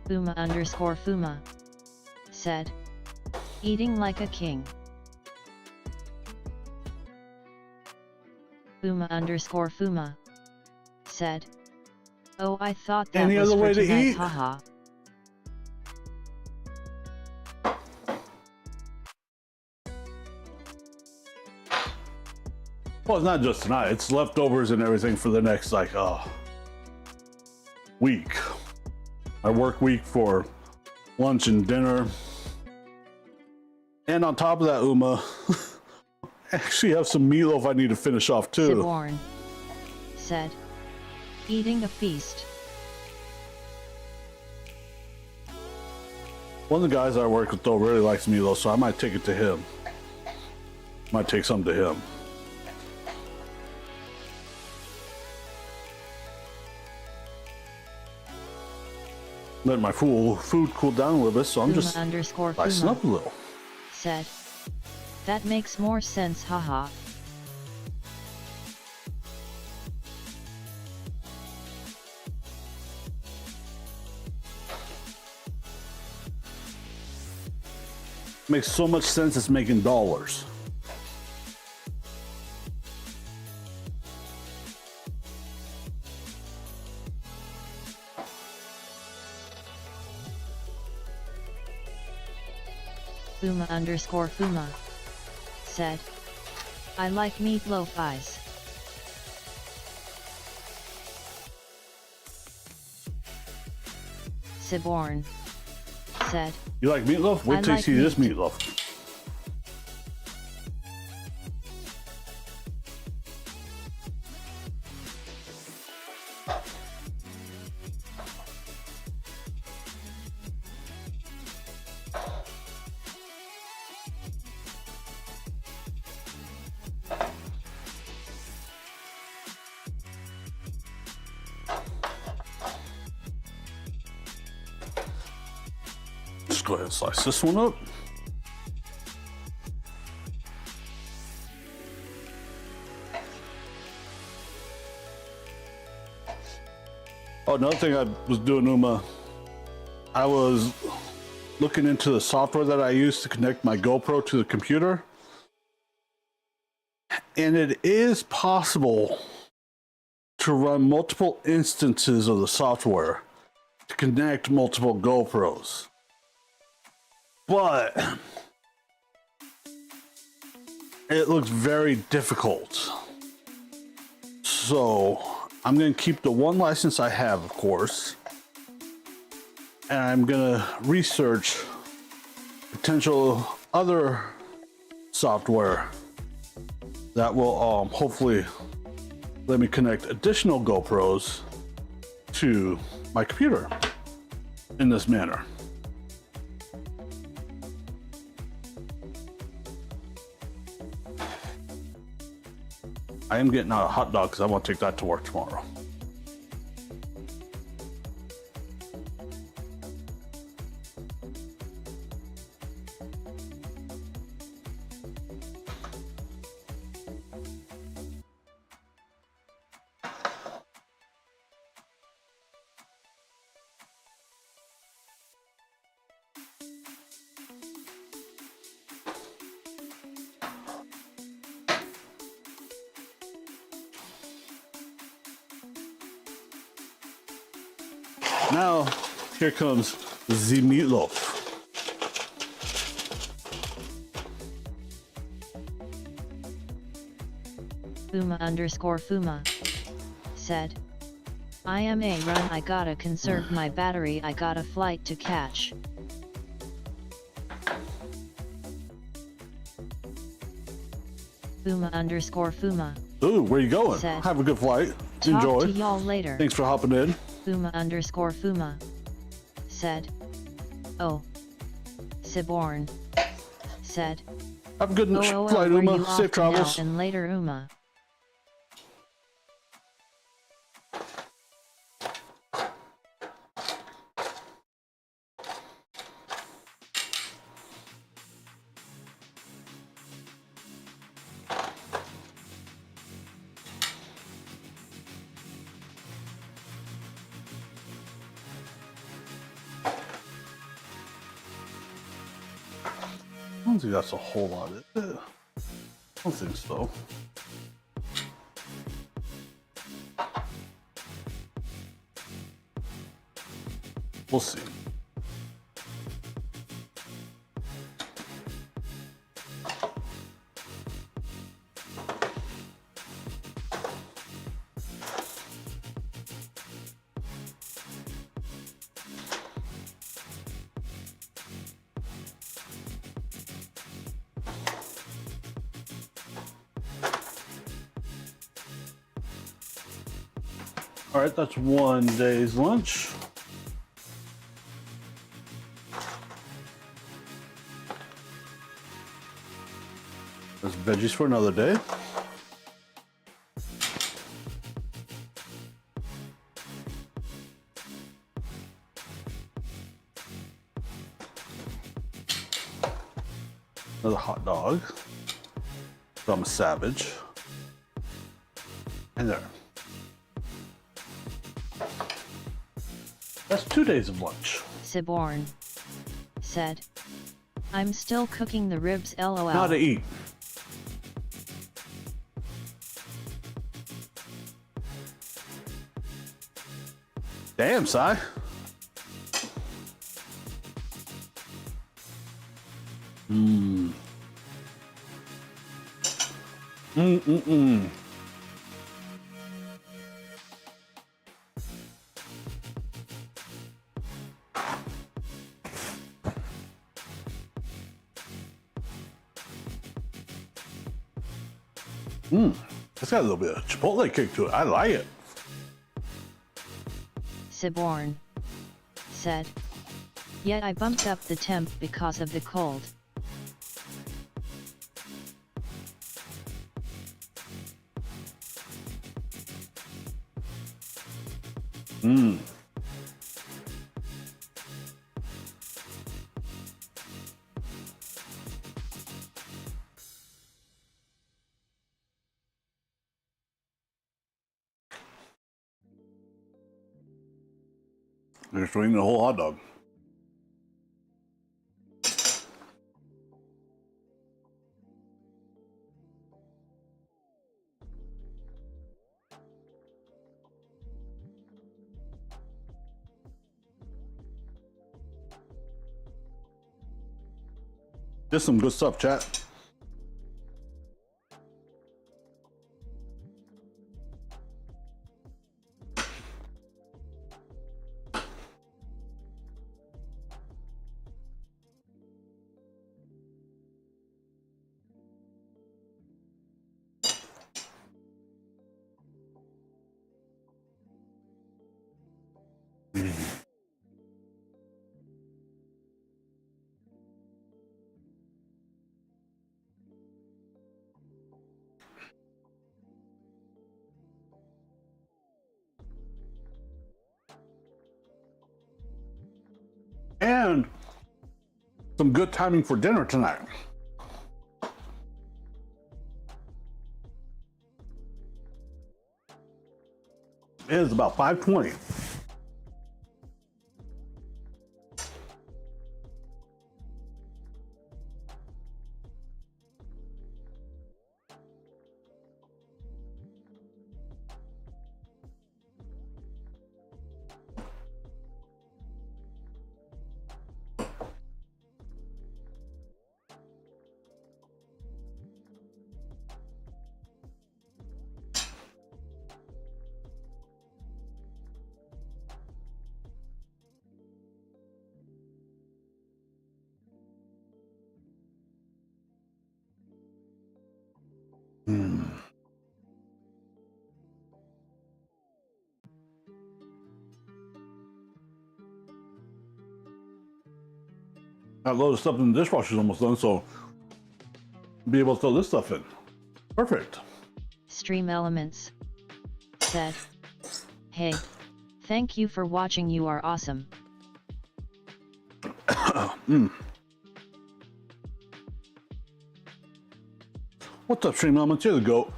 Fuma said, eating like a king. Fuma said, oh, I thought that Any was other for way to tonight, eat? haha. Well, it's not just tonight. It's leftovers and everything for the next, like, week. My work week for lunch and dinner. And on top of that, Uma, I actually have some meatloaf I need to finish off too. Siborn said, eating a feast. One of the guys I work with though really likes meatloaf, so I might take it to him. Might take some to him. Let my food cool down a little bit, so I'm just slicing up a little. Said, that makes more sense, haha. Makes so much sense it's making dollars. Fuma said, I like meatloaf eyes. Siborn said, You like meatloaf? Wait till you see this meatloaf. Just go ahead and slice this one up. Oh, another thing I was doing, Uma, I was looking into the software that I use to connect my GoPro to the computer. And it is possible to run multiple instances of the software to connect multiple GoPros. But it looks very difficult. So I'm going to keep the one license I have, of course. And I'm going to research potential other software that will hopefully let me connect additional GoPros to my computer in this manner. I am getting out a hot dog because I want to take that to work tomorrow. Now, here comes the meatloaf. Fuma said, IMA run, I gotta conserve my battery, I got a flight to catch. Fuma_Fuma. Ooh, where you going? Said, Have a good flight. Talk Enjoy. to y'all later. Thanks for hopping in. Fuma_Fuma. Said, oh. Siborn. Said, Have a good oh, flight, were Uma. you Safe off travels. now and later, Uma. I don't think that's a whole lot of it. I don't think so. We'll see. All right, that's one day's lunch. There's veggies for another day. Another hot dog. So I'm a savage. And there. That's 2 days of lunch. Siborn. Said, I'm still cooking the ribs, lol. Now to eat. Damn, Si. Mmm. Mmm. It's got a little bit of Chipotle kick to it. I like it. Siborn. Said, yet I bumped up the temp because of the cold. Mmm. They're just eating the whole hot dog. This is some good stuff, chat. And some good timing for dinner tonight. It is about 5:20. That load of stuff in the dishwasher is almost done, so be able to throw this stuff in. Perfect. Stream Elements said, "Hey, thank you for watching. You are awesome." What's up, Stream Elements? Here the goat.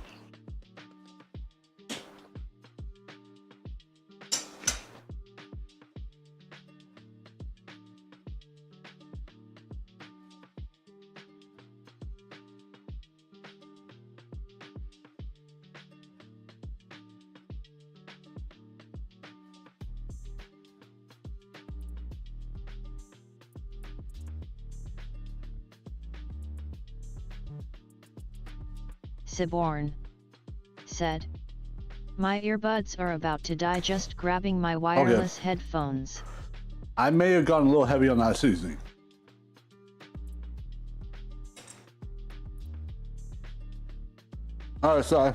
Siborn said, "My earbuds are about to die, just grabbing my wireless headphones." I may have gone a little heavy on that seasoning. All right, Si.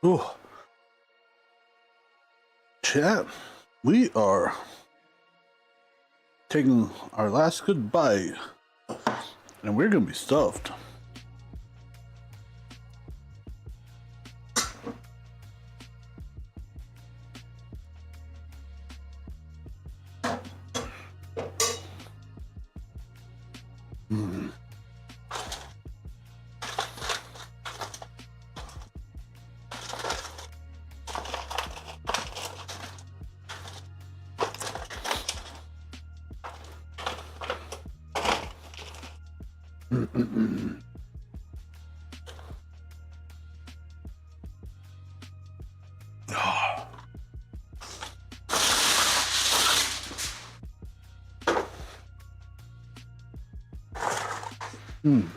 Ooh. Chat, we are taking our last good bite, and we're gonna be stuffed.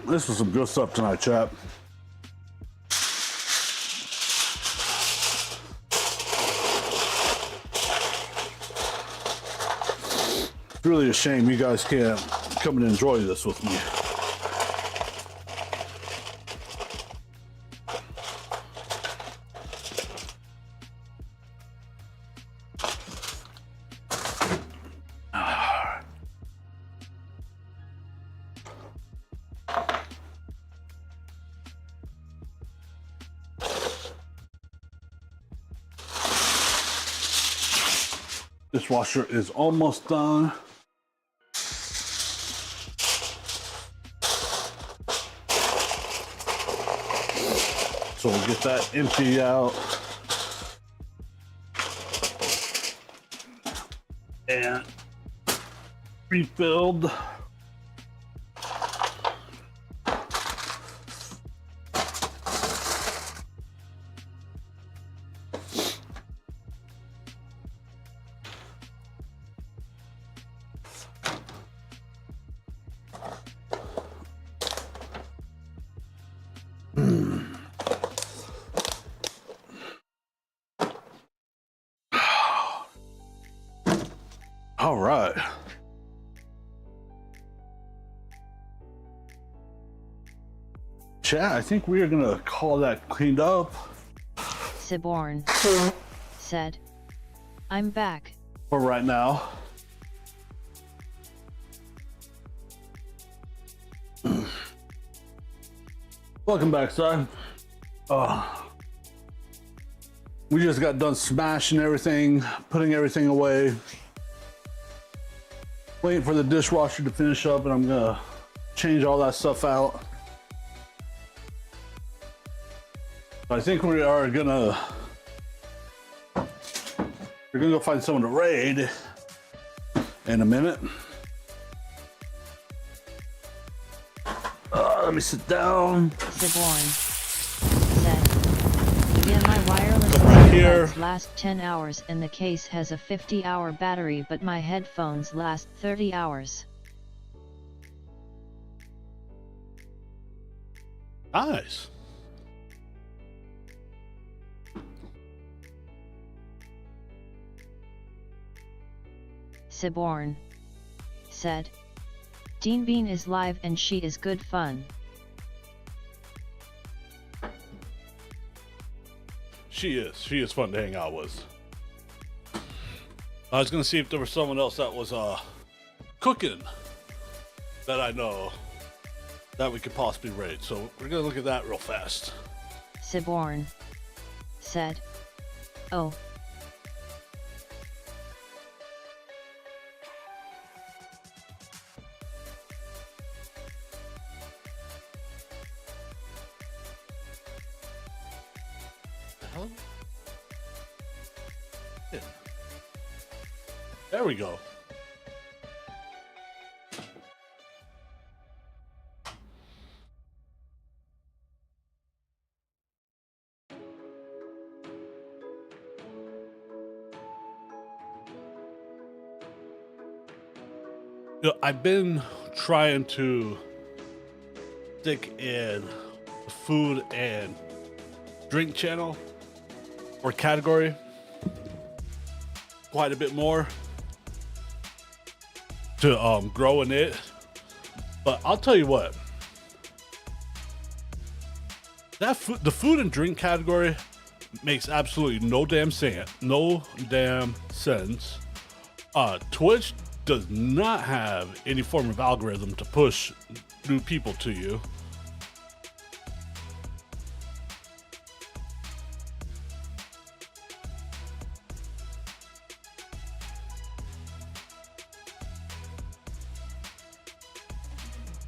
This was some good stuff tonight, chat. It's really a shame you guys can't come and enjoy this with me. Dishwasher is almost done. So we'll get that empty out. And refilled. All right. chat, I think we are gonna call that cleaned up Siborn said, I'm back. for right now. Welcome back, son. We just got done smashing everything, putting everything away, waiting for the dishwasher to finish up, and I'm gonna change all that stuff out. I think we are gonna go find someone to raid in a minute. Let me sit down. Siborn said, yeah, my wireless earbuds last 10 hours and the case has a 50-hour battery, but my headphones last 30 hours. Nice. Siborn said, Dean Bean is live and she is good fun. She is fun to hang out with. I was gonna see if there was someone else that was cooking that I know that we could possibly raid. So we're gonna look at that real fast. Siborn said, oh. There we go. You know, I've been trying to stick in the food and drink channel or category quite a bit more to grow in it. But I'll tell you what, the food and drink category makes absolutely no damn sense. Twitch does not have any form of algorithm to push new people to you.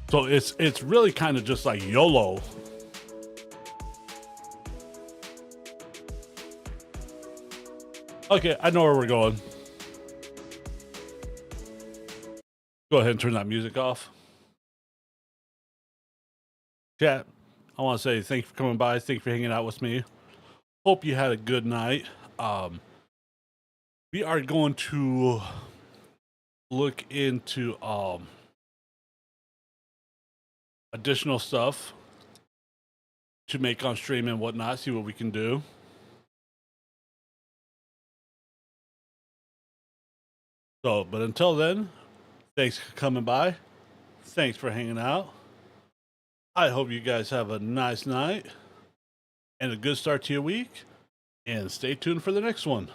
So it's really kind of just like YOLO. Okay, I know where we're going. Go ahead and turn that music off. Chat, I want to say thank you for coming by. Thank you for hanging out with me. Hope you had a good night. We are going to look into additional stuff to make on stream and whatnot, see what we can do. So, but until then, thanks for coming by. Thanks for hanging out. I hope you guys have a nice night and a good start to your week, and stay tuned for the next one.